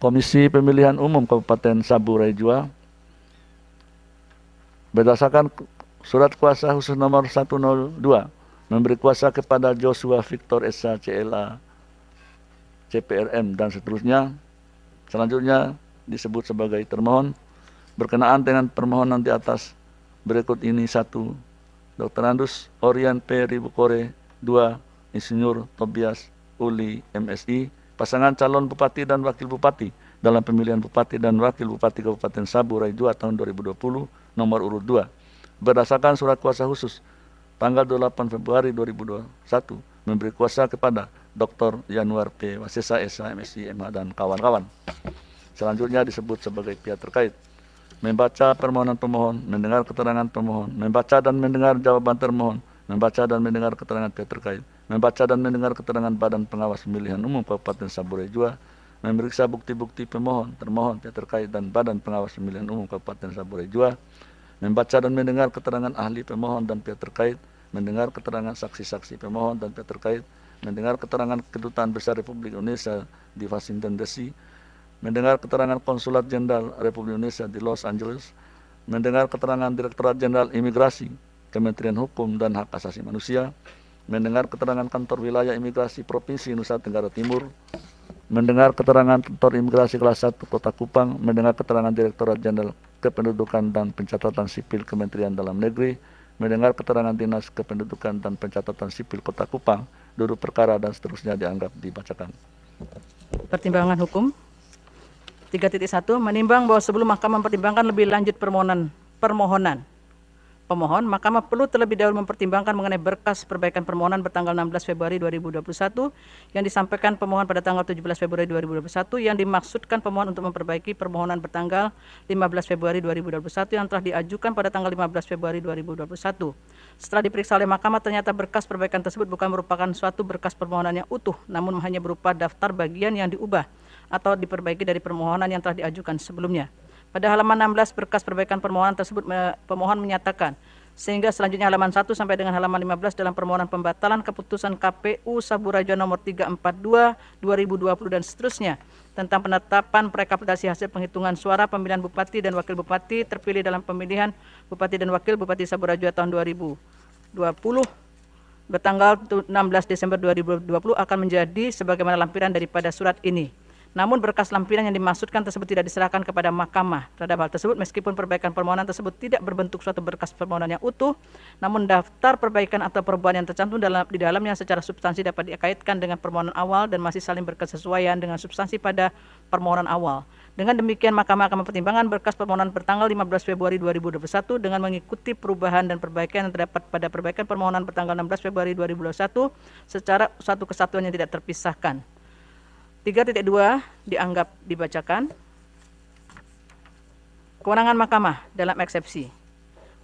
Komisi Pemilihan Umum Kabupaten Sabu Raja Jua berdasarkan surat kuasa khusus nomor 102 memberi kuasa kepada Joshua Victor SH CLA CPRM dan seterusnya, selanjutnya disebut sebagai termohon. Berkenaan dengan permohonan di atas berikut ini: 1. Dr. Andus Orian P. Ribukore, 2. Insinyur Tobias Uli MSI, pasangan calon Bupati dan Wakil Bupati dalam pemilihan Bupati dan Wakil Bupati Kabupaten Sabu Raja Jua tahun 2020 nomor urut 2 berdasarkan surat kuasa khusus tanggal 28 Februari 2021 memberi kuasa kepada Dr. Yanuar P. Wasesa SH MSI MH dan kawan-kawan. Selanjutnya disebut sebagai pihak terkait. Membaca permohonan pemohon, mendengar keterangan pemohon, membaca dan mendengar jawaban termohon, membaca dan mendengar keterangan pihak terkait, membaca dan mendengar keterangan Badan Pengawas Pemilihan Umum Kabupaten Sabu Raja Jua, memeriksa bukti-bukti pemohon, termohon, pihak terkait dan Badan Pengawas Pemilihan Umum Kabupaten Sabu Raja Jua, membaca dan mendengar keterangan ahli pemohon dan pihak terkait, mendengar keterangan saksi-saksi pemohon dan pihak terkait, mendengar keterangan Kedutaan Besar Republik Indonesia di Washington DC, mendengar keterangan Konsulat Jenderal Republik Indonesia di Los Angeles, mendengar keterangan Direktorat Jenderal Imigrasi, Kementerian Hukum dan Hak Asasi Manusia, mendengar keterangan Kantor Wilayah Imigrasi Provinsi Nusa Tenggara Timur, mendengar keterangan Kantor Imigrasi Kelas 1 Kota Kupang, mendengar keterangan Direktorat Jenderal Kependudukan dan Pencatatan Sipil Kementerian Dalam Negeri, mendengar keterangan Dinas Kependudukan dan Pencatatan Sipil Kota Kupang, duduk perkara dan seterusnya dianggap dibacakan. Pertimbangan hukum 3.1 menimbang bahwa sebelum Mahkamah mempertimbangkan lebih lanjut permohonan pemohon, Mahkamah perlu terlebih dahulu mempertimbangkan mengenai berkas perbaikan permohonan bertanggal 16 Februari 2021 yang disampaikan pemohon pada tanggal 17 Februari 2021 yang dimaksudkan pemohon untuk memperbaiki permohonan bertanggal 15 Februari 2021 yang telah diajukan pada tanggal 15 Februari 2021. Setelah diperiksa oleh Mahkamah, ternyata berkas perbaikan tersebut bukan merupakan suatu berkas permohonan yang utuh, namun hanya berupa daftar bagian yang diubah atau diperbaiki dari permohonan yang telah diajukan sebelumnya. Pada halaman 16 berkas perbaikan permohonan tersebut pemohon menyatakan, sehingga selanjutnya halaman 1 sampai dengan halaman 15 dalam permohonan pembatalan keputusan KPU Sabu Raja Jua nomor 342 2020 dan seterusnya tentang penetapan rekapitulasi hasil penghitungan suara pemilihan Bupati dan Wakil Bupati terpilih dalam pemilihan Bupati dan Wakil Bupati Sabu Raja Jua tahun 2020 bertanggal 16 Desember 2020 akan menjadi sebagaimana lampiran daripada surat ini. Namun berkas lampiran yang dimaksudkan tersebut tidak diserahkan kepada Mahkamah. Terhadap hal tersebut, meskipun perbaikan permohonan tersebut tidak berbentuk suatu berkas permohonan yang utuh, namun daftar perbaikan atau perubahan yang tercantum di dalamnya secara substansi dapat dikaitkan dengan permohonan awal dan masih saling berkesesuaian dengan substansi pada permohonan awal. Dengan demikian, Mahkamah akan mempertimbangkan berkas permohonan bertanggal 15 Februari 2021 dengan mengikuti perubahan dan perbaikan yang terdapat pada perbaikan permohonan bertanggal 16 Februari 2021 secara satu kesatuan yang tidak terpisahkan. 3.2 dianggap dibacakan. Kewenangan Mahkamah dalam eksepsi.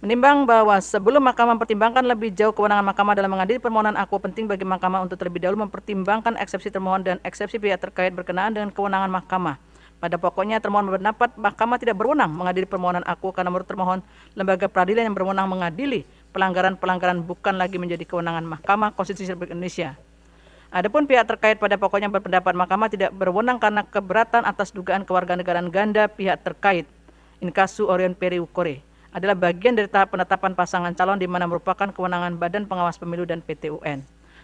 Menimbang bahwa sebelum Mahkamah mempertimbangkan lebih jauh kewenangan Mahkamah dalam mengadili permohonan aku, penting bagi Mahkamah untuk terlebih dahulu mempertimbangkan eksepsi termohon dan eksepsi pihak terkait berkenaan dengan kewenangan Mahkamah. Pada pokoknya termohon berpendapat Mahkamah tidak berwenang mengadili permohonan aku karena menurut termohon lembaga peradilan yang berwenang mengadili pelanggaran-pelanggaran bukan lagi menjadi kewenangan Mahkamah Konstitusi Republik Indonesia. Adapun pihak terkait pada pokoknya berpendapat Mahkamah tidak berwenang karena keberatan atas dugaan kewarganegaraan ganda pihak terkait in casu Orion Periu Kore adalah bagian dari tahap penetapan pasangan calon di mana merupakan kewenangan Badan Pengawas Pemilu dan PT UN.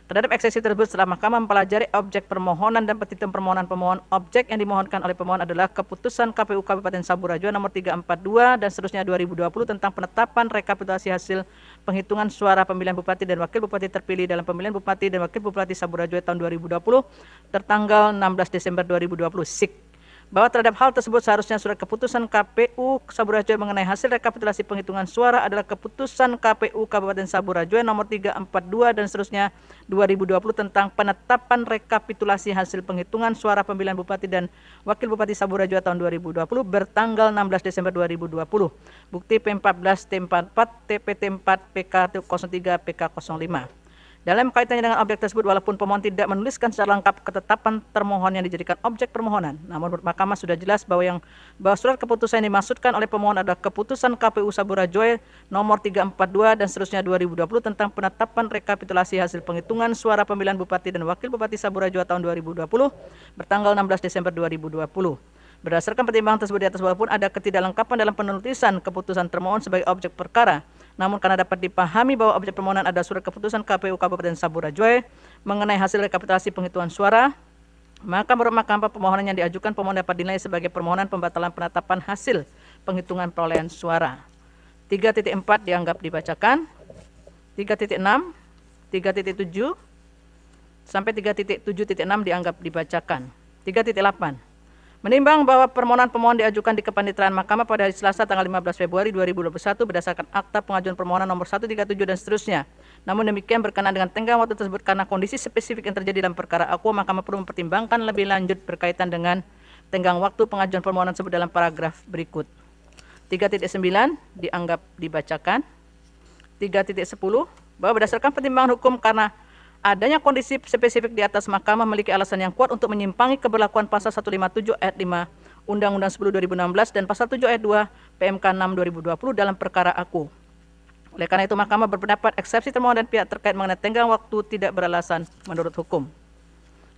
Terhadap eksepsi tersebut setelah Mahkamah mempelajari objek permohonan dan petitum permohonan pemohon, objek yang dimohonkan oleh pemohon adalah keputusan KPU Kabupaten Saburajua nomor 342 dan seterusnya 2020 tentang penetapan rekapitulasi hasil penghitungan suara pemilihan bupati dan wakil bupati terpilih dalam pemilihan bupati dan wakil bupati Saburajua tahun 2020 tertanggal 16 Desember 2020 SIK. Bahwa terhadap hal tersebut seharusnya surat keputusan KPU Saburajua mengenai hasil rekapitulasi penghitungan suara adalah keputusan KPU Kabupaten Saburajua nomor 342 dan seterusnya 2020 tentang penetapan rekapitulasi hasil penghitungan suara pemilihan bupati dan wakil bupati Saburajua tahun 2020 bertanggal 16 Desember 2020. Bukti P14, T44, TPT4, PK03, PK05. Dalam kaitannya dengan objek tersebut, walaupun pemohon tidak menuliskan secara lengkap ketetapan termohon yang dijadikan objek permohonan, namun menurut Mahkamah sudah jelas bahwa surat keputusan yang dimaksudkan oleh pemohon adalah keputusan KPU Saburajua nomor 342 dan seterusnya 2020 tentang penetapan rekapitulasi hasil penghitungan suara pemilihan bupati dan wakil bupati Saburajua tahun 2020 bertanggal 16 Desember 2020. Berdasarkan pertimbangan tersebut di atas, walaupun ada ketidaklengkapan dalam penulisan keputusan termohon sebagai objek perkara, namun karena dapat dipahami bahwa objek permohonan ada surat keputusan KPU Kabupaten Saburajua mengenai hasil rekapitulasi penghitungan suara, maka menurut Mahkamah permohonan yang diajukan pemohon dapat dinilai sebagai permohonan pembatalan penetapan hasil penghitungan perolehan suara. 3.4 dianggap dibacakan, 3.6, 3.7, sampai 3.7.6 dianggap dibacakan. 3.8. Menimbang bahwa permohonan pemohon diajukan di kepaniteraan Mahkamah pada hari Selasa tanggal 15 Februari 2021 berdasarkan akta pengajuan permohonan nomor 137 dan seterusnya. Namun demikian berkenaan dengan tenggang waktu tersebut karena kondisi spesifik yang terjadi dalam perkara aku, Mahkamah perlu mempertimbangkan lebih lanjut berkaitan dengan tenggang waktu pengajuan permohonan tersebut dalam paragraf berikut. 3.9 dianggap dibacakan. 3.10 bahwa berdasarkan pertimbangan hukum karena adanya kondisi spesifik di atas, Mahkamah memiliki alasan yang kuat untuk menyimpangi keberlakuan pasal 157 ayat 5 Undang-Undang 10 2016 dan pasal 7 ayat 2 PMK 6 2020 dalam perkara aku. Oleh karena itu, Mahkamah berpendapat eksepsi termohon dan pihak terkait mengenai tenggang waktu tidak beralasan menurut hukum.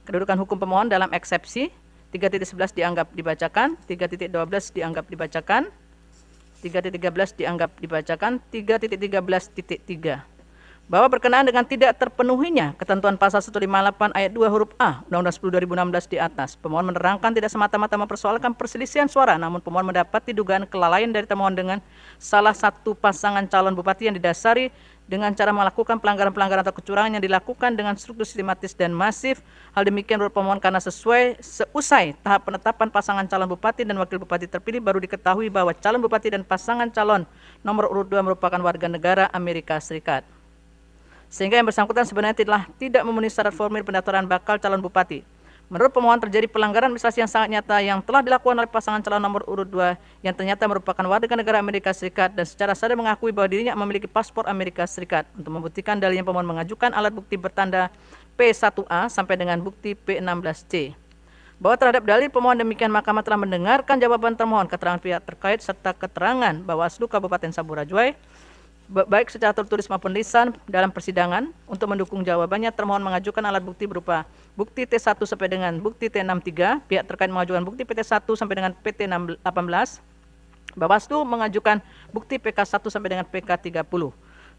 Kedudukan hukum pemohon dalam eksepsi. 3.11 dianggap dibacakan, 3.12 dianggap dibacakan, 3.13 dianggap dibacakan, 3.13.3 bahwa berkenaan dengan tidak terpenuhinya ketentuan pasal 158 ayat 2 huruf A Undang-Undang 10 2016 di atas, pemohon menerangkan tidak semata-mata mempersoalkan perselisihan suara, namun pemohon mendapati dugaan kelalaian dari termohon dengan salah satu pasangan calon bupati yang didasari dengan cara melakukan pelanggaran-pelanggaran atau kecurangan yang dilakukan dengan struktur sistematis dan masif. Hal demikian menurut pemohon karena seusai tahap penetapan pasangan calon bupati dan wakil bupati terpilih baru diketahui bahwa calon bupati dan pasangan calon nomor urut 2 merupakan warga negara Amerika Serikat. Sehingga yang bersangkutan sebenarnya tidak memenuhi syarat formil pendaftaran bakal calon bupati. Menurut pemohon terjadi pelanggaran administrasi yang sangat nyata yang telah dilakukan oleh pasangan calon nomor urut 2 yang ternyata merupakan warga negara Amerika Serikat dan secara sadar mengakui bahwa dirinya memiliki paspor Amerika Serikat. Untuk membuktikan dalilnya, pemohon mengajukan alat bukti bertanda P1A sampai dengan bukti P16C. Bahwa terhadap dalil pemohon demikian, Mahkamah telah mendengarkan jawaban termohon, keterangan pihak terkait serta keterangan Bawaslu Kabupaten Saburajua baik secara tertulis maupun lisan dalam persidangan. Untuk mendukung jawabannya, termohon mengajukan alat bukti berupa bukti T1 sampai dengan bukti T63, pihak terkait mengajukan bukti PT1 sampai dengan PT18, Bawaslu mengajukan bukti PK1 sampai dengan PK30.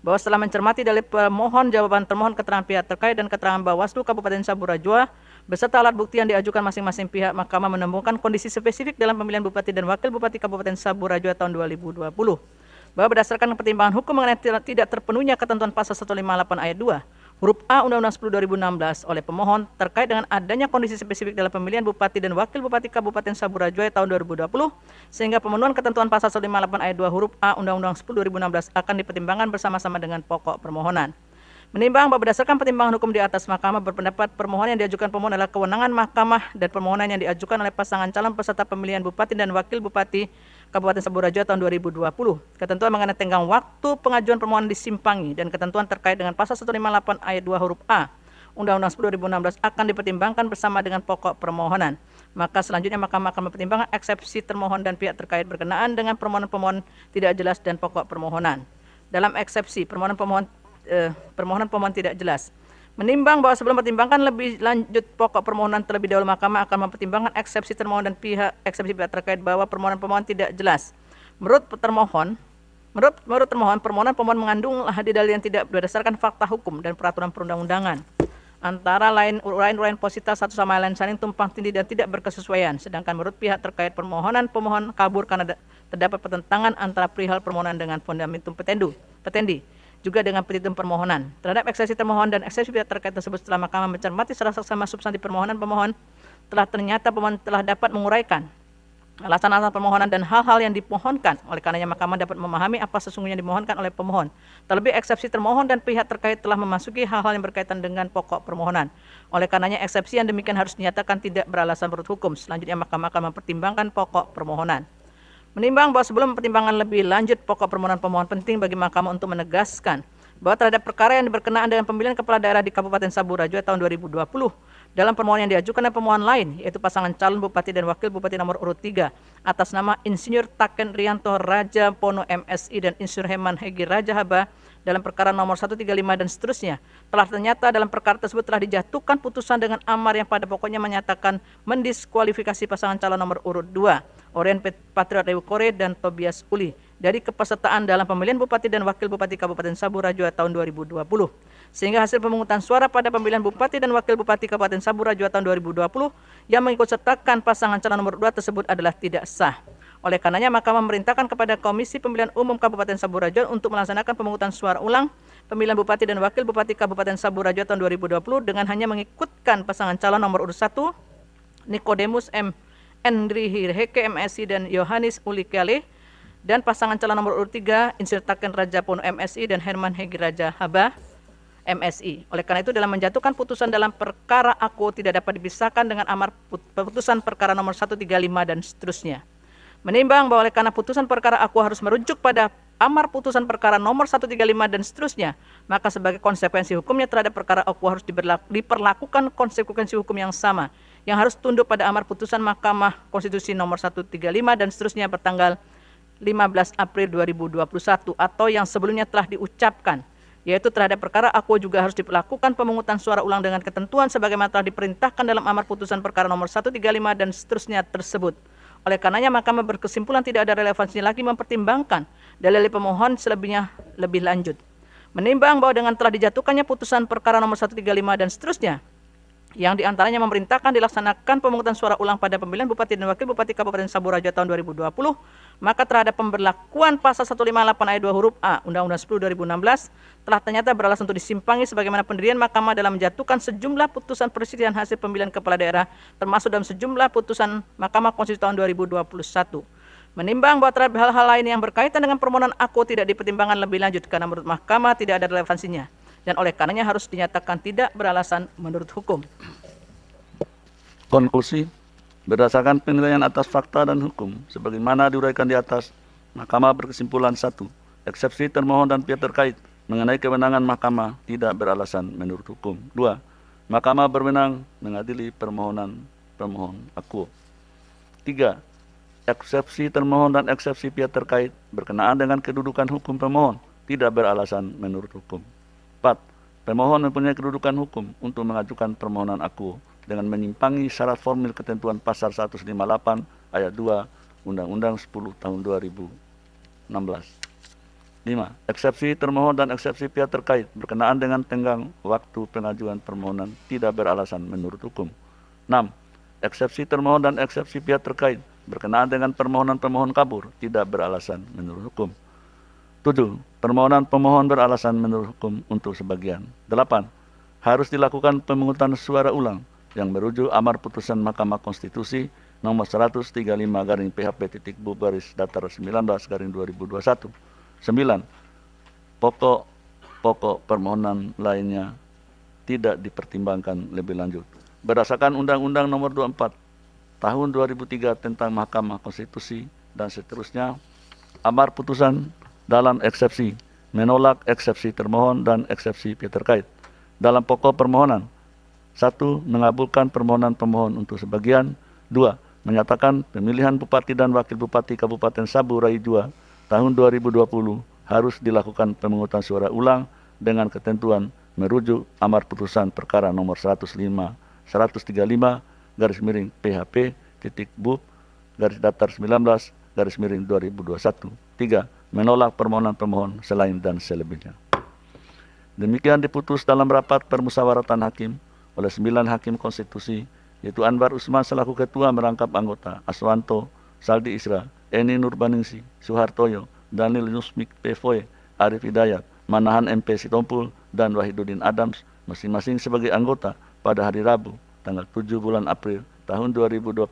Bahwa setelah mencermati dalil pemohon, jawaban termohon, keterangan pihak terkait dan keterangan Bawaslu Kabupaten Saburajua beserta alat bukti yang diajukan masing-masing pihak, Mahkamah menemukan kondisi spesifik dalam pemilihan bupati dan wakil bupati Kabupaten Saburajua tahun 2020. Bahwa berdasarkan pertimbangan hukum mengenai tidak terpenuhnya ketentuan pasal 158 ayat 2 huruf A Undang-Undang 10 2016 oleh pemohon terkait dengan adanya kondisi spesifik dalam pemilihan bupati dan wakil bupati Kabupaten Saburajua tahun 2020, sehingga pemenuhan ketentuan pasal 158 ayat 2 huruf A Undang-Undang 10 2016 akan dipertimbangkan bersama-sama dengan pokok permohonan. Menimbang bahwa berdasarkan pertimbangan hukum di atas, Mahkamah berpendapat permohonan yang diajukan pemohon adalah kewenangan Mahkamah dan permohonan yang diajukan oleh pasangan calon peserta pemilihan bupati dan wakil bupati Kabupaten Saburajua tahun 2020. Ketentuan mengenai tenggang waktu pengajuan permohonan disimpangi dan ketentuan terkait dengan pasal 158 ayat 2 huruf A Undang-Undang 10 2016 akan dipertimbangkan bersama dengan pokok permohonan. Maka selanjutnya Mahkamah akan mempertimbangkan eksepsi termohon dan pihak terkait berkenaan dengan permohonan pemohon tidak jelas dan pokok permohonan. Dalam eksepsi permohonan pemohon tidak jelas, menimbang bahwa sebelum mempertimbangkan lebih lanjut pokok permohonan terlebih dahulu, Mahkamah akan mempertimbangkan eksepsi termohon dan eksepsi pihak terkait bahwa permohonan pemohon tidak jelas. Menurut termohon, permohonan pemohon mengandung dalil yang tidak berdasarkan fakta hukum dan peraturan perundang-undangan. Antara lain uraian posita satu sama lain saling tumpang tindih dan tidak berkesesuaian. Sedangkan menurut pihak terkait permohonan pemohon kabur karena terdapat pertentangan antara perihal permohonan dengan fundamentum petendi, juga dengan petitum permohonan. Terhadap eksepsi termohon dan eksepsi pihak terkait tersebut, setelah Mahkamah mencermati secara saksama substansi permohonan pemohon, ternyata pemohon telah dapat menguraikan alasan-alasan permohonan dan hal-hal yang dimohonkan. Oleh karenanya Mahkamah dapat memahami apa sesungguhnya dimohonkan oleh pemohon. Terlebih eksepsi termohon dan pihak terkait telah memasuki hal-hal yang berkaitan dengan pokok permohonan. Oleh karenanya eksepsi yang demikian harus dinyatakan tidak beralasan menurut hukum. Selanjutnya Mahkamah akan mempertimbangkan pokok permohonan. Menimbang bahwa sebelum pertimbangan lebih lanjut pokok permohonan pemohon, penting bagi Mahkamah untuk menegaskan bahwa terhadap perkara yang berkenaan dengan pemilihan kepala daerah di Kabupaten Saburajua tahun 2020, dalam permohonan yang diajukan oleh pemohon lain, yaitu pasangan calon bupati dan wakil bupati nomor urut 3 atas nama Insinyur Taken Rianto Raja Pono MSI dan Insinyur Herman Hegi Raja Haba dalam perkara nomor 135 dan seterusnya, telah ternyata dalam perkara tersebut telah dijatuhkan putusan dengan amar yang pada pokoknya menyatakan mendiskualifikasi pasangan calon nomor urut 2 Orion Patriot Rewukore dan Tobias Uli dari kepesertaan dalam pemilihan bupati dan wakil bupati Kabupaten Saburajua tahun 2020. Sehingga hasil pemungutan suara pada pemilihan bupati dan wakil bupati Kabupaten Saburajua tahun 2020 yang mengikut sertakan pasangan calon nomor 2 tersebut adalah tidak sah. Oleh karenanya Mahkamah memerintahkan kepada Komisi Pemilihan Umum Kabupaten Saburajua untuk melaksanakan pemungutan suara ulang pemilihan bupati dan wakil bupati Kabupaten Saburajua tahun 2020 dengan hanya mengikutkan pasangan calon nomor urut 1 Nikodemus M. Endri Hirheke MSI dan Yohanis Ulikale, dan pasangan calon nomor urut 3 Insinyur Taken Raja Pono MSI dan Herman Hegi Raja Haba MSI. Oleh karena itu dalam menjatuhkan putusan dalam perkara aku tidak dapat dipisahkan dengan amar putusan perkara nomor 135 dan seterusnya. Menimbang bahwa oleh karena putusan perkara aku harus merujuk pada amar putusan perkara nomor 135 dan seterusnya, maka sebagai konsekuensi hukumnya terhadap perkara aku harus diperlakukan konsekuensi hukum yang sama, yang harus tunduk pada amar putusan Mahkamah Konstitusi nomor 135 dan seterusnya bertanggal 15 April 2021 atau yang sebelumnya telah diucapkan, yaitu terhadap perkara aku juga harus dilakukan pemungutan suara ulang dengan ketentuan sebagaimana telah diperintahkan dalam amar putusan perkara nomor 135 dan seterusnya tersebut. Oleh karenanya Mahkamah berkesimpulan tidak ada relevansinya lagi mempertimbangkan dalil pemohon selebihnya lebih lanjut. Menimbang bahwa dengan telah dijatuhkannya putusan perkara nomor 135 dan seterusnya, yang diantaranya memerintahkan dilaksanakan pemungutan suara ulang pada pemilihan bupati dan wakil bupati Kabupaten Saburajua tahun 2020, maka terhadap pemberlakuan pasal 158 ayat 2 huruf A Undang-Undang 10 2016 telah ternyata beralasan untuk disimpangi sebagaimana pendirian Mahkamah dalam menjatuhkan sejumlah putusan perselisihan hasil pemilihan kepala daerah termasuk dalam sejumlah putusan Mahkamah Konstitusi tahun 2021. Menimbang bahwa terhadap hal-hal lain yang berkaitan dengan permohonan aku tidak dipertimbangkan lebih lanjut karena menurut Mahkamah tidak ada relevansinya, dan oleh karenanya harus dinyatakan tidak beralasan menurut hukum. Konklusi, berdasarkan penilaian atas fakta dan hukum sebagaimana diuraikan di atas, Mahkamah berkesimpulan 1. Eksepsi termohon dan pihak terkait mengenai kewenangan Mahkamah tidak beralasan menurut hukum. 2. Mahkamah berwenang mengadili permohonan pemohon aku. 3. Eksepsi termohon dan eksepsi pihak terkait berkenaan dengan kedudukan hukum pemohon tidak beralasan menurut hukum. 4. Pemohon mempunyai kedudukan hukum untuk mengajukan permohonan aku dengan menyimpangi syarat formil ketentuan pasal 158 ayat 2 Undang-Undang 10 tahun 2016. 5. Eksepsi termohon dan eksepsi pihak terkait berkenaan dengan tenggang waktu pengajuan permohonan tidak beralasan menurut hukum. 6. Eksepsi termohon dan eksepsi pihak terkait berkenaan dengan permohonan pemohon kabur tidak beralasan menurut hukum. 7. Permohonan pemohon beralasan menurut hukum untuk sebagian. 8. Harus dilakukan pemungutan suara ulang yang merujuk amar putusan Mahkamah Konstitusi nomor 135/PHP-19/2021. 9. Pokok permohonan lainnya tidak dipertimbangkan lebih lanjut. Berdasarkan Undang-Undang nomor 24 tahun 2003 tentang Mahkamah Konstitusi dan seterusnya, amar putusan dalam eksepsi menolak eksepsi termohon dan eksepsi pihak terkait. Dalam pokok permohonan, 1. Mengabulkan permohonan pemohon untuk sebagian. 2. Menyatakan pemilihan Bupati dan Wakil Bupati Kabupaten Sabu Rai Jua tahun 2020 harus dilakukan pemungutan suara ulang dengan ketentuan merujuk amar putusan perkara nomor 135 PHP /BUP /19 3. Menolak permohonan pemohon selain dan selebihnya. Demikian diputus dalam rapat permusyawaratan hakim oleh 9 hakim konstitusi, yaitu Anwar Usman selaku ketua merangkap anggota, Aswanto, Saldi Isra, Eni Nurbaningsi, Suhartoyo, Daniel Yusmik Pevoe, Arif Hidayat, Manahan MP Sitompul, dan Wahidudin Adams, masing-masing sebagai anggota pada hari Rabu, tanggal 7 bulan April tahun 2021,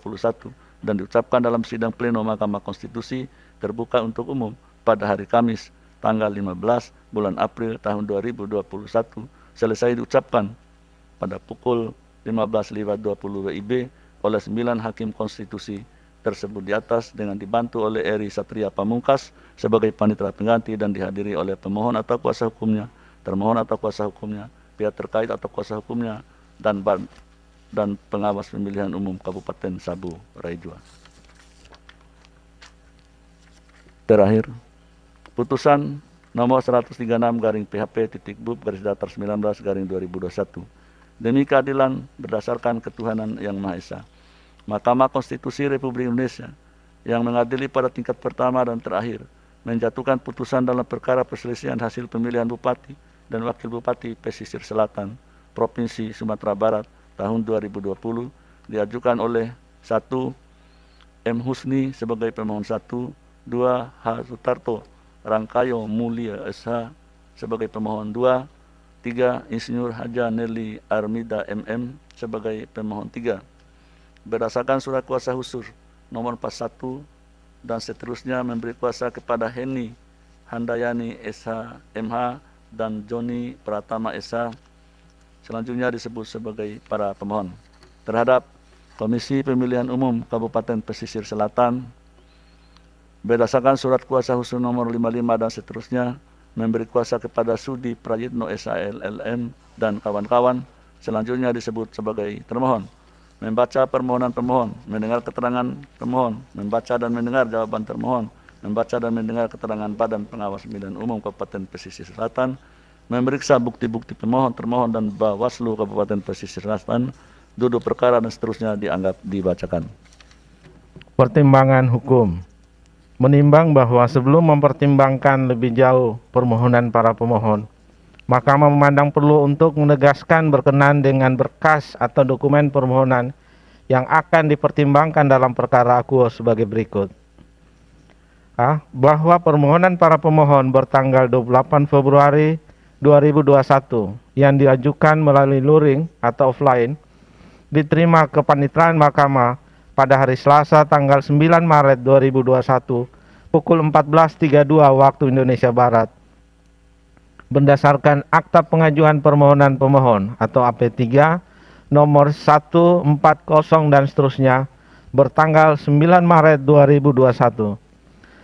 dan diucapkan dalam sidang pleno Mahkamah Konstitusi terbuka untuk umum pada hari Kamis, tanggal 15 bulan April tahun 2021, selesai diucapkan pada pukul 15.20 WIB oleh 9 hakim konstitusi tersebut di atas dengan dibantu oleh Eri Satria Pamungkas sebagai panitera pengganti dan dihadiri oleh pemohon atau kuasa hukumnya, termohon atau kuasa hukumnya, pihak terkait atau kuasa hukumnya, dan pengawas pemilihan umum Kabupaten Sabu Rai Jua. Terakhir, putusan nomor 136/PHP/BUP/19/2021 demi keadilan berdasarkan ketuhanan yang Maha Esa. Mahkamah Konstitusi Republik Indonesia yang mengadili pada tingkat pertama dan terakhir menjatuhkan putusan dalam perkara perselisihan hasil pemilihan Bupati dan Wakil Bupati Pesisir Selatan Provinsi Sumatera Barat tahun 2020 diajukan oleh 1. M. Husni sebagai pemohon 1, 2. H. Sutarto Rangkayo Mulia SH sebagai pemohon 2, 3. Insinyur Haja Nelly Armida MM sebagai pemohon 3. Berdasarkan surat kuasa khusus nomor 41 dan seterusnya memberi kuasa kepada Heni Handayani SH MH dan Joni Pratama SH selanjutnya disebut sebagai para pemohon. Terhadap Komisi Pemilihan Umum Kabupaten Pesisir Selatan berdasarkan surat kuasa khusus nomor 55 dan seterusnya memberi kuasa kepada Sudi Prayitno SH LLM dan kawan-kawan selanjutnya disebut sebagai termohon. Membaca permohonan pemohon, mendengar keterangan pemohon, membaca dan mendengar jawaban termohon, membaca dan mendengar keterangan Badan Pengawas Pemilihan Umum Kabupaten Pesisir Selatan, memeriksa bukti-bukti pemohon, termohon, dan Bawaslu Kabupaten Pesisir Selatan, duduk perkara dan seterusnya dianggap dibacakan. Pertimbangan hukum. Menimbang bahwa sebelum mempertimbangkan lebih jauh permohonan para pemohon, Mahkamah memandang perlu untuk menegaskan berkenan dengan berkas atau dokumen permohonan yang akan dipertimbangkan dalam perkara akuo sebagai berikut. A. Bahwa permohonan para pemohon bertanggal 28 Februari 2021 yang diajukan melalui luring atau offline diterima kepanitraan Mahkamah pada hari Selasa tanggal 9 Maret 2021 pukul 14.32 waktu Indonesia Barat. Berdasarkan akta pengajuan permohonan pemohon atau AP3 nomor 140 dan seterusnya bertanggal 9 Maret 2021.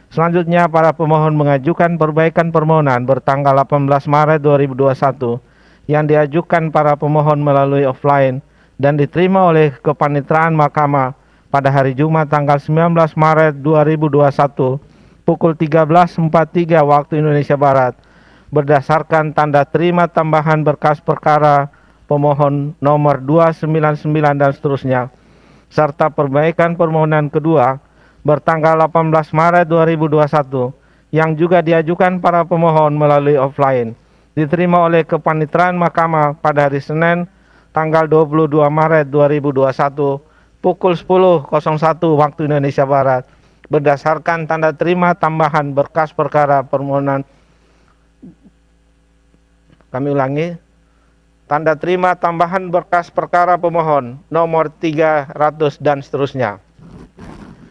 Selanjutnya para pemohon mengajukan perbaikan permohonan bertanggal 18 Maret 2021 yang diajukan para pemohon melalui offline dan diterima oleh kepanitraan Mahkamah pada hari Jumat tanggal 19 Maret 2021 pukul 13.43 waktu Indonesia Barat berdasarkan tanda terima tambahan berkas perkara pemohon nomor 299 dan seterusnya serta perbaikan permohonan kedua bertanggal 18 Maret 2021 yang juga diajukan para pemohon melalui offline diterima oleh kepanitraan Mahkamah pada hari Senin tanggal 22 Maret 2021 pukul 10.01 waktu Indonesia Barat berdasarkan tanda terima tambahan berkas perkara permohonan. Kami ulangi, tanda terima tambahan berkas perkara pemohon nomor 300 dan seterusnya.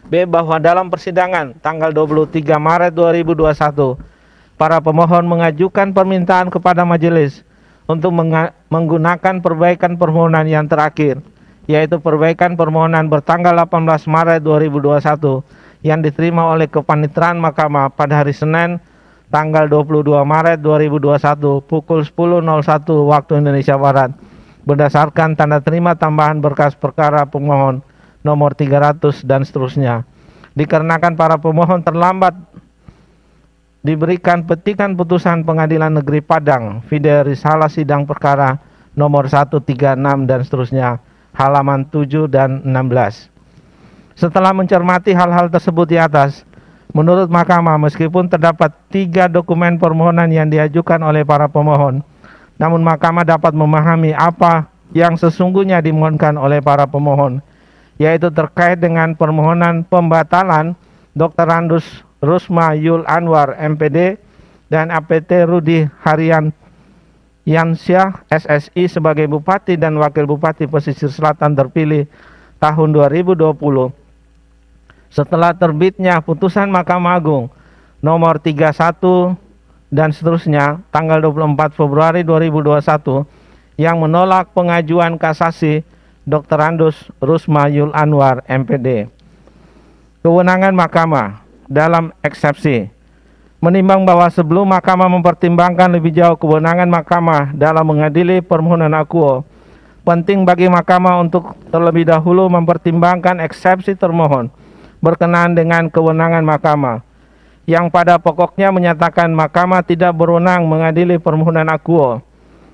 B. Bahwa dalam persidangan tanggal 23 Maret 2021 para pemohon mengajukan permintaan kepada majelis untuk menggunakan perbaikan permohonan yang terakhir, yaitu perbaikan permohonan bertanggal 18 Maret 2021 yang diterima oleh kepanitraan Mahkamah pada hari Senin tanggal 22 Maret 2021 pukul 10.01 waktu Indonesia Barat berdasarkan tanda terima tambahan berkas perkara pemohon nomor 300 dan seterusnya. Dikarenakan para pemohon terlambat diberikan petikan putusan Pengadilan Negeri Padang, vide risalah sidang perkara nomor 136 dan seterusnya, halaman 7 dan 16. Setelah mencermati hal-hal tersebut di atas, menurut Mahkamah, meskipun terdapat 3 dokumen permohonan yang diajukan oleh para pemohon, namun Mahkamah dapat memahami apa yang sesungguhnya dimohonkan oleh para pemohon, yaitu terkait dengan permohonan pembatalan Dr. Rusma Yul Anwar MPD dan APT Rudi Harian Yansyah SSI sebagai Bupati dan Wakil Bupati Pesisir Selatan terpilih tahun 2020 setelah terbitnya putusan Mahkamah Agung nomor 31 dan seterusnya tanggal 24 Februari 2021 yang menolak pengajuan kasasi Dr. Rusma Yul Anwar MPD. Kewenangan Mahkamah dalam eksepsi. Menimbang bahwa sebelum Mahkamah mempertimbangkan lebih jauh kewenangan Mahkamah dalam mengadili permohonan akuo, penting bagi Mahkamah untuk terlebih dahulu mempertimbangkan eksepsi termohon berkenaan dengan kewenangan Mahkamah, yang pada pokoknya menyatakan Mahkamah tidak berwenang mengadili permohonan akuo,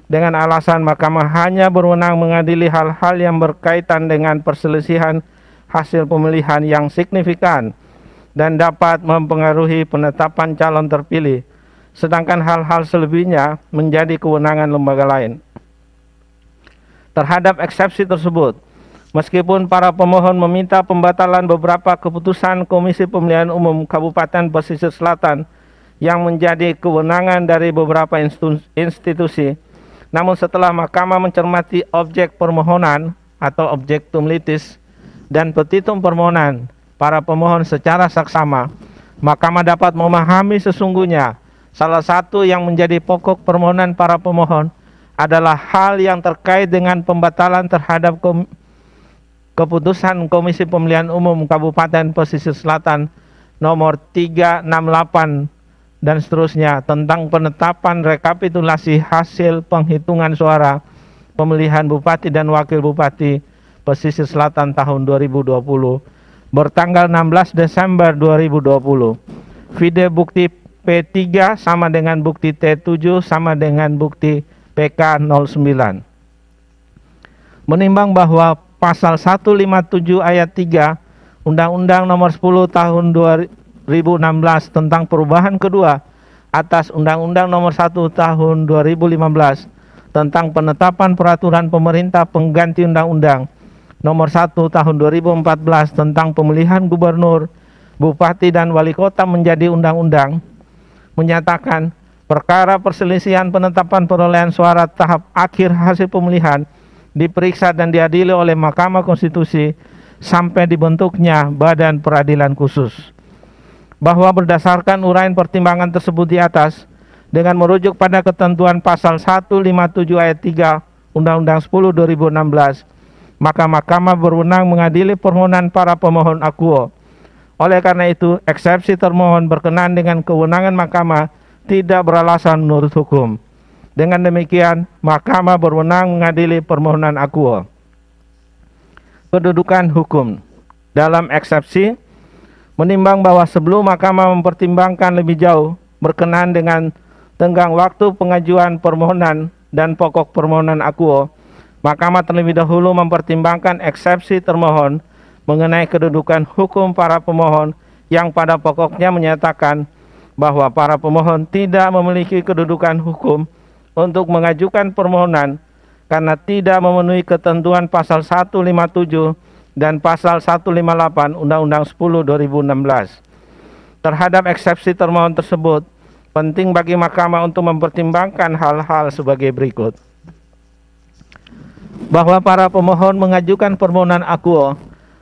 dengan alasan Mahkamah hanya berwenang mengadili hal-hal yang berkaitan dengan perselisihan hasil pemilihan yang signifikan dan dapat mempengaruhi penetapan calon terpilih, sedangkan hal-hal selebihnya menjadi kewenangan lembaga lain. Terhadap eksepsi tersebut, meskipun para pemohon meminta pembatalan beberapa keputusan Komisi Pemilihan Umum Kabupaten Pesisir Selatan yang menjadi kewenangan dari beberapa institusi, namun setelah Mahkamah mencermati objek permohonan atau objektum litis dan petitum permohonan para pemohon secara saksama, Mahkamah dapat memahami sesungguhnya salah satu yang menjadi pokok permohonan para pemohon adalah hal yang terkait dengan pembatalan terhadap keputusan Komisi Pemilihan Umum Kabupaten Pesisir Selatan nomor 368 dan seterusnya tentang penetapan rekapitulasi hasil penghitungan suara pemilihan Bupati dan Wakil Bupati Pesisir Selatan tahun 2020 bertanggal 16 Desember 2020. Vide bukti P3 sama dengan bukti T7 sama dengan bukti PK 09. Menimbang bahwa Pasal 157 ayat 3 Undang-Undang Nomor 10 Tahun 2016 tentang perubahan kedua atas Undang-Undang Nomor 1 Tahun 2015 tentang penetapan peraturan pemerintah pengganti Undang-Undang Nomor 1 Tahun 2014 tentang pemilihan gubernur, bupati dan wali kota menjadi undang-undang, menyatakan perkara perselisihan penetapan perolehan suara tahap akhir hasil pemilihan diperiksa dan diadili oleh Mahkamah Konstitusi sampai dibentuknya Badan Peradilan Khusus. Bahwa berdasarkan uraian pertimbangan tersebut di atas, dengan merujuk pada ketentuan pasal 157 ayat 3 Undang-Undang 10 2016, maka Mahkamah berwenang mengadili permohonan para pemohon akuo. Oleh karena itu, eksepsi termohon berkenaan dengan kewenangan Mahkamah tidak beralasan menurut hukum. Dengan demikian, Mahkamah berwenang mengadili permohonan akuo. Kedudukan hukum dalam eksepsi, menimbang bahwa sebelum Mahkamah mempertimbangkan lebih jauh berkenaan dengan tenggang waktu pengajuan permohonan dan pokok permohonan akuo, Mahkamah terlebih dahulu mempertimbangkan eksepsi termohon mengenai kedudukan hukum para pemohon yang pada pokoknya menyatakan bahwa para pemohon tidak memiliki kedudukan hukum untuk mengajukan permohonan karena tidak memenuhi ketentuan pasal 157 dan pasal 158 Undang-Undang 10 2016. Terhadap eksepsi termohon tersebut, penting bagi Mahkamah untuk mempertimbangkan hal-hal sebagai berikut. Bahwa para pemohon mengajukan permohonan akuo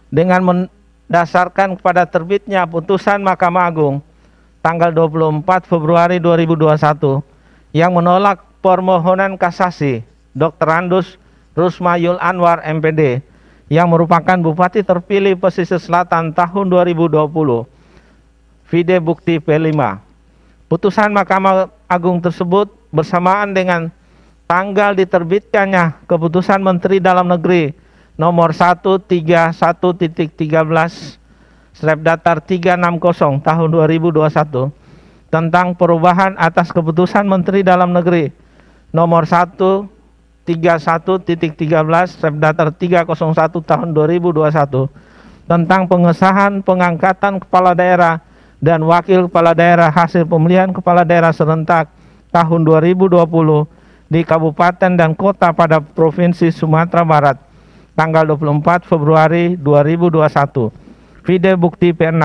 dengan mendasarkan kepada terbitnya putusan Mahkamah Agung tanggal 24 Februari 2021 yang menolak permohonan kasasi Dr. Rusma Yul Anwar MPD yang merupakan Bupati terpilih Pesisir Selatan tahun 2020. Vide bukti P5. Putusan Mahkamah Agung tersebut bersamaan dengan tanggal diterbitkannya Keputusan Menteri Dalam Negeri nomor 131.13 Strep Datar 360 tahun 2021 tentang perubahan atas Keputusan Menteri Dalam Negeri nomor 131.13 Strep Datar 301 tahun 2021 tentang pengesahan pengangkatan kepala daerah dan wakil kepala daerah hasil pemilihan kepala daerah serentak tahun 2020 di kabupaten dan kota pada Provinsi Sumatera Barat tanggal 24 Februari 2021. Video bukti P6.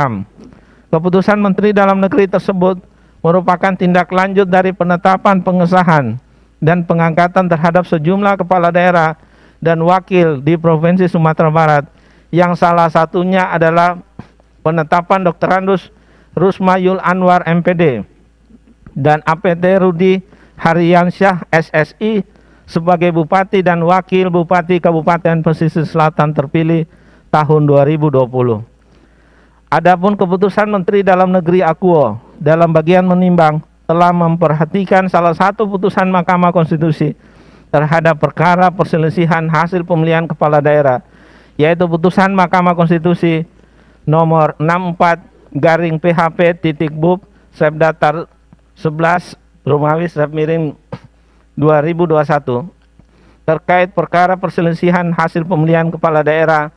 Keputusan Menteri Dalam Negeri tersebut merupakan tindak lanjut dari penetapan pengesahan dan pengangkatan terhadap sejumlah kepala daerah dan wakil di Provinsi Sumatera Barat yang salah satunya adalah penetapan Dr. Rusma Yul Anwar MPD dan APT Rudi Haryansyah SSI sebagai Bupati dan Wakil Bupati Kabupaten Pesisir Selatan terpilih tahun 2020. Adapun Keputusan Menteri Dalam Negeri Akuo dalam bagian menimbang telah memperhatikan salah satu putusan Mahkamah Konstitusi terhadap perkara perselisihan hasil pemilihan kepala daerah, yaitu putusan Mahkamah Konstitusi nomor 64/PHP.BUP Strep Datar 11 Romawi Strep Miring 2021 terkait perkara perselisihan hasil pemilihan kepala daerah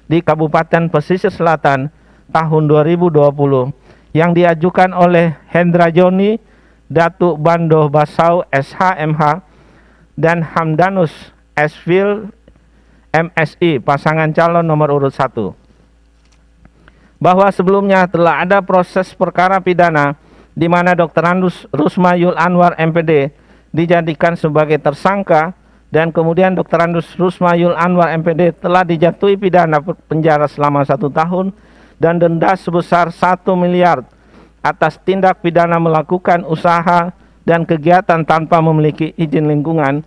di Kabupaten Pesisir Selatan tahun 2020 yang diajukan oleh Hendra Joni Datuk Bando Basau SHMH dan Hamdanus Esfil MSI pasangan calon nomor urut 1, bahwa sebelumnya telah ada proses perkara pidana di mana Dr. Rusma Yul Anwar MPD dijadikan sebagai tersangka dan kemudian Dr. Rusma Yul Anwar MPD telah dijatuhi pidana penjara selama 1 tahun dan denda sebesar 1 miliar atas tindak pidana melakukan usaha dan kegiatan tanpa memiliki izin lingkungan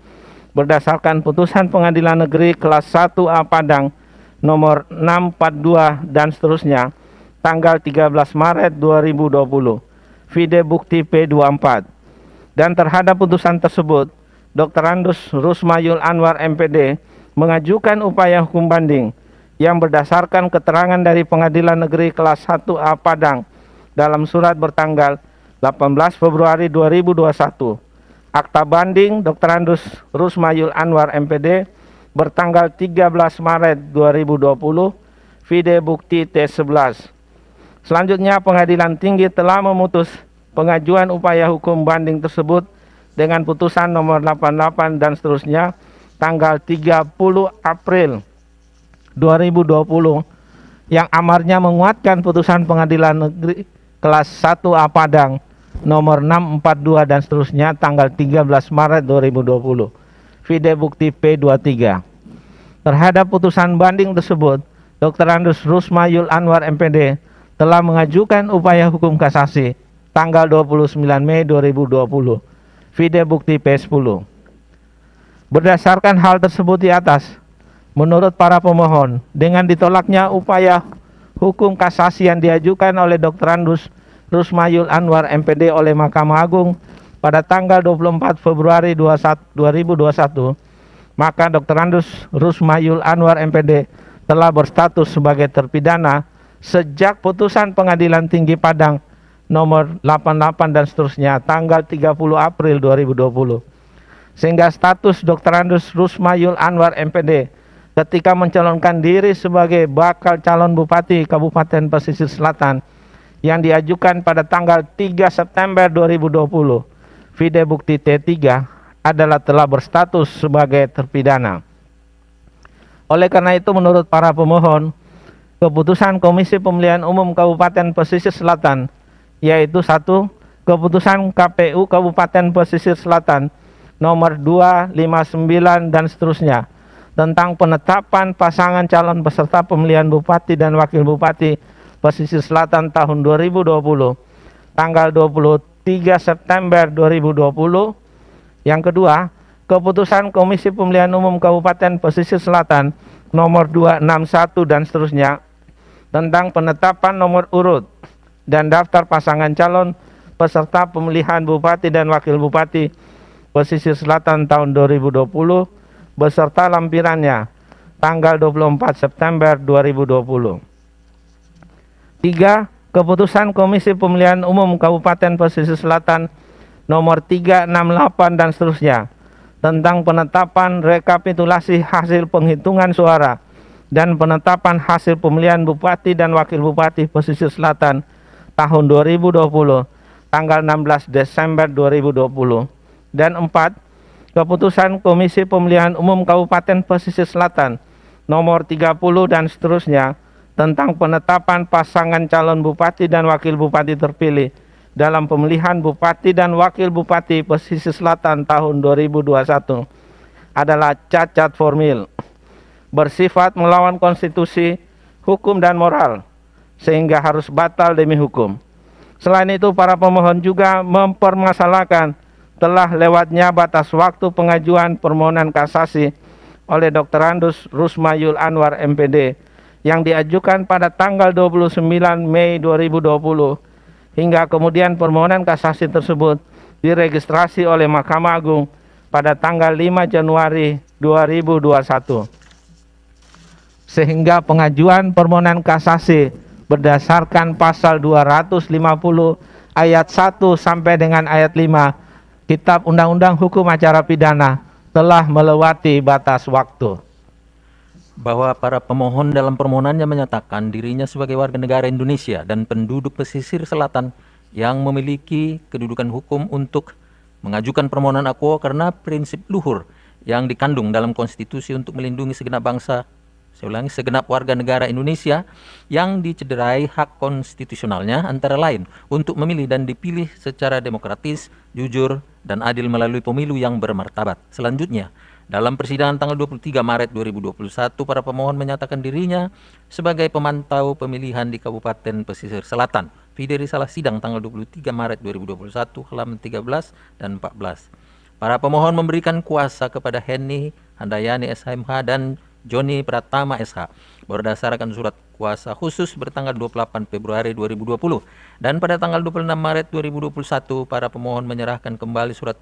berdasarkan putusan Pengadilan Negeri kelas 1A Padang nomor 642 dan seterusnya tanggal 13 Maret 2020. Video bukti P24. Dan terhadap putusan tersebut, Dr. Rusma Yul Anwar MPD mengajukan upaya hukum banding yang berdasarkan keterangan dari Pengadilan Negeri kelas 1A Padang dalam surat bertanggal 18 Februari 2021. Akta banding Dr. Rusma Yul Anwar MPD bertanggal 13 Maret 2020. Video bukti T11. Selanjutnya, Pengadilan Tinggi telah memutus pengajuan upaya hukum banding tersebut dengan putusan nomor 88 dan seterusnya tanggal 30 April 2020 yang amarnya menguatkan putusan Pengadilan Negeri kelas 1A Padang nomor 642 dan seterusnya tanggal 13 Maret 2020. Video bukti P23. Terhadap putusan banding tersebut, Dr. Rusma Yul Anwar MPD telah mengajukan upaya hukum kasasi tanggal 29 Mei 2020. Video bukti P10. Berdasarkan hal tersebut di atas, menurut para pemohon, dengan ditolaknya upaya hukum kasasi yang diajukan oleh Dr. Rusma Yul Anwar MPD oleh Mahkamah Agung pada tanggal 24 Februari 2021, maka Dr. Rusma Yul Anwar MPD telah berstatus sebagai terpidana sejak putusan Pengadilan Tinggi Padang nomor 88 dan seterusnya tanggal 30 April 2020. Sehingga status Dr. Rusma Yul Anwar MPD ketika mencalonkan diri sebagai bakal calon Bupati Kabupaten Pesisir Selatan yang diajukan pada tanggal 3 September 2020, video bukti T3, adalah telah berstatus sebagai terpidana. Oleh karena itu, menurut para pemohon, keputusan Komisi Pemilihan Umum Kabupaten Pesisir Selatan, yaitu 1. Keputusan KPU Kabupaten Pesisir Selatan nomor 259 dan seterusnya tentang penetapan pasangan calon peserta pemilihan Bupati dan Wakil Bupati Pesisir Selatan tahun 2020 tanggal 23 September 2020. Yang kedua, keputusan Komisi Pemilihan Umum Kabupaten Pesisir Selatan nomor 261 dan seterusnya tentang penetapan nomor urut dan daftar pasangan calon peserta pemilihan Bupati dan Wakil Bupati Pesisir Selatan tahun 2020 beserta lampirannya tanggal 24 September 2020. 3. Keputusan Komisi Pemilihan Umum Kabupaten Pesisir Selatan nomor 368 dan seterusnya tentang penetapan rekapitulasi hasil penghitungan suara dan penetapan hasil pemilihan Bupati dan Wakil Bupati Pesisir Selatan tahun 2020 tanggal 16 Desember 2020. Dan 4. Keputusan Komisi Pemilihan Umum Kabupaten Pesisir Selatan nomor 30 dan seterusnya tentang penetapan pasangan calon Bupati dan Wakil Bupati terpilih dalam pemilihan Bupati dan Wakil Bupati Pesisir Selatan tahun 2021 adalah cacat formil, bersifat melawan konstitusi, hukum dan moral, sehingga harus batal demi hukum. Selain itu, para pemohon juga mempermasalahkan telah lewatnya batas waktu pengajuan permohonan kasasi oleh Dr. Andus Rusmayul Anwar MPD yang diajukan pada tanggal 29 Mei 2020 hingga kemudian permohonan kasasi tersebut diregistrasi oleh Mahkamah Agung pada tanggal 5 Januari 2021. Sehingga pengajuan permohonan kasasi berdasarkan pasal 250 ayat 1 sampai dengan ayat 5 Kitab Undang-Undang Hukum Acara Pidana telah melewati batas waktu. Bahwa para pemohon dalam permohonannya menyatakan dirinya sebagai warga negara Indonesia dan penduduk pesisir selatan yang memiliki kedudukan hukum untuk mengajukan permohonan akuo karena prinsip luhur yang dikandung dalam konstitusi untuk melindungi segenap bangsa, segenap warga negara Indonesia yang dicederai hak konstitusionalnya antara lain untuk memilih dan dipilih secara demokratis, jujur, dan adil melalui pemilu yang bermartabat. Selanjutnya, dalam persidangan tanggal 23 Maret 2021, para pemohon menyatakan dirinya sebagai pemantau pemilihan di Kabupaten Pesisir Selatan. Video risalah sidang tanggal 23 Maret 2021, halaman 13 dan 14. Para pemohon memberikan kuasa kepada Henny Handayani SHMH dan Joni Pratama SH berdasarkan surat kuasa khusus bertanggal 28 Februari 2020 dan pada tanggal 26 Maret 2021 para pemohon menyerahkan kembali surat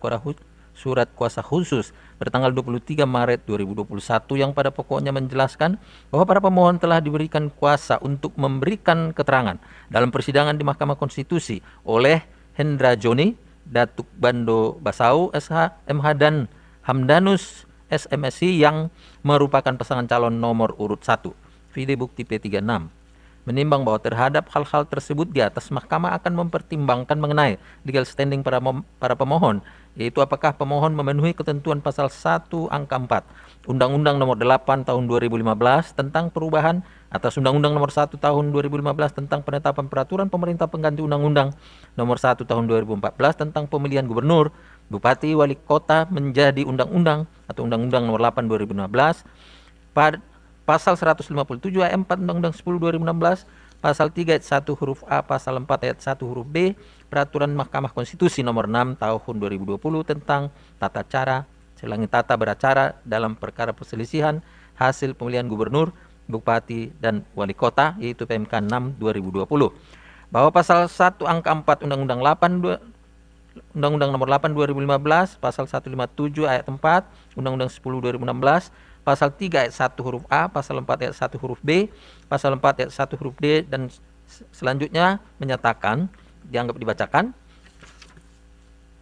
kuasa khusus bertanggal 23 Maret 2021 yang pada pokoknya menjelaskan bahwa para pemohon telah diberikan kuasa untuk memberikan keterangan dalam persidangan di Mahkamah Konstitusi oleh Hendra Joni, Datuk Bando Basau SH, MH dan Hamdanus SMSI yang merupakan pasangan calon nomor urut 1. Video bukti P36. Menimbang bahwa terhadap hal-hal tersebut di atas, Mahkamah akan mempertimbangkan mengenai legal standing para pemohon, yaitu apakah pemohon memenuhi ketentuan pasal 1 angka 4 Undang-Undang nomor 8 tahun 2015 tentang perubahan atas Undang-Undang nomor 1 tahun 2015 tentang penetapan peraturan pemerintah pengganti Undang-Undang nomor 1 tahun 2014 tentang pemilihan gubernur, bupati, wali kota menjadi undang-undang atau Undang-Undang nomor 8 2015, pasal 157 ayat 4 Undang-Undang 10 2016, pasal 3 ayat 1 huruf A, pasal 4 ayat 1 huruf B, Peraturan Mahkamah Konstitusi nomor 6 tahun 2020 tentang tata beracara dalam perkara perselisihan hasil pemilihan gubernur, bupati, dan wali kota, yaitu PMK 6 2020. Bahwa pasal 1 angka 4 Undang-Undang nomor 8 2015, pasal 157 ayat 4 Undang-Undang 10 2016, pasal 3 ayat 1 huruf A, pasal 4 ayat 1 huruf B, pasal 4 ayat 1 huruf D, dan selanjutnya menyatakan, dianggap dibacakan,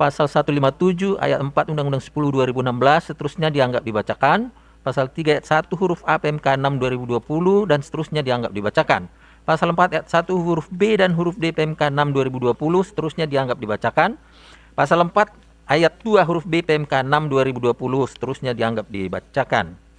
pasal 157 ayat 4 Undang-Undang 10 2016 seterusnya dianggap dibacakan, pasal 3 ayat 1 huruf A PMK 6 2020 dan seterusnya dianggap dibacakan, pasal 4 ayat 1 huruf B dan huruf D PMK 6 2020 seterusnya dianggap dibacakan, pasal 4 ayat 2 huruf B PMK 6 2020 seterusnya dianggap dibacakan.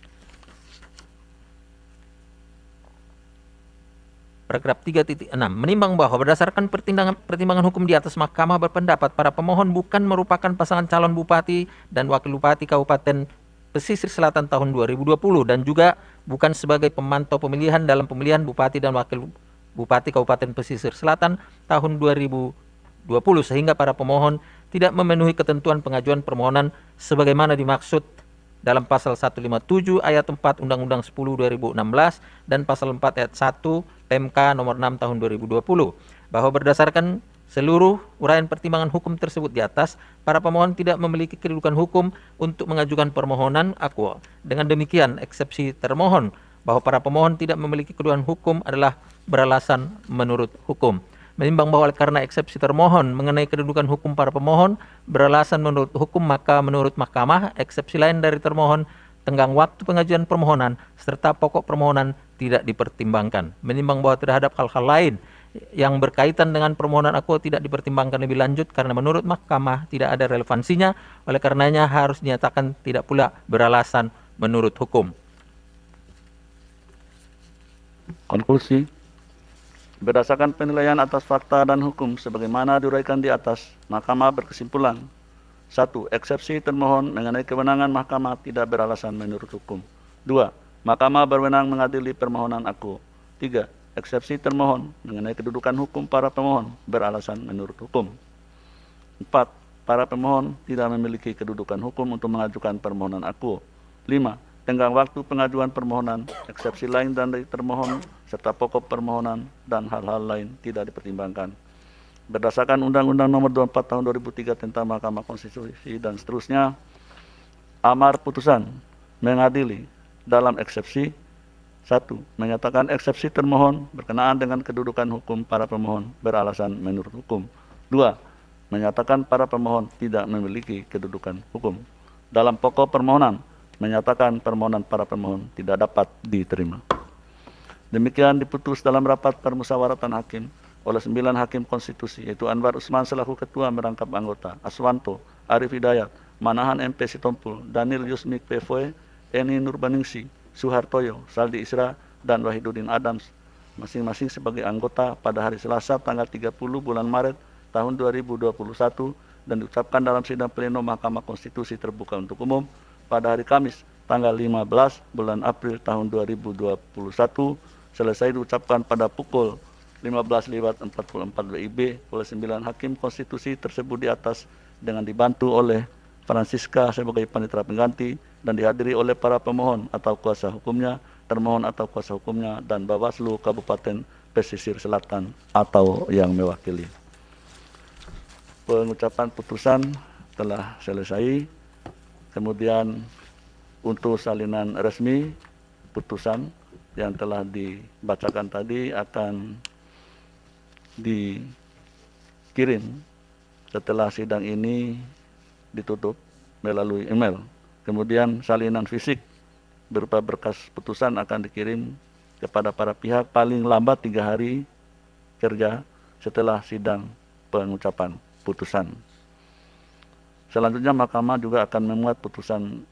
Paragraf 3.6. Menimbang bahwa berdasarkan pertimbangan hukum di atas, Mahkamah berpendapat para pemohon bukan merupakan pasangan calon bupati dan wakil bupati Kabupaten Pesisir Selatan tahun 2020 dan juga bukan sebagai pemantau pemilihan dalam pemilihan bupati dan wakil bupati Kabupaten Pesisir Selatan tahun 2020 sehingga para pemohon tidak memenuhi ketentuan pengajuan permohonan sebagaimana dimaksud dalam pasal 157 ayat 4 Undang-Undang 10 2016 dan pasal 4 ayat 1 PMK nomor 6 tahun 2020, bahwa berdasarkan seluruh uraian pertimbangan hukum tersebut di atas, para pemohon tidak memiliki kedudukan hukum untuk mengajukan permohonan akuo. Dengan demikian, eksepsi termohon bahwa para pemohon tidak memiliki kedudukan hukum adalah beralasan menurut hukum. Menimbang bahwa karena eksepsi termohon mengenai kedudukan hukum para pemohon beralasan menurut hukum, maka menurut mahkamah, eksepsi lain dari termohon, tenggang waktu pengajuan permohonan, serta pokok permohonan tidak dipertimbangkan. Menimbang bahwa terhadap hal-hal lain yang berkaitan dengan permohonan akuo tidak dipertimbangkan lebih lanjut karena menurut mahkamah tidak ada relevansinya, oleh karenanya harus dinyatakan tidak pula beralasan menurut hukum. Konklusi, berdasarkan penilaian atas fakta dan hukum sebagaimana diuraikan di atas, mahkamah berkesimpulan: 1. Eksepsi termohon mengenai kewenangan mahkamah tidak beralasan menurut hukum. 2. Mahkamah berwenang mengadili permohonan akuo. 3. Eksepsi termohon mengenai kedudukan hukum para pemohon beralasan menurut hukum. 4. Para pemohon tidak memiliki kedudukan hukum untuk mengajukan permohonan akuo. 5. Tenggang waktu pengajuan permohonan, eksepsi lain dan dari termohon, serta pokok permohonan dan hal-hal lain tidak dipertimbangkan. Berdasarkan Undang-Undang Nomor 24 Tahun 2003 tentang Mahkamah Konstitusi dan seterusnya, amar putusan mengadili dalam eksepsi: 1. Menyatakan eksepsi termohon berkenaan dengan kedudukan hukum para pemohon beralasan menurut hukum. 2. Menyatakan para pemohon tidak memiliki kedudukan hukum. Dalam pokok permohonan, menyatakan permohonan para pemohon tidak dapat diterima. Demikian diputus dalam rapat permusyawaratan hakim oleh 9 hakim konstitusi, yaitu Anwar Usman selaku ketua merangkap anggota, Aswanto, Arif Hidayat, Manahan MP Sitompul, Daniel Yusmik PFOE, Eni Nurbaningsi, Suhartoyo, Saldi Isra, dan Wahidudin Adams, masing-masing sebagai anggota pada hari Selasa tanggal 30 bulan Maret tahun 2021 dan diucapkan dalam sidang pleno Mahkamah Konstitusi terbuka untuk umum pada hari Kamis tanggal 15 bulan April tahun 2021, selesai diucapkan pada pukul 15.44 WIB oleh 9 hakim konstitusi tersebut di atas dengan dibantu oleh Francisca sebagai panitera pengganti dan dihadiri oleh para pemohon atau kuasa hukumnya, termohon atau kuasa hukumnya, dan Bawaslu Kabupaten Pesisir Selatan atau yang mewakili. Pengucapan putusan telah selesai. Kemudian untuk salinan resmi putusan yang telah dibacakan tadi akan dikirim setelah sidang ini ditutup melalui email. Kemudian salinan fisik berupa berkas putusan akan dikirim kepada para pihak paling lambat 3 hari kerja setelah sidang pengucapan putusan. Selanjutnya mahkamah juga akan memuat putusan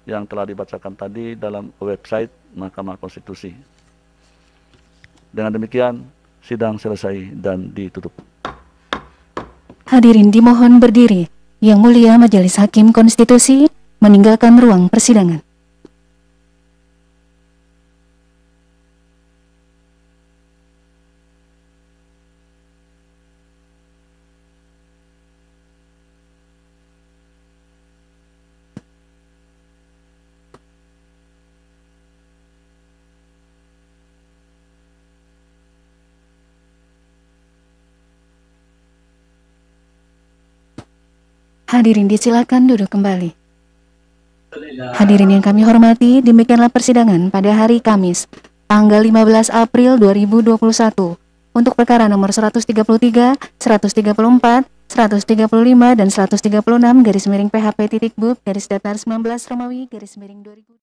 yang telah dibacakan tadi dalam website Mahkamah Konstitusi. Dengan demikian sidang selesai dan ditutup. Hadirin dimohon berdiri. Yang Mulia Majelis Hakim Konstitusi meninggalkan ruang persidangan. Hadirin disilakan duduk kembali. Hadirin yang kami hormati, demikianlah persidangan pada hari Kamis, tanggal 15 April 2021 untuk perkara nomor 133, 134, 135, dan 136 _PHP_BUB _19 Romawi _2000.